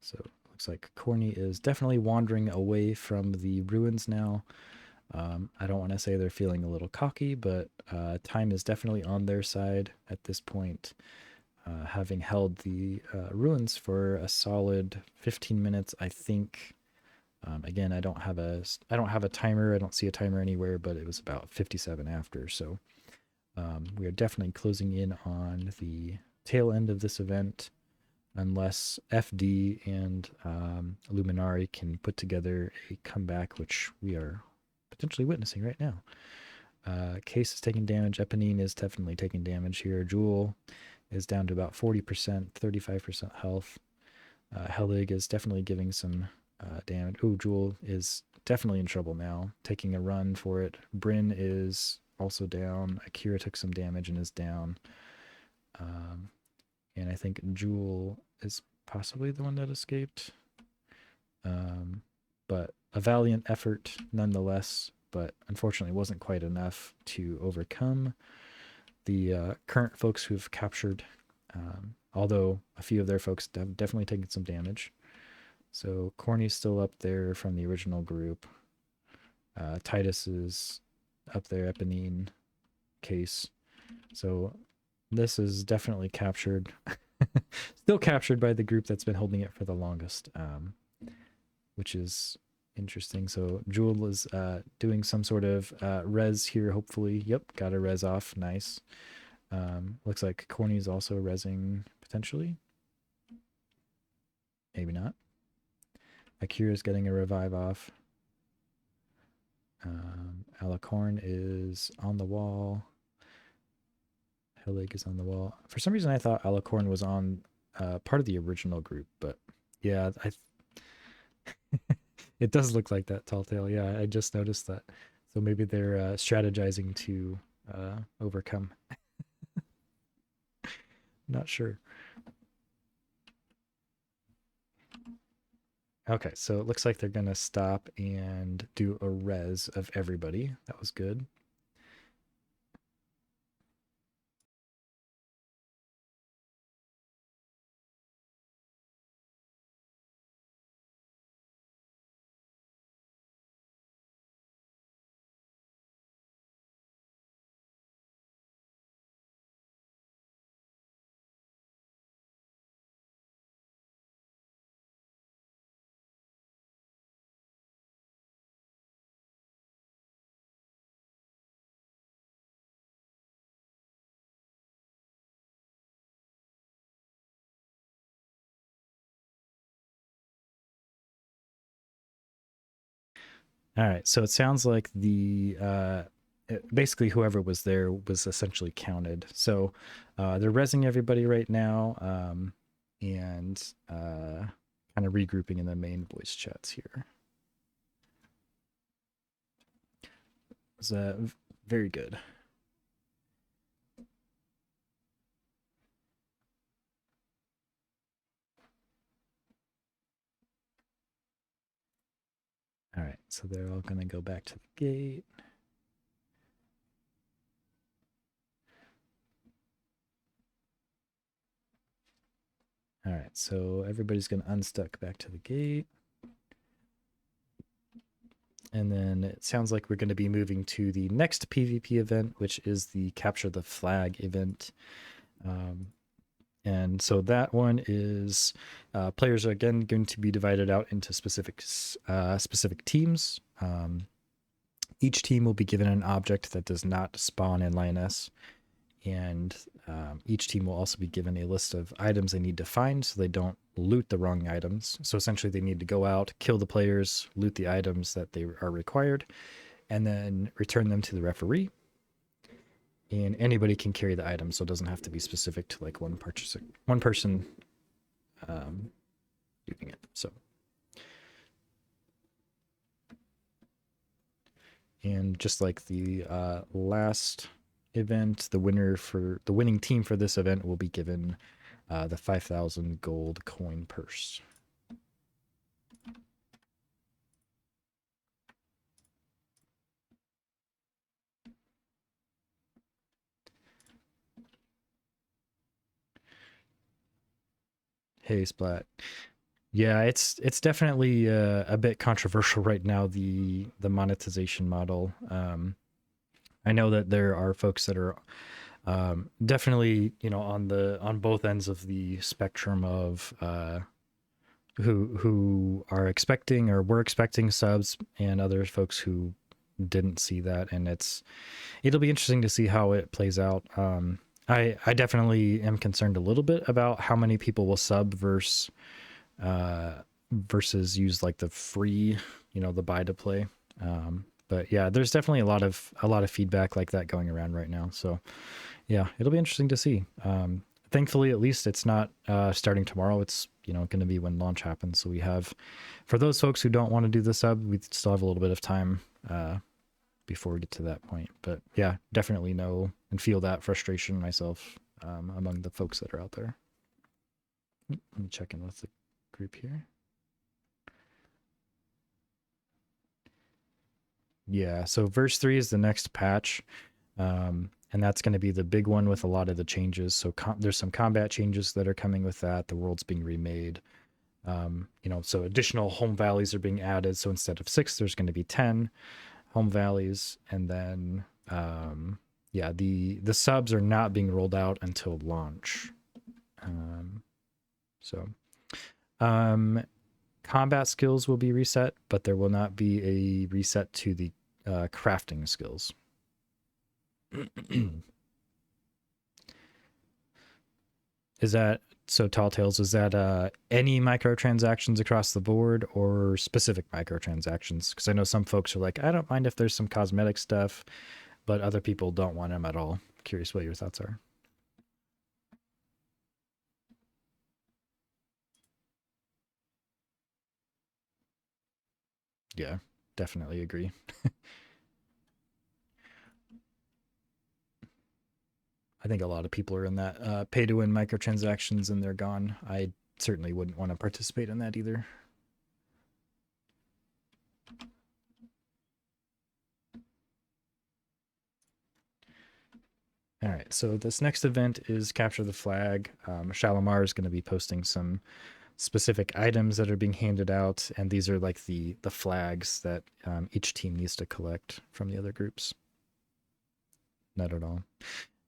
S1: So it looks like Corny is definitely wandering away from the ruins now. I don't want to say they're feeling a little cocky, but time is definitely on their side at this point. Having held the ruins for a solid 15 minutes, I think. Again, I don't have a timer. I don't see a timer anywhere, but it was about 57 after. So we are definitely closing in on the tail end of this event, unless FD and Luminari can put together a comeback, which we are potentially witnessing right now. Case is taking damage. Eponine is definitely taking damage here. Jewel is down to about 40%, 35% health. Helig is definitely giving some damage. Oh, Jewel is definitely in trouble now, taking a run for it. Bryn is also down. Akira took some damage and is down. And I think Jewel is possibly the one that escaped. But a valiant effort nonetheless, but unfortunately wasn't quite enough to overcome the current folks who've captured, although a few of their folks have definitely taken some damage. So Corny's still up there from the original group. Titus is up there, Eponine, Case. So this is definitely captured. Still captured by the group that's been holding it for the longest, which is Interesting. So Jewel is doing some sort of res here, hopefully. Yep, got a res off. Nice. Looks like Corny is also resing potentially. Maybe not. Akira's getting a revive off. Alicorn is on the wall. Helig is on the wall. For some reason, I thought Alicorn was on part of the original group, but yeah, it does look like that, Tall Tale. Yeah, I just noticed that. So maybe they're strategizing to overcome. Not sure. Okay, so it looks like they're gonna stop and do a res of everybody. That was good. All right, so it sounds like basically whoever was there was essentially counted. So they're resing everybody right now, and kind of regrouping in the main voice chats here. It was very good. All right, so they're all going to go back to the gate. All right, so everybody's going to unstuck back to the gate. And then it sounds like we're going to be moving to the next PvP event, which is the Capture the Flag event. And so that one is players are again going to be divided out into specific teams. Each team will be given an object that does not spawn in Lyonnesse, and each team will also be given a list of items they need to find so they don't loot the wrong items. So essentially they need to go out, kill the players, loot the items that they are required, and then return them to the referee. And anybody can carry the item, so it doesn't have to be specific to like one person doing it. So, and just like the last event, the winning team for this event will be given the 5,000 gold coin purse. Hey, Splat. Yeah, it's definitely a bit controversial right now, the monetization model. I know that there are folks that are definitely, you know, on both ends of the spectrum of who are expecting or were expecting subs, and other folks who didn't see that, and it'll be interesting to see how it plays out. I definitely am concerned a little bit about how many people will sub versus use like the free, you know, the buy to play. But yeah, there's definitely a lot of feedback like that going around right now. So yeah, it'll be interesting to see. Thankfully, at least it's not starting tomorrow. It's, you know, going to be when launch happens. So we have, for those folks who don't want to do the sub, we still have a little bit of time before we get to that point. But yeah, definitely know and feel that frustration myself among the folks that are out there. Let me check in with the group here. Yeah, so verse 3 is the next patch. And that's going to be the big one with a lot of the changes. So there's some combat changes that are coming with that. The world's being remade. You know, so additional home valleys are being added. So instead of 6, there's going to be 10 home valleys. And then, yeah, the subs are not being rolled out until launch. So combat skills will be reset, but there will not be a reset to the crafting skills. Is that so? Tall Tales, is that any microtransactions across the board or specific microtransactions? Because I know some folks are like, I don't mind if there's some cosmetic stuff, but other people don't want them at all. Curious what your thoughts are. Yeah, definitely agree. I think a lot of people are in that pay to win microtransactions and they're gone. I certainly wouldn't want to participate in that either. All right, so this next event is Capture the Flag. Shalimar is going to be posting some specific items that are being handed out, and these are like the flags that each team needs to collect from the other groups. Not at all.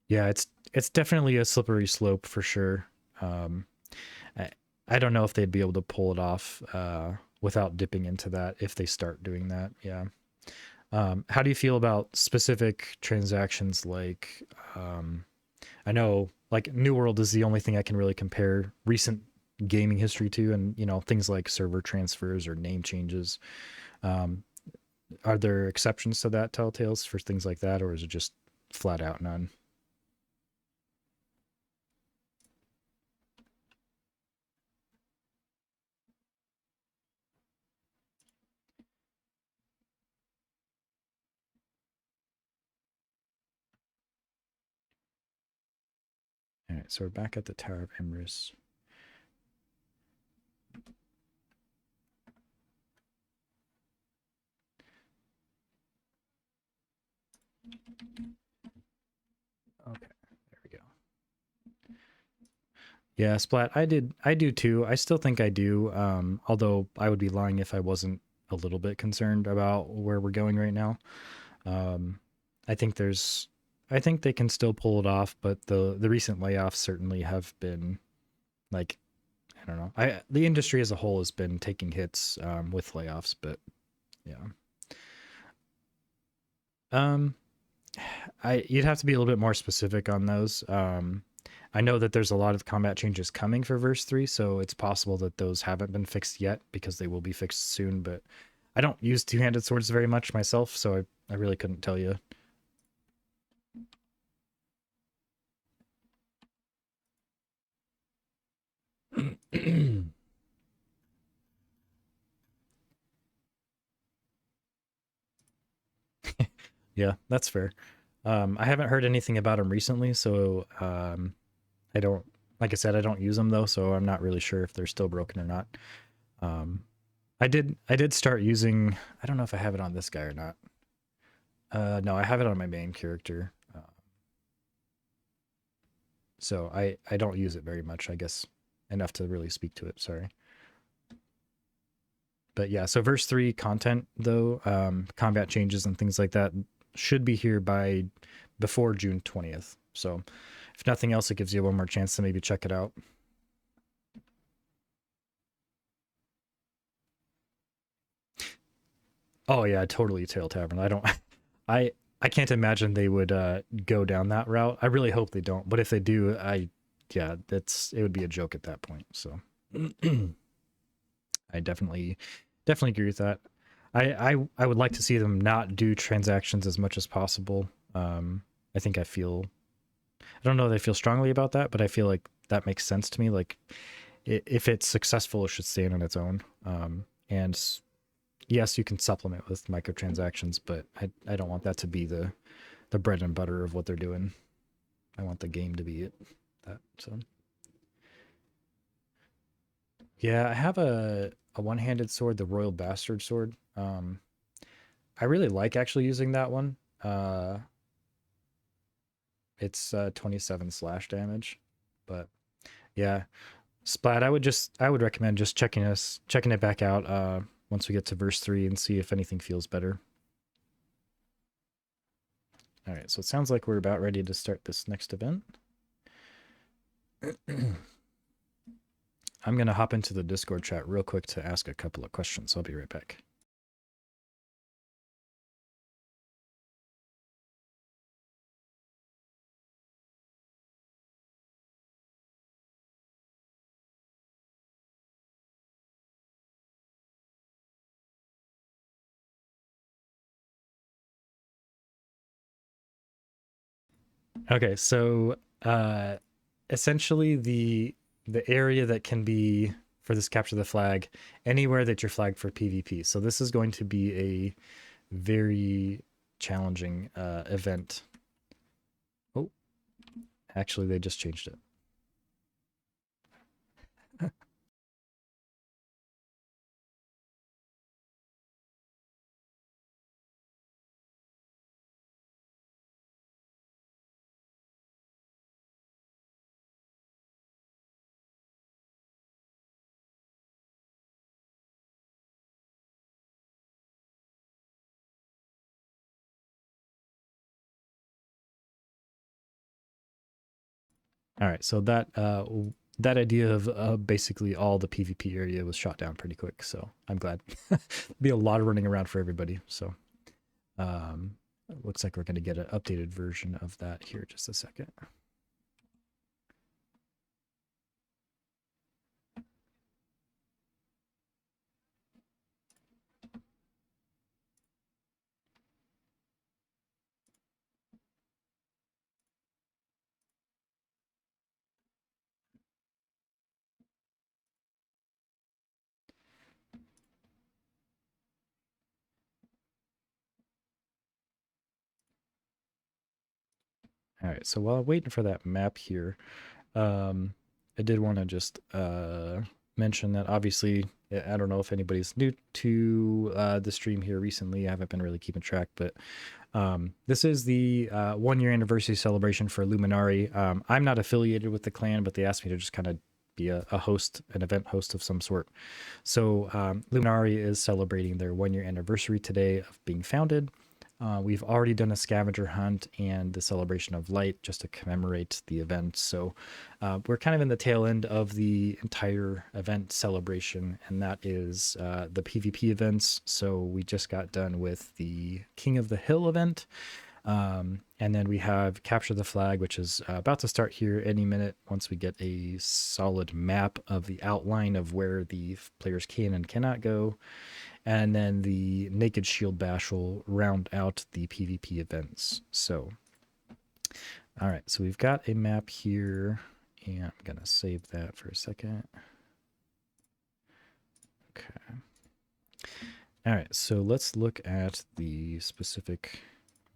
S1: Yeah, it's definitely a slippery slope for sure. Um, I, I don't know if they'd be able to pull it off without dipping into that if they start doing that. Yeah. How do you feel about specific transactions like I know like New World is the only thing I can really compare recent gaming history to, and you know things like server transfers or name changes. Um, are there exceptions to that, Telltales, for things like that, or is it just flat out none? All right, so we're back at the Tower of Emrys. Okay, there we go. Yeah, Splat. I do too. I still think I do. Although I would be lying if I wasn't a little bit concerned about where we're going right now. Um, I think there's, I think they can still pull it off, but the recent layoffs certainly have been like, I don't know. The industry as a whole has been taking hits with layoffs, but yeah. Um, I you'd have to be a little bit more specific on those. I know that there's a lot of combat changes coming for verse 3, so it's possible that those haven't been fixed yet because they will be fixed soon, but I don't use two-handed swords very much myself, so I really couldn't tell you. Yeah, that's fair. I haven't heard anything about them recently, so I don't, like I said, I don't use them though, so I'm not really sure if they're still broken or not. Um, I did start using. I don't know if I have it on this guy or not. No, I have it on my main character, so I don't use it very much. I guess enough to really speak to it. Sorry, but yeah. So verse 3 content though, combat changes and things like that should be here by before June 20th. So if nothing else, it gives you one more chance to maybe check it out. Oh yeah, totally Tail Tavern. I don't I I can't imagine they would go down that route. I really hope they don't. But if they do, yeah, that's it would be a joke at that point. So I definitely agree with that. I would like to see them not do transactions as much as possible. I think I don't know that I feel strongly about that, but I feel like that makes sense to me. Like if it's successful, it should stand on its own. And yes, you can supplement with microtransactions, but I don't want that to be the bread and butter of what they're doing. I want the game to be it. That so yeah, I have a one-handed sword, the Royal Bastard sword. I really like actually using that one. Uh, it's 27 slash damage, but yeah, Splat. I would recommend just checking it back out once we get to verse 3 and see if anything feels better. All right, so it sounds like we're about ready to start this next event. I'm going to hop into the Discord chat real quick to ask a couple of questions. I'll be right back. Okay, so essentially the area that can be for this capture the flag, anywhere that you're flagged for PvP. So this is going to be a very challenging event. Oh, actually, they just changed it. All right, so that idea of basically all the PvP area was shot down pretty quick. So I'm glad. Be a lot of running around for everybody. So it looks like we're going to get an updated version of that here. Just a second. All right, so while I'm waiting for that map here, I did want to just mention that obviously, I don't know if anybody's new to the stream here recently. I haven't been really keeping track, but this is the 1 year anniversary celebration for Luminari. I'm not affiliated with the clan, but they asked me to just kind of be a host, an event host of some sort. So Luminari is celebrating their 1 year anniversary today of being founded. We've already done a scavenger hunt and the celebration of light just to commemorate the event. So we're kind of in the tail end of the entire event celebration, and that is the PvP events. So we just got done with the King of the Hill event. And then we have Capture the Flag, which is about to start here any minute once we get a solid map of the outline of where the players can and cannot go. And then the Naked Shield Bash will round out the PvP events. So, all right, so we've got a map here, and I'm going to save that for a second. Okay. All right, so let's look at the specific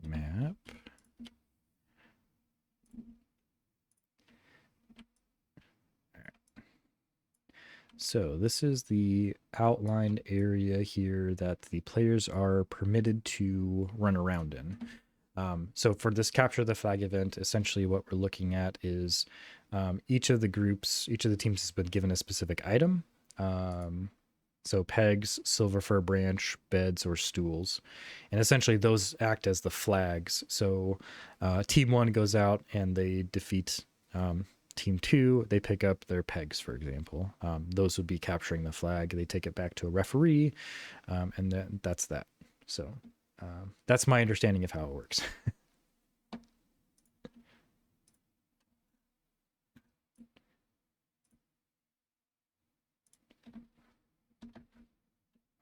S1: map. So this is the outlined area here that the players are permitted to run around in. So for this Capture the Flag event, essentially what we're looking at is each of the groups, each of the teams has been given a specific item. So pegs, silver fir branch, beds, or stools. And essentially those act as the flags. So team 1 goes out and they defeat team 2, they pick up their pegs, for example. Those would be capturing the flag. They take it back to a referee, and then that's that. So that's my understanding of how it works.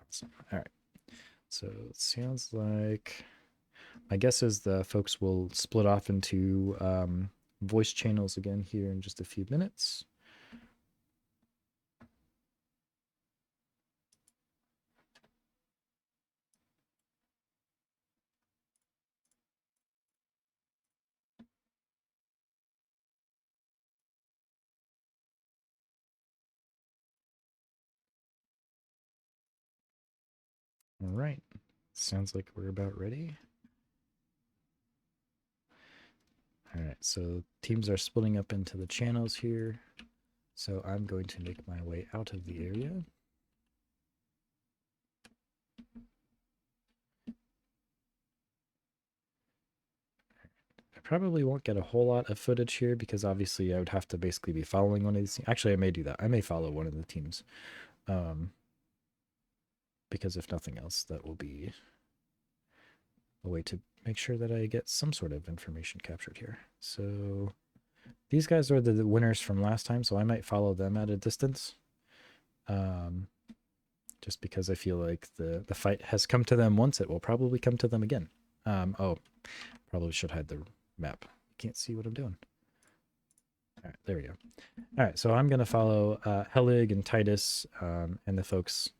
S1: Awesome. All right. So it sounds like my guess is the folks will split off into voice channels again here in just a few minutes. All right. Sounds like we're about ready. All right, so teams are splitting up into the channels here. So I'm going to make my way out of the area. I probably won't get a whole lot of footage here because obviously I would have to basically be following one of these. Actually, I may do that. I may follow one of the teams. Because if nothing else, that will be a way to make sure that I get some sort of information captured here. So these guys are the winners from last time, so I might follow them at a distance. Just because I feel like the fight has come to them once, it will probably come to them again. Oh, probably should hide the map. Can't see what I'm doing. All right, there we go. All right, so I'm going to follow Helig and Titus and the folks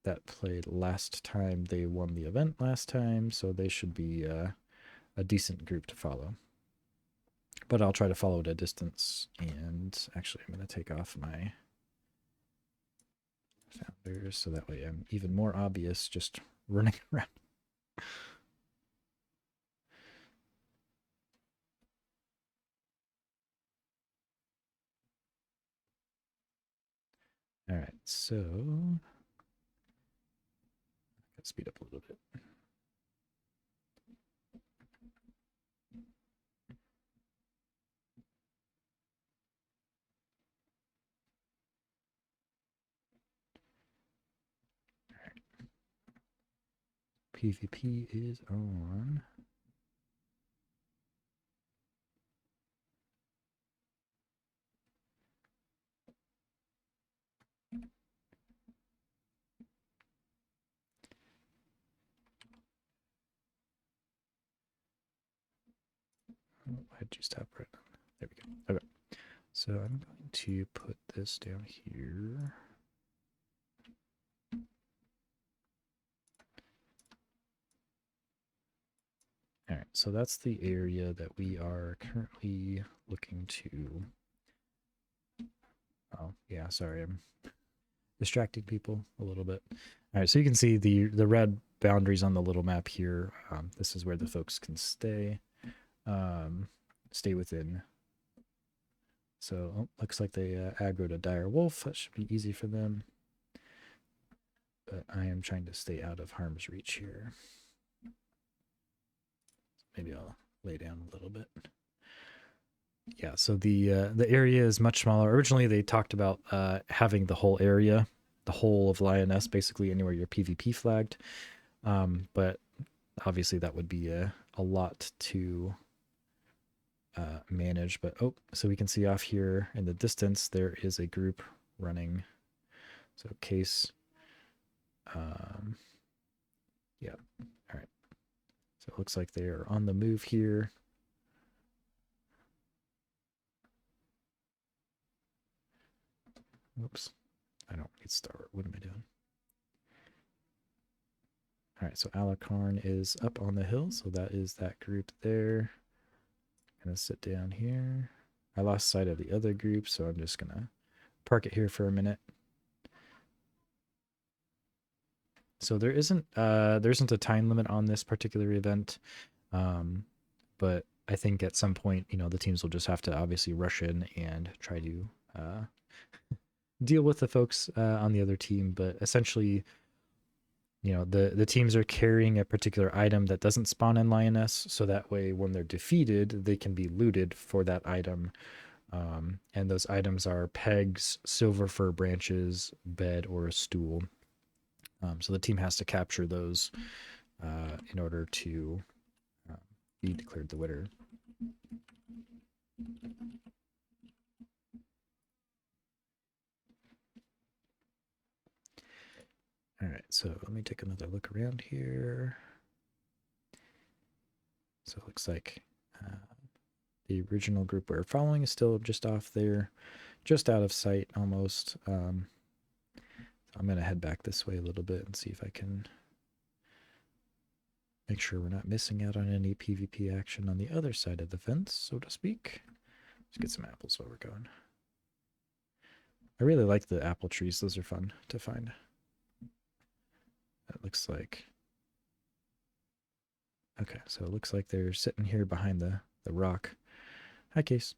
S1: that played last time. They won the event last time, so they should be a decent group to follow. But I'll try to follow at a distance, and actually I'm going to take off my founders so that way I'm even more obvious just running around. All right, so let's speed up a little bit. All right. PvP is on. Oh, why'd you stop right now? There we go. Okay. So I'm going to put this down here. All right, so that's the area that we are currently looking to. Oh, yeah, sorry, I'm distracting people a little bit. All right, so you can see the red boundaries on the little map here. This is where the folks can stay. Stay within. So looks like they aggroed a dire wolf. That should be easy for them. But I am trying to stay out of harm's reach here. Maybe I'll lay down a little bit. Yeah, so the area is much smaller. Originally, they talked about having the whole area, the whole of Lyonnesse, basically anywhere you're PvP flagged. But obviously, that would be a lot to manage. But oh, so we can see off here in the distance, there is a group running. So case, yeah, all right. So it looks like they are on the move here. Oops, I don't need start. What am I doing? All right, so Alakarn is up on the hill, so that is that group there. I'm gonna sit down here. I lost sight of the other group, so I'm just gonna park it here for a minute. So there isn't a time limit on this particular event, but I think at some point, you know, the teams will just have to obviously rush in and try to deal with the folks on the other team. But essentially, you know, the teams are carrying a particular item that doesn't spawn in Lyonnesse, so that way when they're defeated, they can be looted for that item. And those items are pegs, silver fir branches, bed, or a stool. So the team has to capture those in order to be declared the winner. All right, so let me take another look around here. So it looks like the original group we're following is still just off there, just out of sight almost. I'm going to head back this way a little bit and see if I can make sure we're not missing out on any PvP action on the other side of the fence, so to speak. Let's get some apples while we're going. I really like the apple trees. Those are fun to find. That looks like... Okay, so it looks like they're sitting here behind the rock. Hi, Case.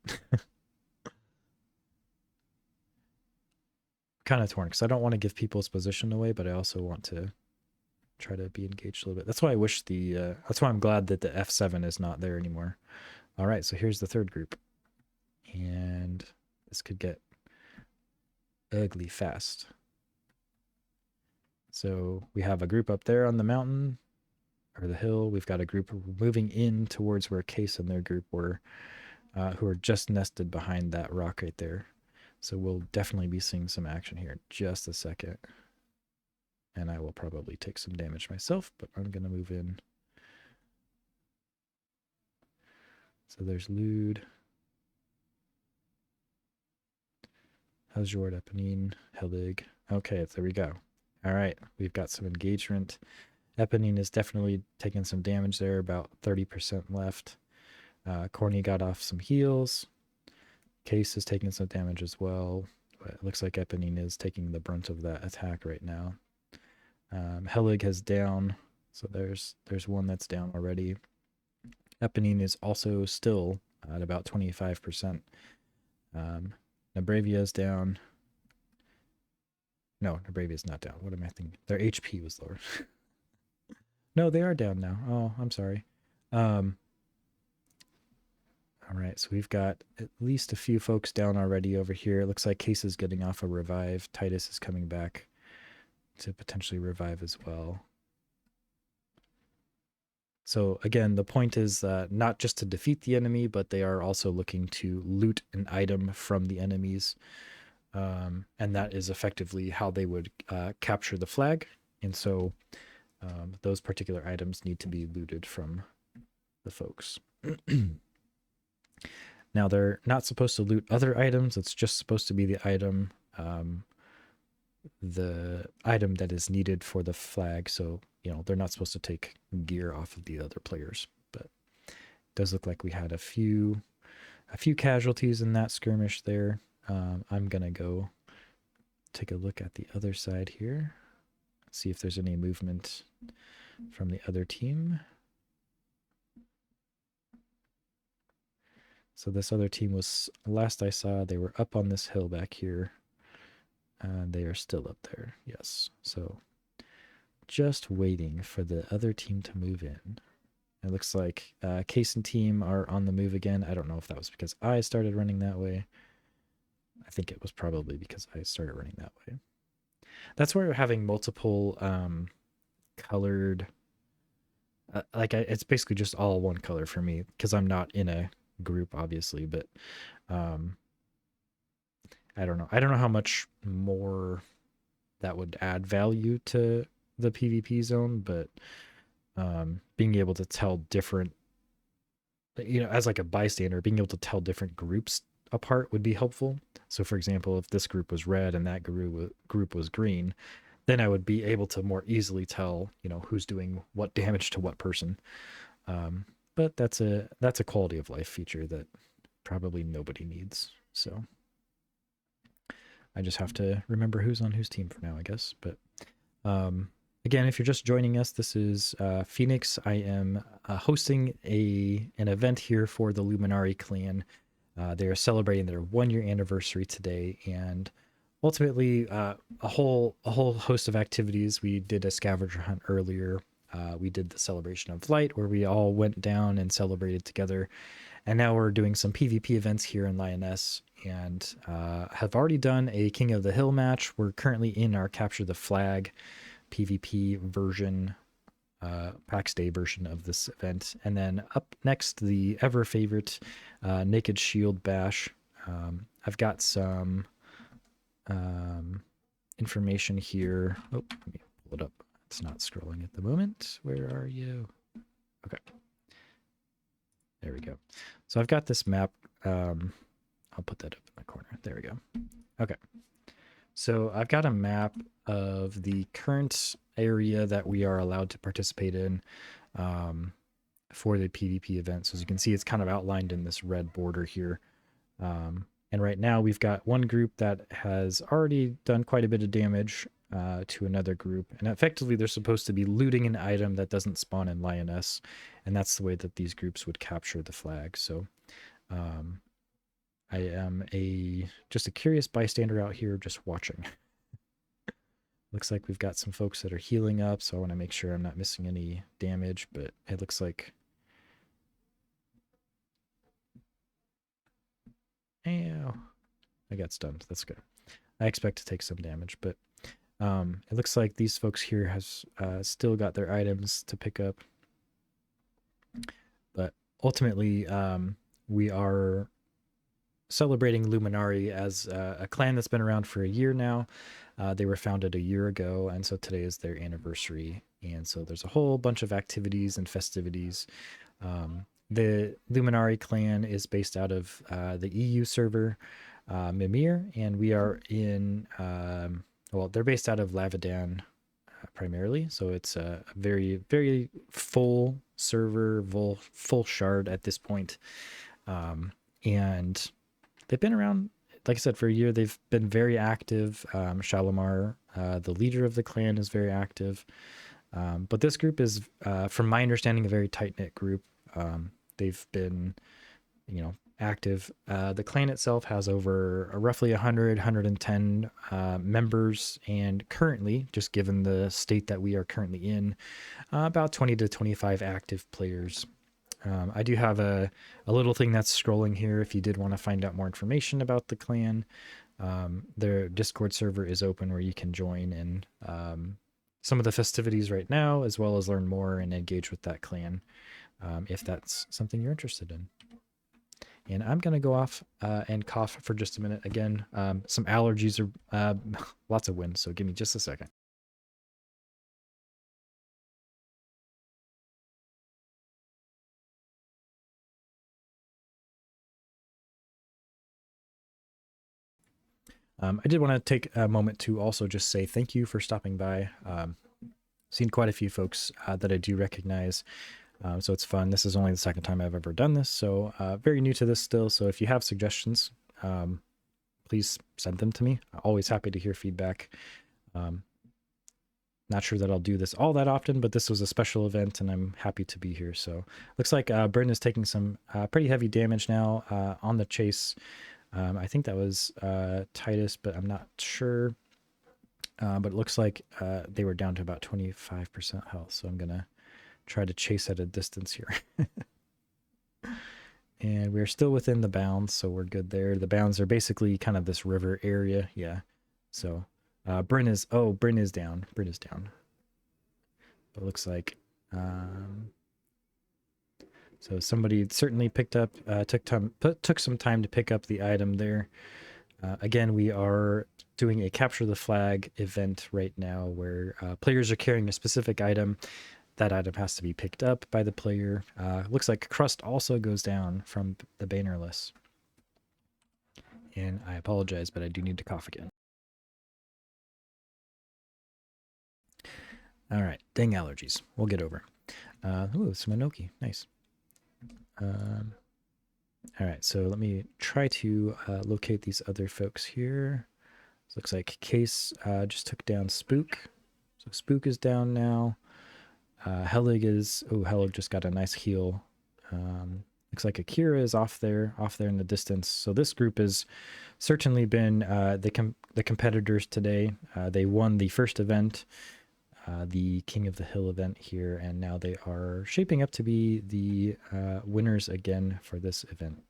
S1: Kind of torn, because I don't want to give people's position away, but I also want to try to be engaged a little bit. That's why I wish that's why I'm glad that the F7 is not there anymore. All right, so here's the third group. And this could get ugly fast. So we have a group up there on the mountain or the hill. We've got a group moving in towards where Case and their group were, who are just nested behind that rock right there. So we'll definitely be seeing some action here in just a second. And I will probably take some damage myself, but I'm going to move in. So there's Lude. Hazjord, Eponine, Helig. Okay, there we go. All right, we've got some engagement. Eponine is definitely taking some damage there, about 30% left. Corny got off some heals. Case is taking some damage as well. But it looks like Eponine is taking the brunt of that attack right now. Helig has down, so there's one that's down already. Eponine is also still at about 25%. Nabravia is down. No, Nabravia is not down. What am I thinking? Their HP was lower. No, they are down now. Oh, I'm sorry. All right, so we've got at least a few folks down already over here. It looks like Case is getting off a revive. Titus is coming back to potentially revive as well. So again, the point is not just to defeat the enemy, but they are also looking to loot an item from the enemies. And that is effectively how they would capture the flag. And so those particular items need to be looted from the folks. Now, they're not supposed to loot other items. It's just supposed to be the item that is needed for the flag. So, you know, they're not supposed to take gear off of the other players. But it does look like we had a few casualties in that skirmish there. I'm going to go take a look at the other side here. See if there's any movement from the other team. So this other team was, last I saw, they were up on this hill back here. And they are still up there, yes. So just waiting for the other team to move in. It looks like Case and team are on the move again. I don't know if that was because I started running that way. I think it was probably because I started running that way. That's where having multiple colored, it's basically just all one color for me because I'm not in a group, obviously, but I don't know. I don't know how much more that would add value to the PvP zone, but being able to tell different, you know, as like a bystander, being able to tell different groups apart would be helpful. So for example, if this group was red and that group was green, then I would be able to more easily tell, you know, who's doing what damage to what person. But that's a quality of life feature that probably nobody needs. So I just have to remember who's on whose team for now, I guess. But again, if you're just joining us, this is Phoenix. I am hosting an event here for the Luminari clan. They are celebrating their 1-year anniversary today, and ultimately a whole host of activities. We did a scavenger hunt earlier. We did the celebration of light where we all went down and celebrated together. And now we're doing some PvP events here in Lyonnesse, and have already done a King of the Hill match. We're currently in our Capture the Flag PvP version, Pax Dei version of this event. And then up next, the ever favorite Naked Shield Bash. I've got some information here. Oh, let me pull it up. It's not scrolling at the moment. Where are you? Okay. There we go. So I've got this map. I'll put that up in the corner. There we go. Okay. So I've got a map of the current area that we are allowed to participate in for the PvP event. So as you can see, it's kind of outlined in this red border here. And right now we've got one group that has already done quite a bit of damage to another group. And effectively, they're supposed to be looting an item that doesn't spawn in Lyonnesse. And that's the way that these groups would capture the flag. So I am just a curious bystander out here just watching. Looks like we've got some folks that are healing up, so I want to make sure I'm not missing any damage, but it looks like... Ow. I got stunned. That's good. I expect to take some damage, but it looks like these folks here has still got their items to pick up. But ultimately, we are celebrating Luminari as a clan that's been around for a year now. They were founded a year ago, and so today is their anniversary. And so there's a whole bunch of activities and festivities. The Luminari clan is based out of the EU server, Mimir, and we are in, well, they're based out of Lavadan primarily. So it's a very, very full server, full shard at this point. And they've been around, like I said, for a year. They've been very active. Shalimar, the leader of the clan, is very active. But this group is, from my understanding, a very tight-knit group. They've been, active. The clan itself has over roughly 100, 110 members, and currently, just given the state that we are currently in, about 20 to 25 active players. I do have a little thing that's scrolling here if you did want to find out more information about the clan. Their Discord server is open where you can join in some of the festivities right now, as well as learn more and engage with that clan if that's something you're interested in. And I'm going to go off and cough for just a minute. Again, some allergies are lots of wind, so give me just a second. I did want to take a moment to also just say thank you for stopping by. Seen quite a few folks that I do recognize, so it's fun. This is only the second time I've ever done this, so very new to this still. So if you have suggestions, please send them to me. Always happy to hear feedback. Not sure that I'll do this all that often, but this was a special event and I'm happy to be here. So looks like Bryn is taking some pretty heavy damage now on the chase. I think that was Titus, but I'm not sure. But it looks like they were down to about 25% health. So I'm going to try to chase at a distance here. And we're still within the bounds, so we're good there. The bounds are basically kind of this river area. Yeah. So Bryn is down. Bryn is down. It looks like... so somebody certainly picked up, took some time to pick up the item there. Again, we are doing a capture the flag event right now where players are carrying a specific item. That item has to be picked up by the player. Looks like crust also goes down from the bannerless. And I apologize, but I do need to cough again. All right, dang allergies. We'll get over. Ooh, some Inoki. Nice. All right, so let me try to locate these other folks here. This looks like Case just took down Spook. So Spook is down now. Helig is... Oh, Helig just got a nice heal. Looks like Akira is off there in the distance. So this group has certainly been the competitors today. They won the first event, the King of the Hill event here, and now they are shaping up to be the winners again for this event.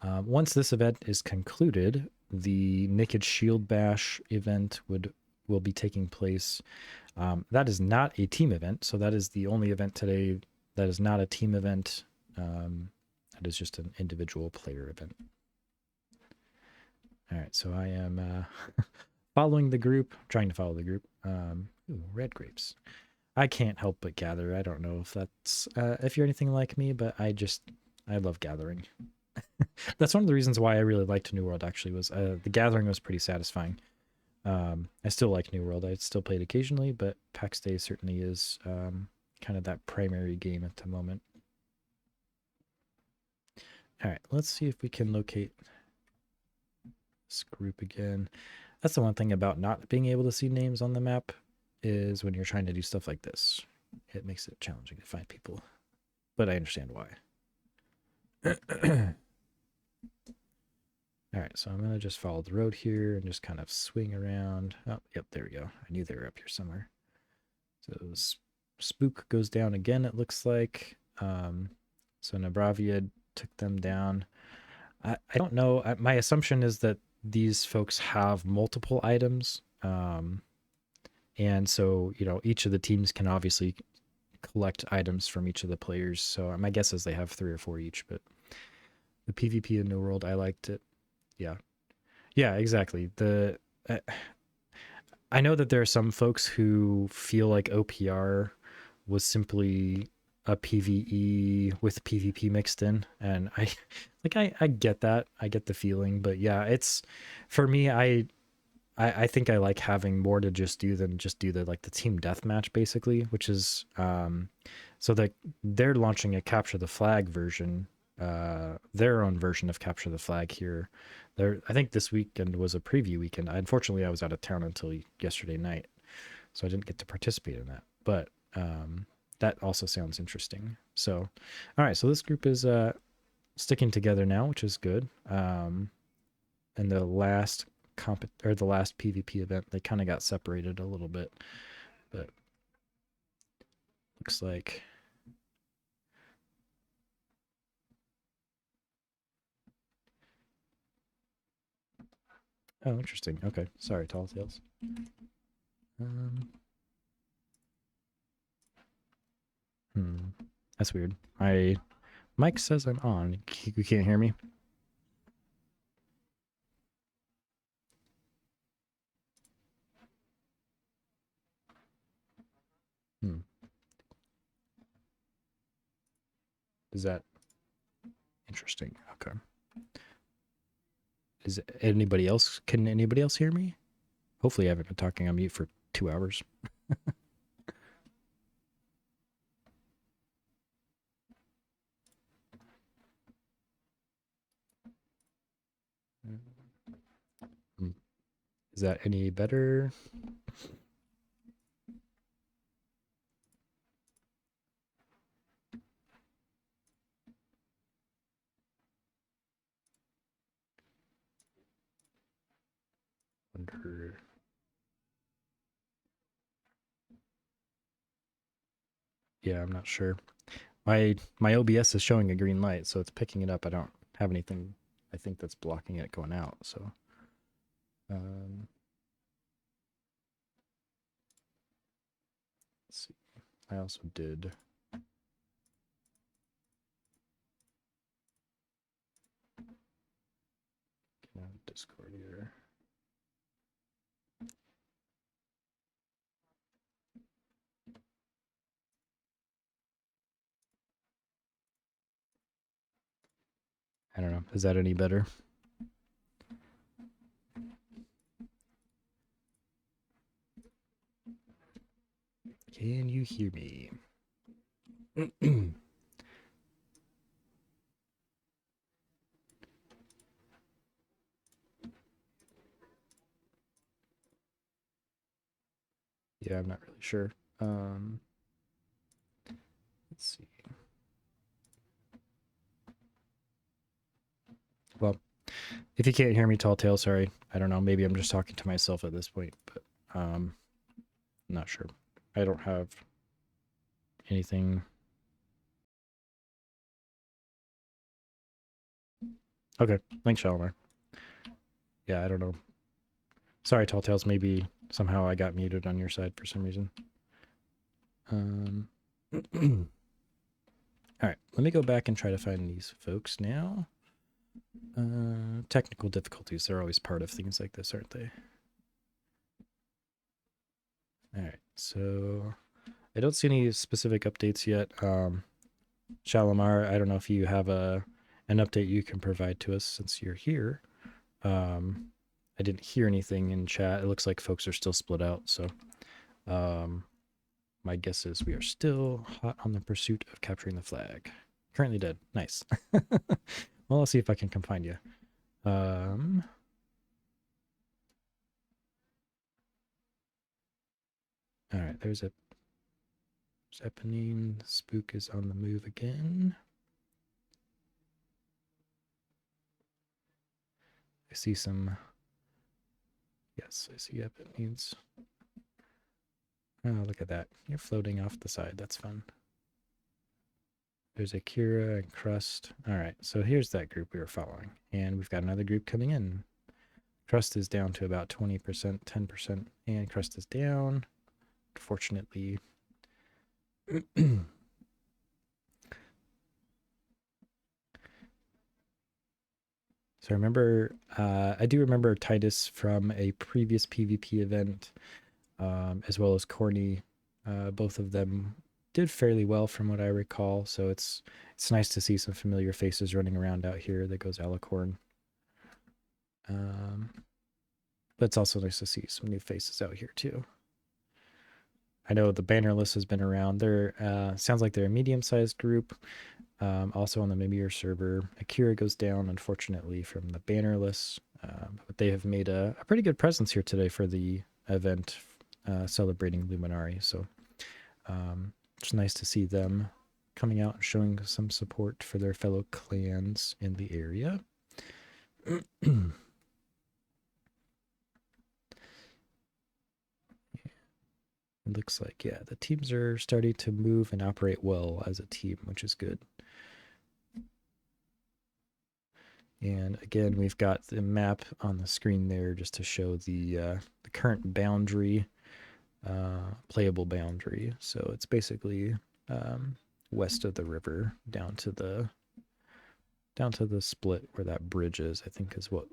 S1: Once this event is concluded, the Naked Shield Bash event will be taking place. That is not a team event, so that is the only event today that is not a team event. That is just an individual player event. All right, so I am following the group, trying to follow the group. Ooh, red grapes. I can't help but gather. I don't know if that's if you're anything like me, but I love gathering. That's one of the reasons why I really liked New World, actually, was the gathering was pretty satisfying. I still like New World. I still play it occasionally, but Pax Dei certainly is kind of that primary game at the moment. All right, let's see if we can locate this group again. That's the one thing about not being able to see names on the map, is when you're trying to do stuff like this. It makes it challenging to find people, but I understand why. All right, right, so I'm going to just follow the road here and just kind of swing around. Oh, yep, there we go. I knew they were up here somewhere. So Spook goes down again, it looks like. So Nabravia took them down. I don't know. My assumption is that these folks have multiple items. And so, each of the teams can obviously collect items from each of the players. So my guess is they have 3 or 4 each, but the PvP in New World, I liked it. Yeah. Yeah, exactly. I know that there are some folks who feel like OPR was simply a PvE with PvP mixed in, and I get that. I get the feeling, but yeah, it's for me. I think I like having more to just do than just do the team deathmatch basically, which is so that they're launching a capture the flag version, their own version of capture the flag here. I think this weekend was a preview weekend. Unfortunately, I was out of town until yesterday night, so I didn't get to participate in that. But that also sounds interesting. So, all right, so this group is sticking together now, which is good. And the last the last PvP event, they kind of got separated a little bit, but looks like oh, interesting. Okay, sorry, Tall Tales. That's weird. My mic says I'm on. You can't hear me. Is that interesting? Okay. Is anybody else? Can anybody else hear me? Hopefully, I haven't been talking on mute for 2 hours. Is that any better? Wonder. Yeah, I'm not sure. My OBS is showing a green light, so it's picking it up. I don't have anything I think that's blocking it going out. So let's see. I also did get out of Discord here. I don't know. Is that any better? Can you hear me? Yeah, I'm not really sure. Let's see. Well, if you can't hear me, Tall Tale, sorry. I don't know. Maybe I'm just talking to myself at this point, but I'm not sure. I don't have anything. Okay, thanks, Shalimar. Yeah, I don't know. Sorry, Tall Tales. Maybe somehow I got muted on your side for some reason. All right, let me go back and try to find these folks now. Technical difficulties, they're always part of things like this, aren't they? All right, so I don't see any specific updates yet. Shalimar, I don't know if you have an update you can provide to us since you're here. I didn't hear anything in chat. It looks like folks are still split out, so my guess is we are still hot on the pursuit of capturing the flag. Currently dead. Nice. Well, I'll see if I can come find you. All right, there's a Zeppelin. Spook is on the move again. I see some. Yes, I see. Yep, it needs. Oh, look at that. You're floating off the side. That's fun. There's Akira and Crust. All right, so here's that group we were following. And we've got another group coming in. Crust is down to about 20%, 10%, and Crust is down. Fortunately. So I do remember Titus from a previous PvP event, as well as Corny. Both of them did fairly well from what I recall. So it's nice to see some familiar faces running around out here. There goes Alicorn. But it's also nice to see some new faces out here too. I know the bannerless has been around. They're sounds like they're a medium-sized group. Also on the Mimir server, Akira goes down, unfortunately, from the bannerless. But they have made a pretty good presence here today for the event celebrating Luminari. So it's nice to see them coming out and showing some support for their fellow clans in the area. It looks like, yeah, the teams are starting to move and operate well as a team, which is good. And again, we've got the map on the screen there just to show the current boundary, playable boundary. So it's basically west of the river down to the split where that bridge is. I think is what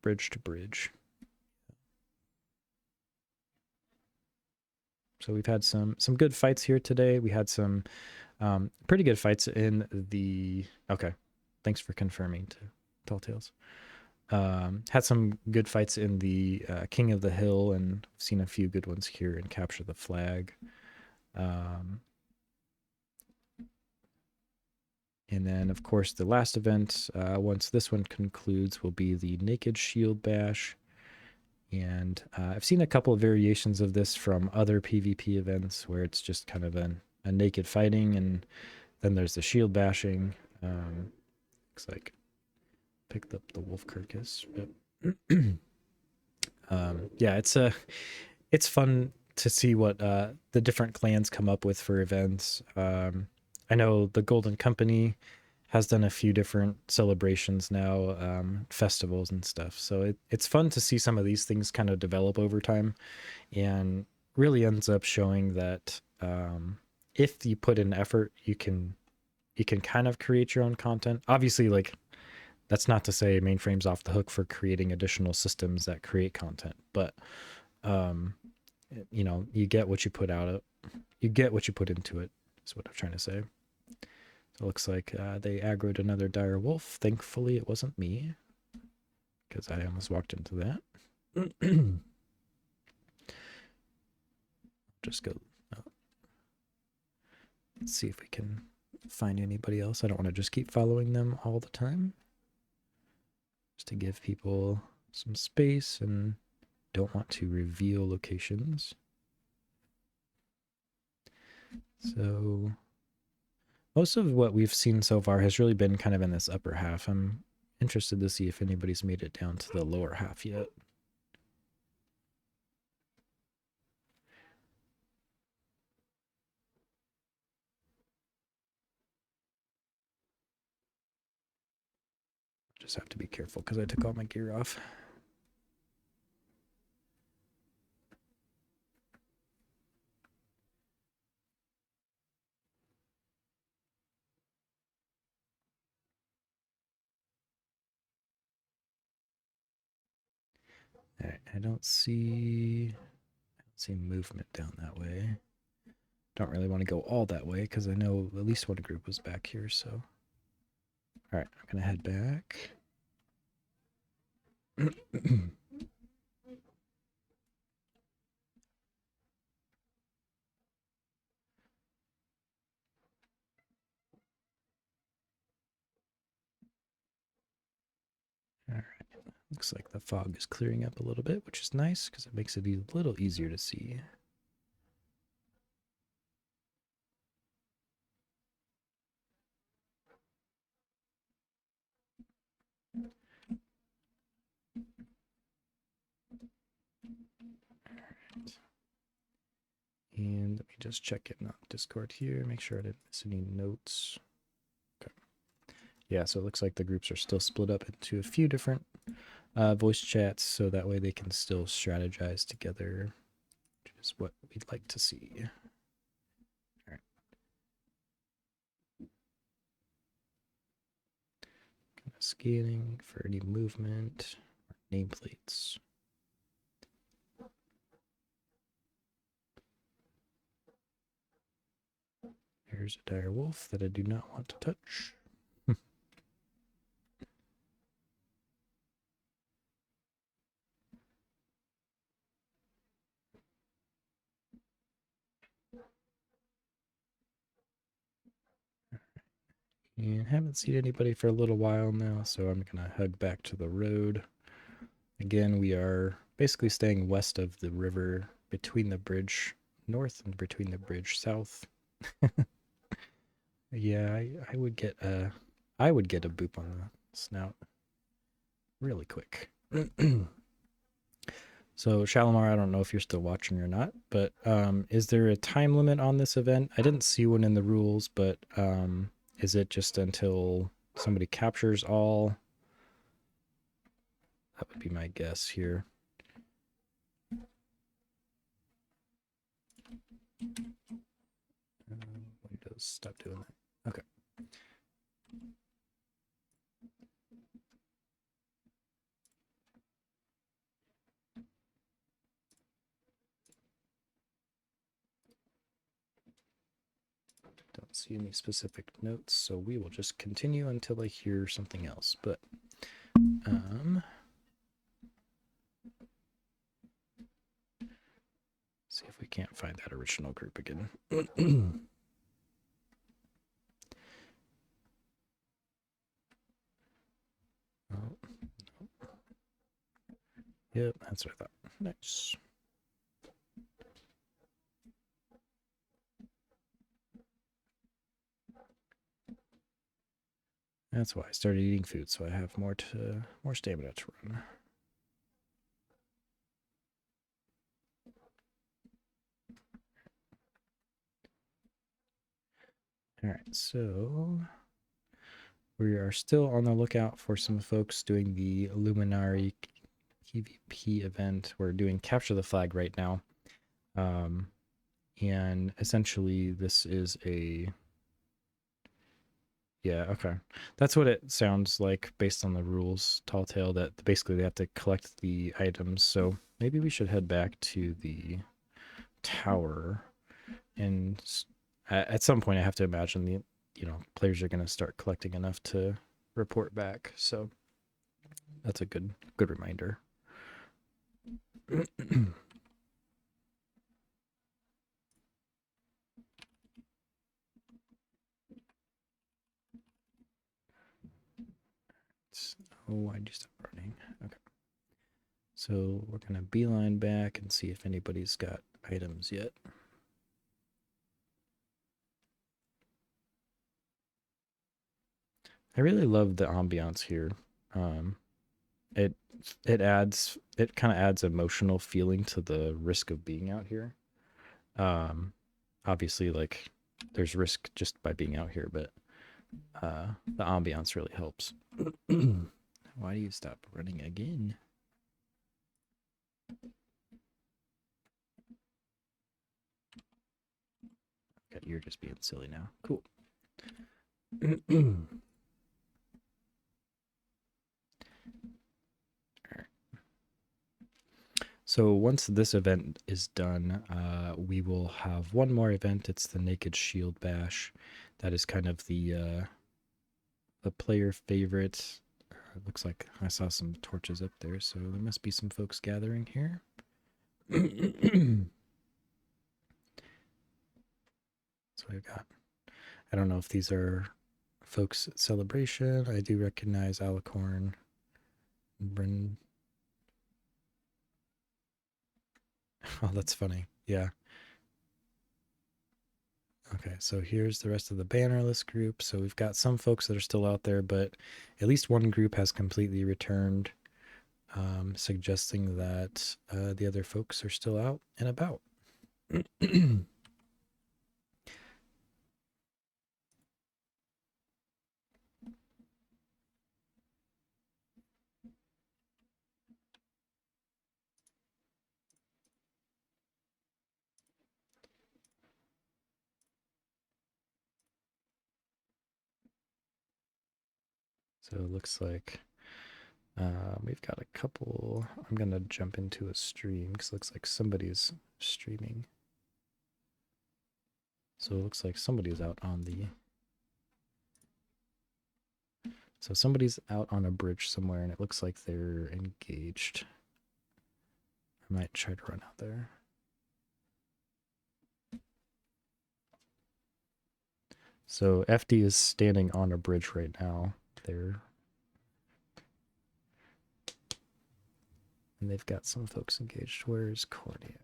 S1: bridge to bridge. So we've had some good fights here today. We had some pretty good fights in the. Okay, thanks for confirming to Tall Tales. Had some good fights in the King of the Hill, and seen a few good ones here in Capture the Flag. And then, of course, the last event, once this one concludes, will be the Naked Shield Bash. And I've seen a couple of variations of this from other PvP events where it's just kind of a naked fighting, and then there's the shield bashing. Looks like picked up the wolf carcass. Yeah, it's fun to see what the different clans come up with for events. I know the Golden Company has done a few different celebrations now, festivals and stuff. So it's fun to see some of these things kind of develop over time, and really ends up showing that if you put in effort, you can kind of create your own content. Obviously, like, that's not to say Mainframe's off the hook for creating additional systems that create content, but you know, you get what you put out. You get what you put into it. Is what I'm trying to say. So it looks like they aggroed another dire wolf. Thankfully, it wasn't me, because I almost walked into that. Just go. Let's see if we can find anybody else. I don't want to just keep following them all the time. Just to give people some space, and don't want to reveal locations. So most of what we've seen so far has really been kind of in this upper half. I'm interested to see if anybody's made it down to the lower half yet. Just have to be careful because I took all my gear off. All right, I don't see movement down that way. Don't really want to go all that way because I know at least one group was back here. So, all right, I'm gonna head back. All right, looks like the fog is clearing up a little bit, which is nice because it makes it a little easier to see. And let me just check it on Discord here, make sure I didn't miss any notes. Okay. Yeah, so it looks like the groups are still split up into a few different voice chats, so that way they can still strategize together, which is what we'd like to see. All right. Kind of scanning for any movement or nameplates. There's a dire wolf that I do not want to touch. And haven't seen anybody for a little while now, so I'm going to head back to the road. Again, we are basically staying west of the river, between the bridge north and between the bridge south. Yeah, I would get a boop on the snout really quick. So Shalimar, I don't know if you're still watching or not, but is there a time limit on this event? I didn't see one in the rules, but is it just until somebody captures all? That would be my guess here. Windows, stop doing that. Okay. Don't see any specific notes, so we will just continue until I hear something else. But see if we can't find that original group again. Oh, yep, that's what I thought. Nice. That's why I started eating food, so I have more stamina to run. All right, so we are still on the lookout for some folks doing the Luminari PvP event. We're doing Capture the Flag right now. And essentially this is a... Yeah, okay. That's what it sounds like based on the rules, Tall Tale, that basically they have to collect the items. So maybe we should head back to the tower, and at some point I have to imagine the players are going to start collecting enough to report back. So that's a good reminder. Oh, why'd you stop running? Okay. So we're going to beeline back and see if anybody's got items yet. I really love the ambiance here. It kind of adds emotional feeling to the risk of being out here. Obviously, like, there's risk just by being out here, but the ambiance really helps. Why do you stop running again? Okay, you're just being silly now. Cool. So once this event is done, we will have one more event. It's the Naked Shield Bash. That is kind of the player favorite. It looks like I saw some torches up there, so there must be some folks gathering here. So I've got, I don't know if these are folks at Celebration. I do recognize Alicorn, Bryn. Oh, that's funny. Yeah. Okay, so here's the rest of the bannerless group. So we've got some folks that are still out there, but at least one group has completely returned, suggesting that the other folks are still out and about. So it looks like we've got a couple. I'm going to jump into a stream because it looks like somebody's streaming. So it looks like somebody's out on the... So somebody's out on a bridge somewhere, and it looks like they're engaged. I might try to run out there. So FD is standing on a bridge right now. There. And they've got some folks engaged. Where's Corny at?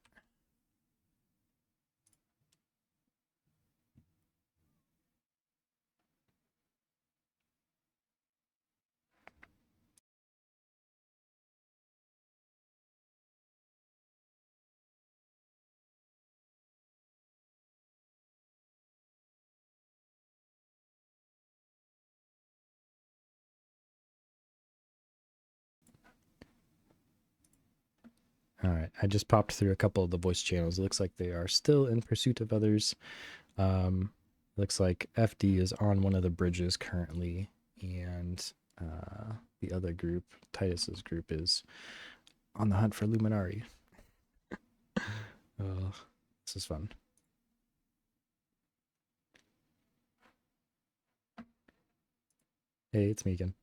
S1: All right, I just popped through a couple of the voice channels. It looks like they are still in pursuit of others. Looks like FD is on one of the bridges currently, and the other group, Titus's group, is on the hunt for Luminari. Oh, this is fun. Hey, it's me again.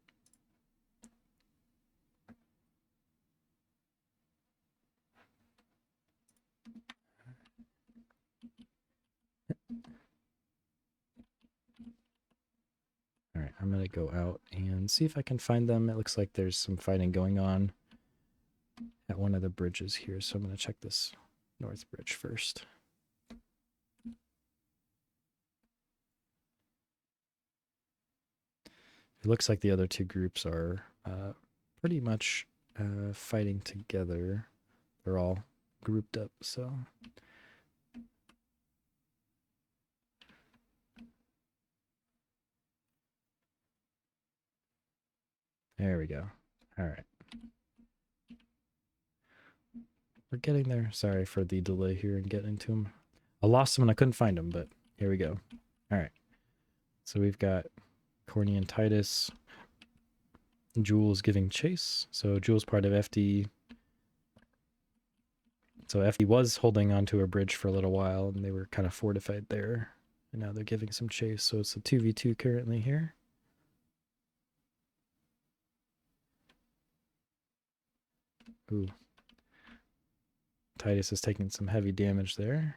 S1: All right, I'm going to go out and see if I can find them. It looks like there's some fighting going on at one of the bridges here, so I'm going to check this north bridge first. It looks like the other two groups are pretty much fighting together. They're all grouped up, so... There we go. All right. We're getting there. Sorry for the delay here in getting to him. I lost him and I couldn't find him, but here we go. All right. So we've got Corny and Titus. Jules giving chase. So Jules part of FD. So FD was holding onto a bridge for a little while and they were kind of fortified there. And now they're giving some chase. So it's a 2v2 currently here. Ooh. Titus is taking some heavy damage there.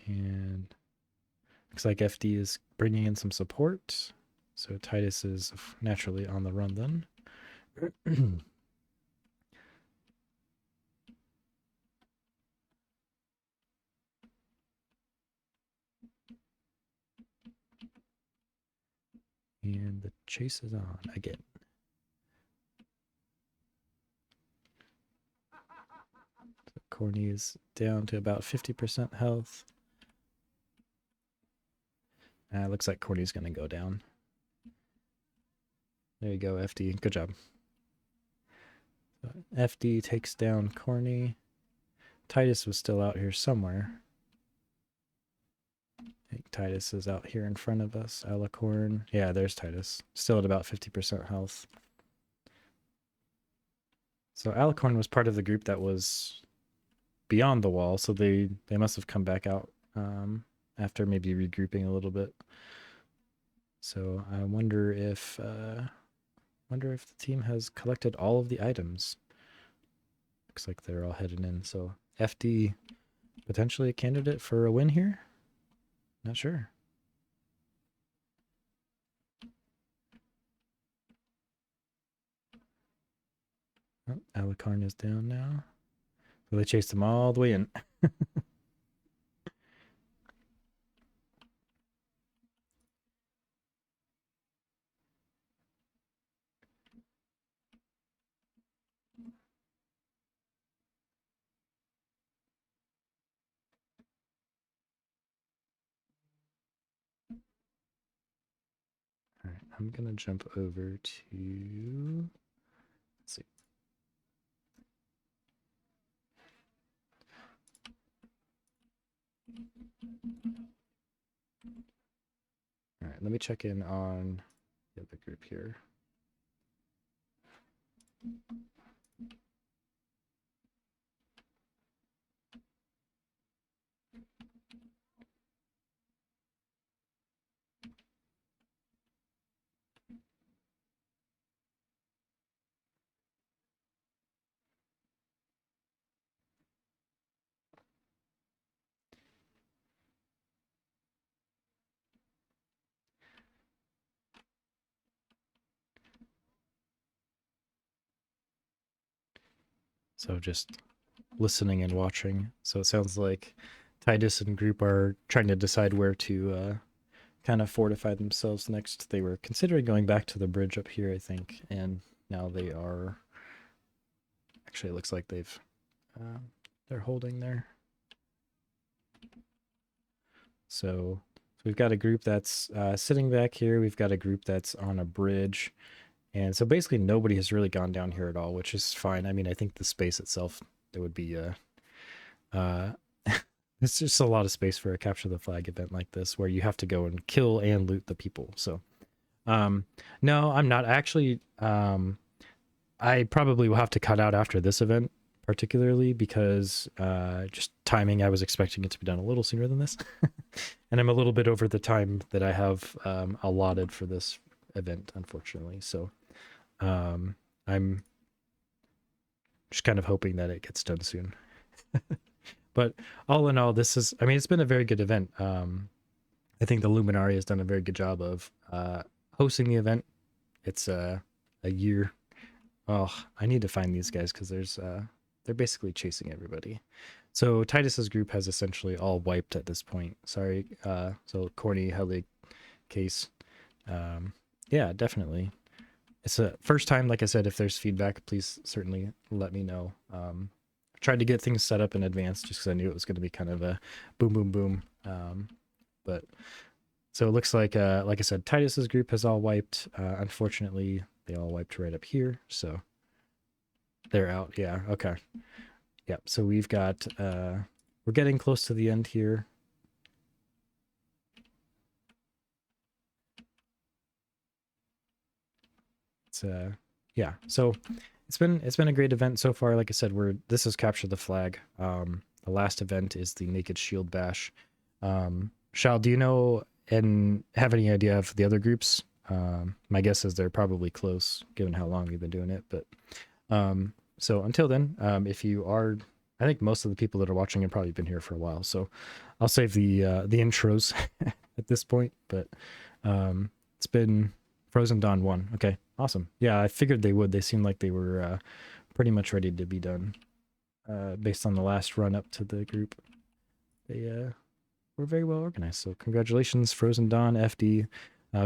S1: And looks like FD is bringing in some support. So Titus is naturally on the run then. And the chase is on again. So Corny is down to about 50% health. Looks like Corny's going to go down. There you go, FD. Good job. So FD takes down Corny. Titus was still out here somewhere. I think Titus is out here in front of us. Alicorn. Yeah, there's Titus. Still at about 50% health. So Alicorn was part of the group that was beyond the wall, so they must have come back out after maybe regrouping a little bit. So I wonder if the team has collected all of the items. Looks like they're all headed in. So FD potentially a candidate for a win here? Not sure. Oh, Alicorn is down now. So they chased him all the way in. All right, I'm going to jump over to... Let's see. All right, let me check in on the other group here. So just listening and watching. So it sounds like Titus and group are trying to decide where to kind of fortify themselves next. They were considering going back to the bridge up here, I think, and now they are. Actually, it looks like they're holding there. So we've got a group that's sitting back here. We've got a group that's on a bridge. And so basically nobody has really gone down here at all, which is fine. I mean, I think the space itself, there would be it's just a lot of space for a capture the flag event like this where you have to go and kill and loot the people. So no, I'm not actually I probably will have to cut out after this event particularly because just timing, I was expecting it to be done a little sooner than this. And I'm a little bit over the time that I have allotted for this event, unfortunately. So I'm just kind of hoping that it gets done soon. But all in all, this is, I mean, it's been a very good event. I think the Luminari has done a very good job of hosting the event. It's a year. Oh, I need to find these guys because they're basically chasing everybody. So Titus's group has essentially all wiped at this point. Sorry. So corny Helig case. Yeah, definitely. It's a first time, like I said, if there's feedback, please certainly let me know. I tried to get things set up in advance just because I knew it was going to be kind of a boom, boom, boom. But so it looks like I said, Titus's group has all wiped. Unfortunately, they all wiped right up here. So they're out. Yeah. Okay. Yep. So we've got, we're getting close to the end here. It's yeah. So it's been a great event so far. Like I said, this is capture the flag. The last event is the Naked Shield Bash. Shal, do you know and have any idea of the other groups? My guess is they're probably close, given how long we've been doing it. But so until then, if you are, I think most of the people that are watching have probably been here for a while. So I'll save the intros at this point. But it's been Frozen Dawn 1. Okay, awesome. Yeah, I figured they would. They seemed like they were pretty much ready to be done based on the last run up to the group. They were very well organized. So congratulations, Frozen Dawn, FD,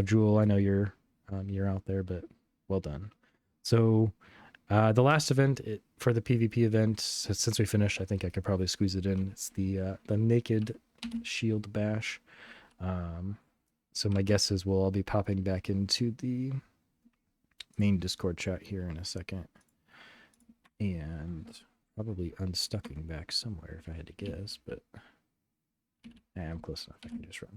S1: Jewel. I know you're out there, but well done. So the last event for the PvP event, since we finished, I think I could probably squeeze it in. It's the Naked Shield Bash. So my guess is we'll all be popping back into the main Discord chat here in a second. And probably unstucking back somewhere if I had to guess, but I'm close enough. I can just run.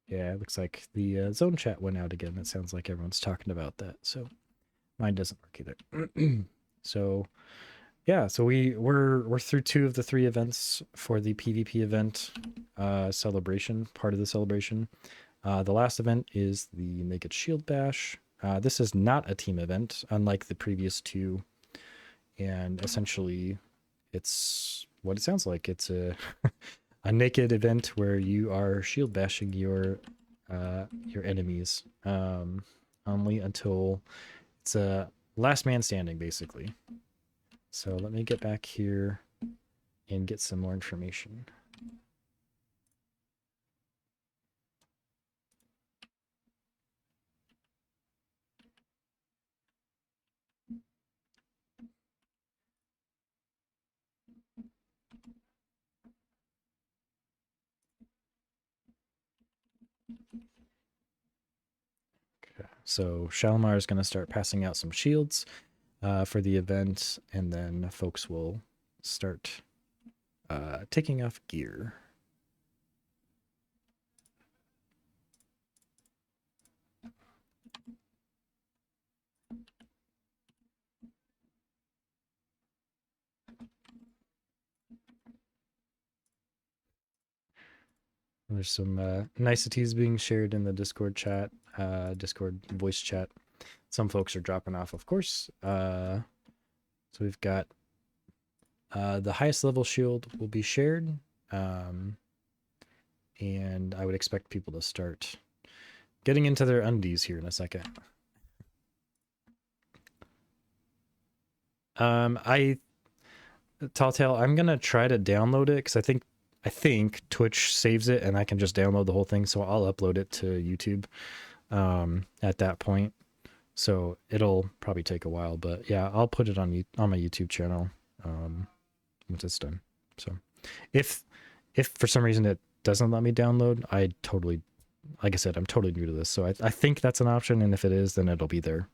S1: Yeah, it looks like the zone chat went out again. It sounds like everyone's talking about that. So mine doesn't work either. So yeah, so we're through 2 of the 3 events for the PvP event celebration, part of the celebration. The last event is the Naked Shield Bash. This is not a team event, unlike the previous 2. And essentially, it's what it sounds like. It's a a naked event where you are shield bashing your enemies only until it's a last man standing, basically. So let me get back here and get some more information. So Shalimar is going to start passing out some shields for the event, and then folks will start taking off gear. There's some niceties being shared in the Discord chat, Discord voice chat. Some folks are dropping off, of course. So we've got the highest level shield will be shared. And I would expect people to start getting into their undies here in a second. Telltale, I'm gonna try to download it because I think Twitch saves it and I can just download the whole thing. So I'll upload it to YouTube at that point. So it'll probably take a while, but yeah, I'll put it on my YouTube channel once it's done. So if for some reason it doesn't let me download, like I said, I'm totally new to this. So I think that's an option, and if it is, then it'll be there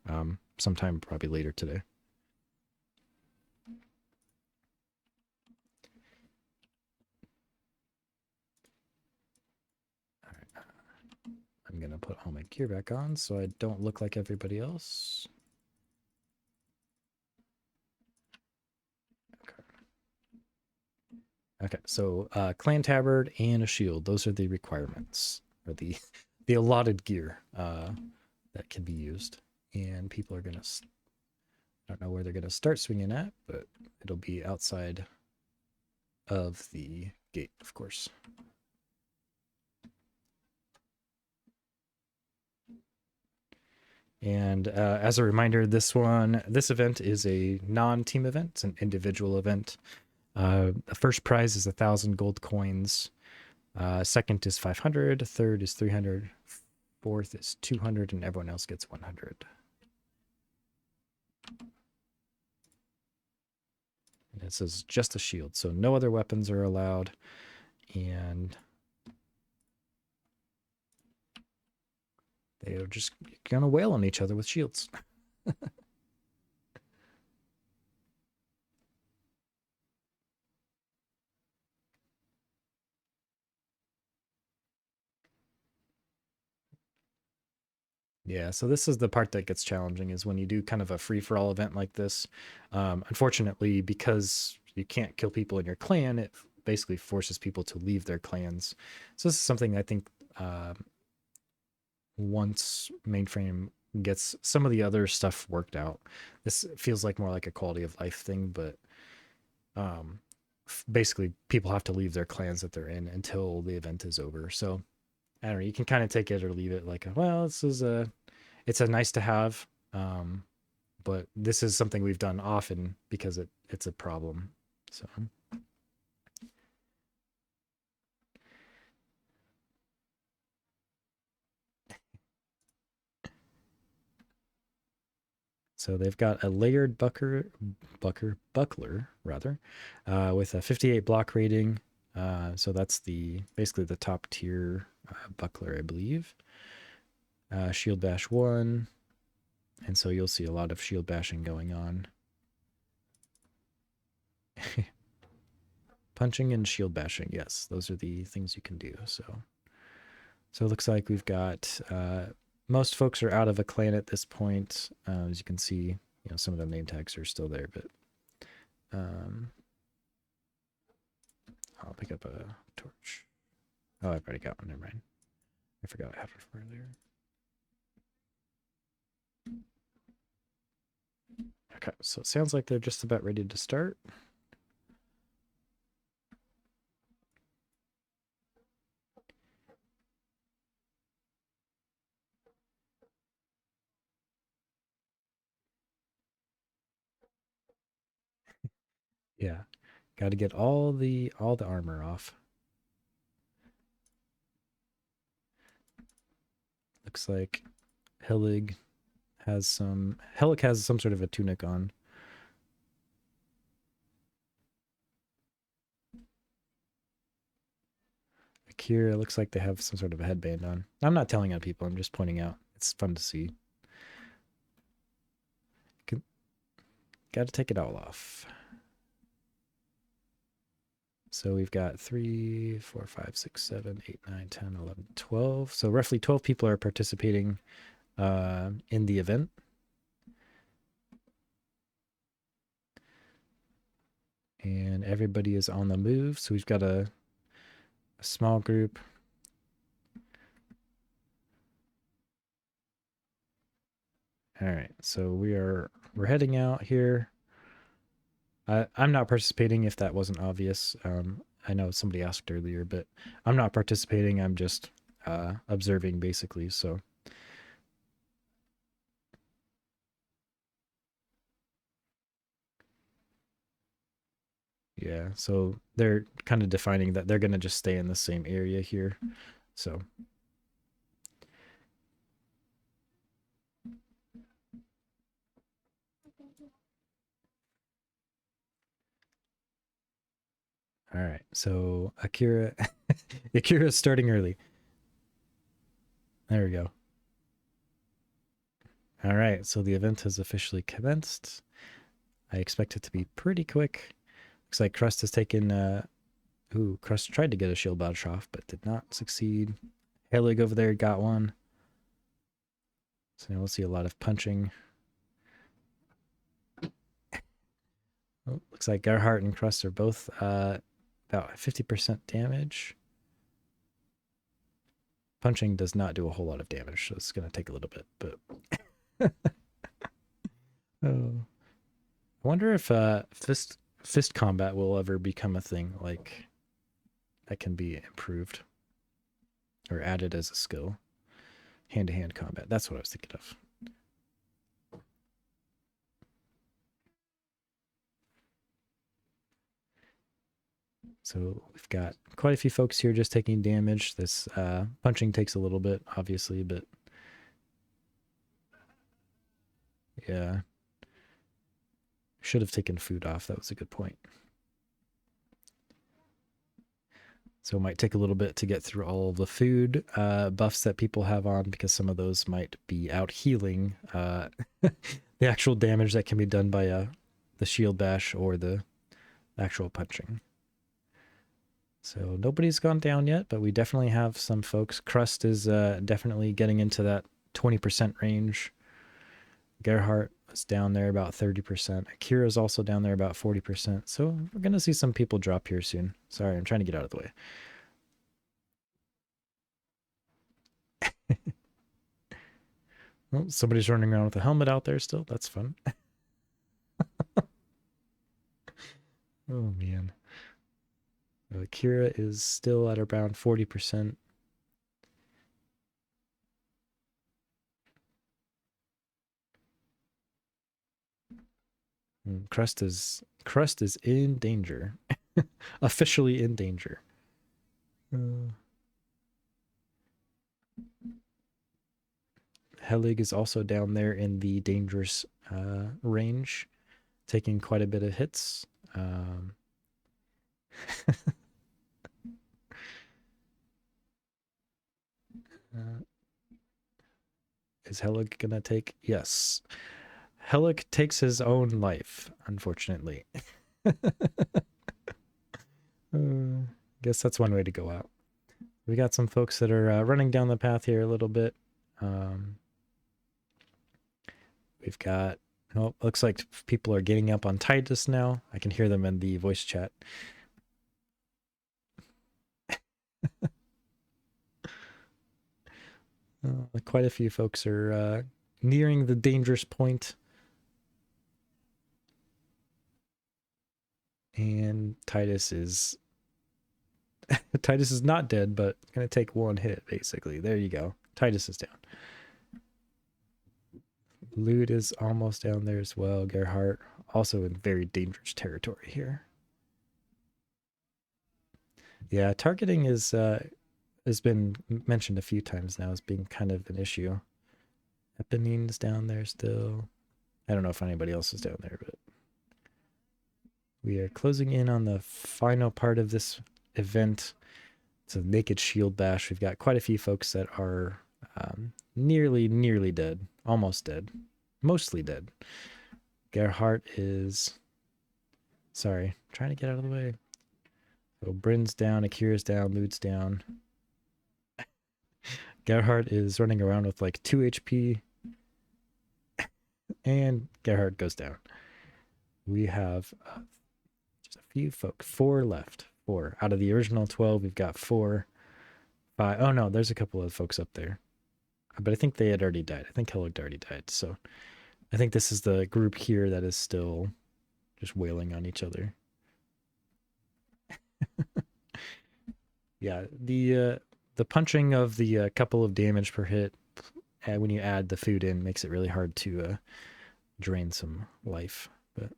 S1: sometime probably later today. I'm going to put all my gear back on so I don't look like everybody else. Okay, so clan tabard and a shield. Those are the requirements, or the allotted gear that can be used. And people are going to, I don't know where they're going to start swinging at, but it'll be outside of the gate, of course. And as a reminder, this event is a non-team event. It's an individual event. The first prize is 1,000 gold coins. Second is 500. Third is 300. Fourth is 200, and everyone else gets 100. And this is just a shield, so no other weapons are allowed. And they're just gonna wail on each other with shields. Yeah, so this is the part that gets challenging, is when you do kind of a free-for-all event like this. Unfortunately, because you can't kill people in your clan, it basically forces people to leave their clans. So this is something I think once mainframe gets some of the other stuff worked out, this feels like more like a quality of life thing, but basically people have to leave their clans that they're in until the event is over. So I don't know, you can kind of take it or leave it, like, well, it's a nice to have, but this is something we've done often because it's a problem. So they've got a layered buckler rather, with a 58 block rating. So that's basically the top tier buckler, I believe. Shield bash 1, and so you'll see a lot of shield bashing going on. Punching and shield bashing, yes, those are the things you can do. So it looks like we've got most folks are out of a clan at this point. As you can see, some of the name tags are still there, but I'll pick up a torch. Oh, I've already got one. Never mind. I forgot I have it from earlier. Okay, so it sounds like they're just about ready to start. Yeah, got to get all the armor off. Looks like Helig has some sort of a tunic on. Akira looks like they have some sort of a headband on. I'm not telling on people, I'm just pointing out. It's fun to see. got to take it all off. So we've got 3, 4, 5, 6, 7, 8, 9, 10, 11, 12. So roughly 12 people are participating in the event. And everybody is on the move. So we've got a small group. All right, so we're heading out here. I'm not participating if that wasn't obvious. I know somebody asked earlier, but I'm not participating. I'm just observing basically. So yeah, so they're kind of defining that they're going to just stay in the same area here. So all right, so Akira, Akira's starting early. There we go. All right, so the event has officially commenced. I expect it to be pretty quick. Looks like Crust has taken. Ooh, Crust tried to get a shield badge off, but did not succeed. Helig over there got one. So now we'll see a lot of punching. Oh, looks like Gerhardt and Crust are both about 50% damage. Punching does not do a whole lot of damage, so it's going to take a little bit, but oh. I wonder if fist combat will ever become a thing like that can be improved or added as a skill. Hand-to-hand combat. That's what I was thinking of. So we've got quite a few folks here just taking damage. This punching takes a little bit, obviously, but yeah. Should have taken food off. That was a good point. So it might take a little bit to get through all of the food buffs that people have on, because some of those might be out healing the actual damage that can be done by the shield bash or the actual punching. So nobody's gone down yet, but we definitely have some folks. Crust is definitely getting into that 20% range. Gerhardt is down there about 30%. Akira is also down there about 40%. So we're going to see some people drop here soon. Sorry, I'm trying to get out of the way. Well, somebody's running around with a helmet out there still. That's fun. Oh, man. Akira is still at around 40%. Crust is in danger. Officially in danger. Helig is also down there in the dangerous range, taking quite a bit of hits. Is Helig gonna take? Yes. Helig takes his own life, unfortunately. Guess that's one way to go out. We got some folks that are running down the path here a little bit. We've got, oh, looks like people are getting up on Titus now. I can hear them in the voice chat. Quite a few folks are nearing the dangerous point. And Titus is Titus is not dead, but gonna take one hit, basically. There you go. Titus is down. Lute is almost down there as well. Gerhardt also in very dangerous territory here. Yeah, targeting is has been mentioned a few times now as being kind of an issue. Eponine's down there still. I don't know if anybody else is down there, but we are closing in on the final part of this event. It's a naked shield bash. We've got quite a few folks that are nearly dead, almost dead, mostly dead. Gerhardt is... Sorry, trying to get out of the way. So Bryn's down, Akira's down, Lude's down. Gerhardt is running around with like 2 HP. And Gerhardt goes down. We have just a few folk. 4 left. 4. Out of the original 12, we've got 4. 5. Oh no, there's a couple of folks up there. But I think they had already died. I think Hello already died. So I think this is the group here that is still just wailing on each other. Yeah, the punching of the couple of damage per hit when you add the food in makes it really hard to drain some life. But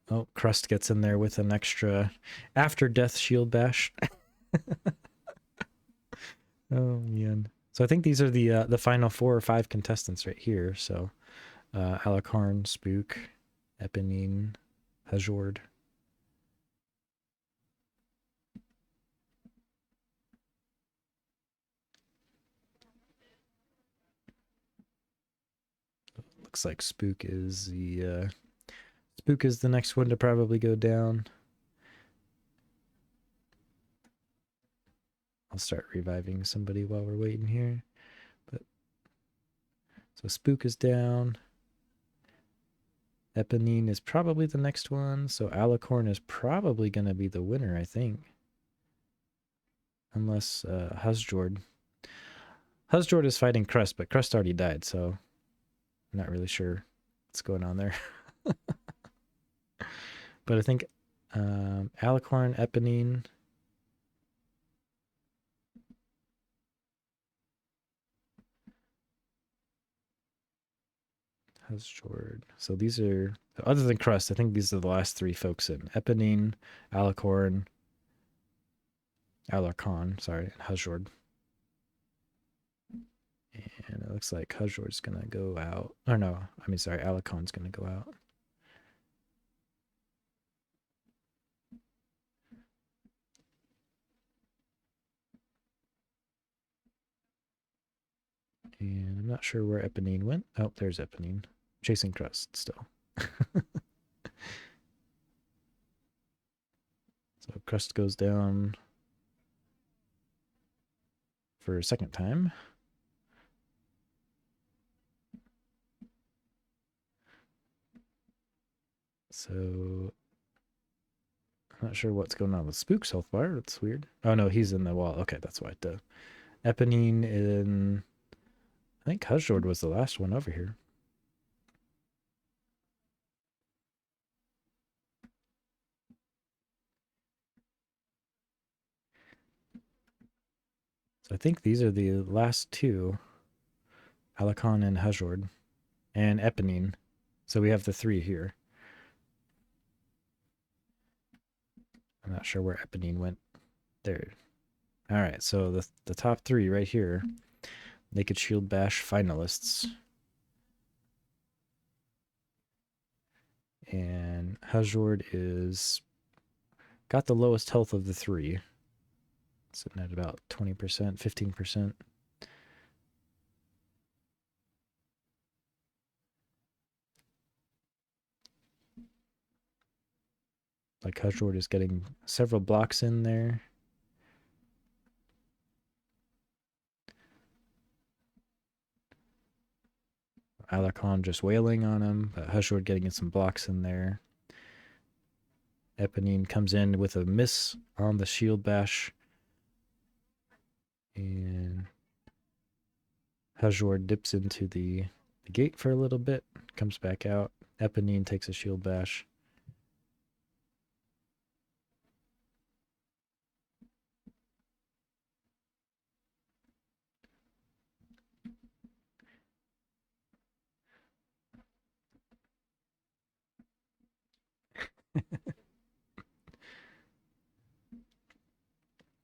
S1: oh, Crust gets in there with an extra after death shield bash. Oh man. So I think these are the final 4 or 5 contestants right here. So Alakarn, Spook, Eponine, Hajord. Looks like Spook is the next one to probably go down. I'll start reviving somebody while we're waiting here. But so Spook is down. Eponine is probably the next one. So Alacorn is probably going to be the winner, I think. Unless Husjord. Husjord is fighting Crust, but Crust already died, so I'm not really sure what's going on there. But I think Alacorn, Eponine... Husjord. So these are, other than Crust, I think these are the last 3 folks in. Eponine, Alacorn, Alarcon, sorry, and Husjord. And it looks like Husjord's going to go out. Or no, I mean, sorry, Alacon's going to go out. And I'm not sure where Eponine went. Oh, there's Eponine. Chasing Crust still. So Crust goes down for a second time. So I'm not sure what's going on with Spook so far. That's weird. Oh no, he's in the wall. Okay, that's why. Eponine in... I think Husjord was the last one over here. So I think these are the last 2. Alakon and Husjord. And Eponine. So we have the 3 here. I'm not sure where Eponine went. There. Alright, so the top 3 right here. Naked Shield Bash finalists. And Husjord is... got the lowest health of the 3. Sitting at about 20%, 15%. Like Husjord is getting several blocks in there. Alakon just wailing on him, but Husjord getting some blocks in there. Eponine comes in with a miss on the shield bash. And Husjord dips into the gate for a little bit, comes back out. Eponine takes a shield bash.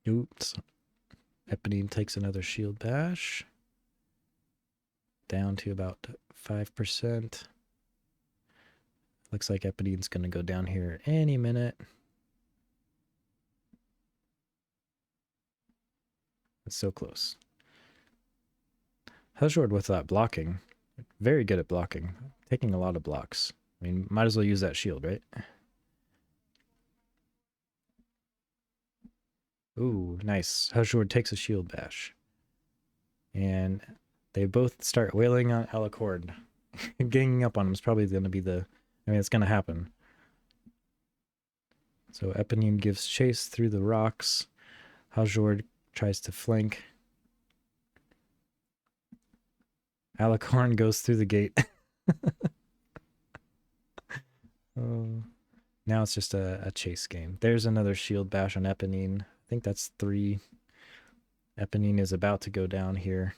S1: Oops. Eponine takes another shield bash. Down to about 5%. Looks like Eponine's going to go down here any minute. It's so close. Husjord with that blocking. Very good at blocking. Taking a lot of blocks. I mean, might as well use that shield, right? Ooh, nice. Hajord takes a shield bash. And they both start wailing on Alicorn. Ganging up on him is probably going to be it's going to happen. So Eponine gives chase through the rocks. Hajord tries to flank. Alicorn goes through the gate. Oh, now it's just a chase game. There's another shield bash on Eponine. I think that's 3. Eponine is about to go down here.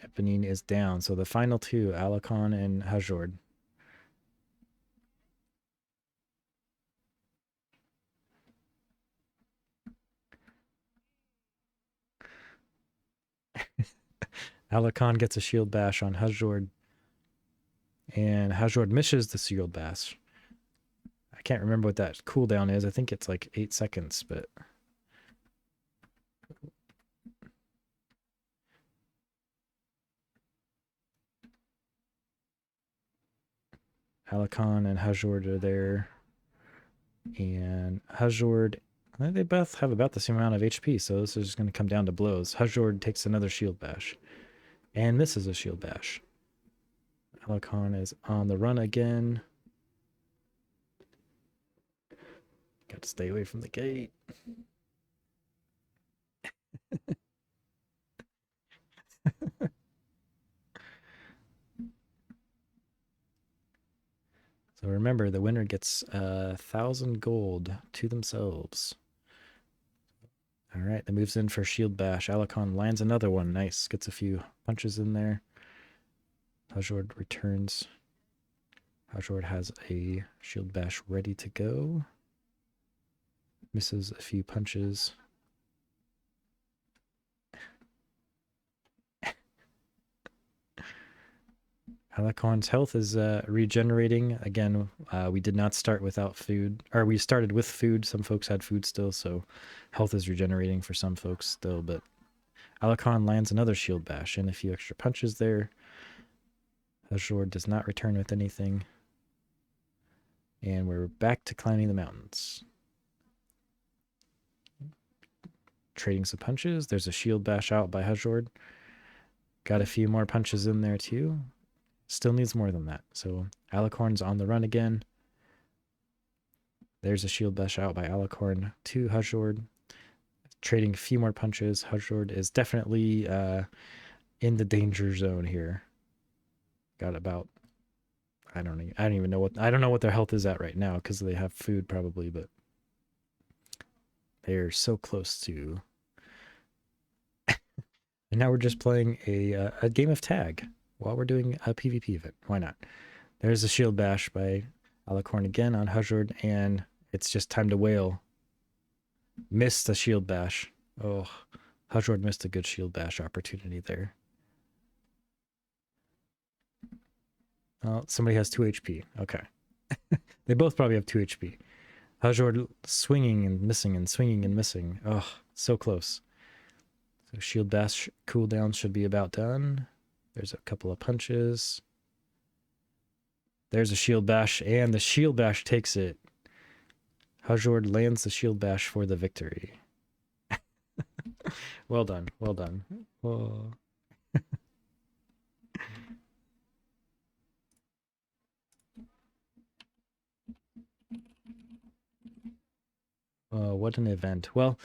S1: Eponine is down. So the final 2, Alicon and Hajord. Alicon gets a shield bash on Hajord. And Hajord misses the shield bash. I can't remember what that cooldown is. I think it's like 8 seconds, but... Alicon and Hajord are there. And Hajord... They both have about the same amount of HP, so this is just going to come down to blows. Hajord takes another shield bash. And misses a shield bash. Alicon is on the run again. Got to stay away from the gate. So remember, the winner gets 1,000 gold to themselves. All right, that moves in for shield bash. Alicon lands another one. Nice. Gets a few punches in there. Hajord returns. Hajord has a shield bash ready to go. Misses a few punches. Alicorn's health is regenerating. Again, we did not start without food. Or we started with food. Some folks had food still, so health is regenerating for some folks still. But Alicon lands another shield bash and a few extra punches there. Hajord does not return with anything. And we're back to climbing the mountains. Trading some punches. There's a shield bash out by Hajord. Got a few more punches in there too. Still needs more than that. So Alicorn's on the run again. There's a shield bash out by Alicorn to Hajord. Trading a few more punches. Hajord is definitely in the danger zone here. Got about I don't even know what their health is at right now because they have food probably, but they're so close to. And now we're just playing a game of tag while we're doing a PvP event. Why not? There's a shield bash by Alicorn again on Hajord, and it's just time to wail. Missed a shield bash. Oh, Hajord missed a good shield bash opportunity there. Oh, somebody has 2 HP. Okay. They both probably have 2 HP. Hajord swinging and missing and swinging and missing. Oh, so close. So shield bash cooldown should be about done. There's a couple of punches. There's a shield bash, and the shield bash takes it. Hajord lands the shield bash for the victory. Well done. Well done. Whoa. What an event. Well,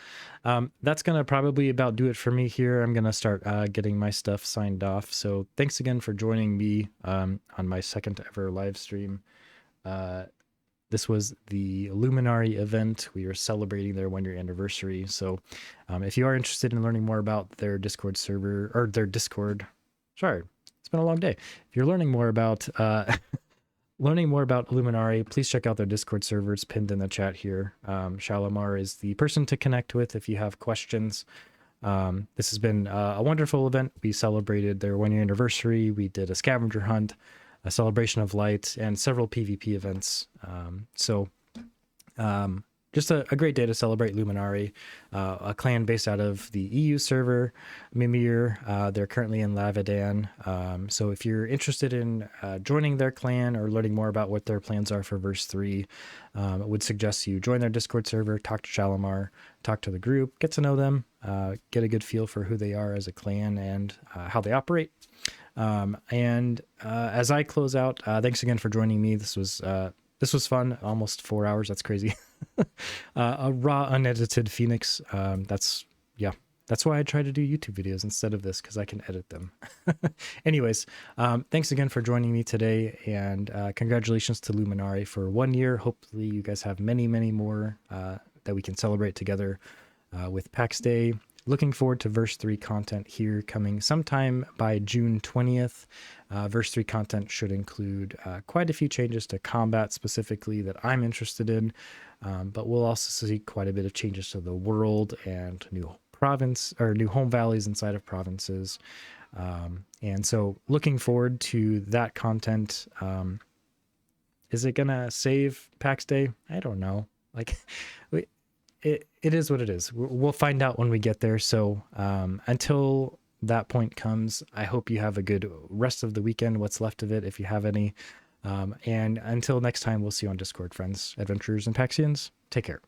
S1: that's going to probably about do it for me here. I'm going to start getting my stuff signed off. So thanks again for joining me on my second ever live stream. This was the Luminari event. We are celebrating their 1-year anniversary. So if you are interested in learning more about their Discord server, or their Discord, sorry, it's been a long day. If you're learning more about Luminari, please check out their Discord server. It's pinned in the chat here. Shalimar is the person to connect with if you have questions. This has been a wonderful event. We celebrated their 1-year anniversary. We did a scavenger hunt, a celebration of light, and several PvP events. just a great day to celebrate Luminari, a clan based out of the EU server, Mimir. They're currently in Lavadan. So if you're interested in joining their clan or learning more about what their plans are for Verse 3, I would suggest you join their Discord server, talk to Shalimar, talk to the group, get to know them, get a good feel for who they are as a clan and how they operate. And as I close out, thanks again for joining me. This was fun. Almost 4 hours. That's crazy. A raw, unedited Phoenix. That's why I try to do YouTube videos instead of this, because I can edit them. Anyways, thanks again for joining me today, and congratulations to Luminari for 1 year. Hopefully you guys have many, many more that we can celebrate together with Pax Day. Looking forward to Verse 3 content here coming sometime by June 20th. Verse 3 content should include quite a few changes to combat specifically that I'm interested in, but we'll also see quite a bit of changes to the world and new province or new home valleys inside of provinces. And so looking forward to that content. Is it gonna save Pax Day? I don't know. Like, it is what it is. We'll find out when we get there. So until that point comes, I hope you have a good rest of the weekend, what's left of it, if you have any. And until next time, we'll see you on Discord, friends, adventurers, and Paxians. Take care.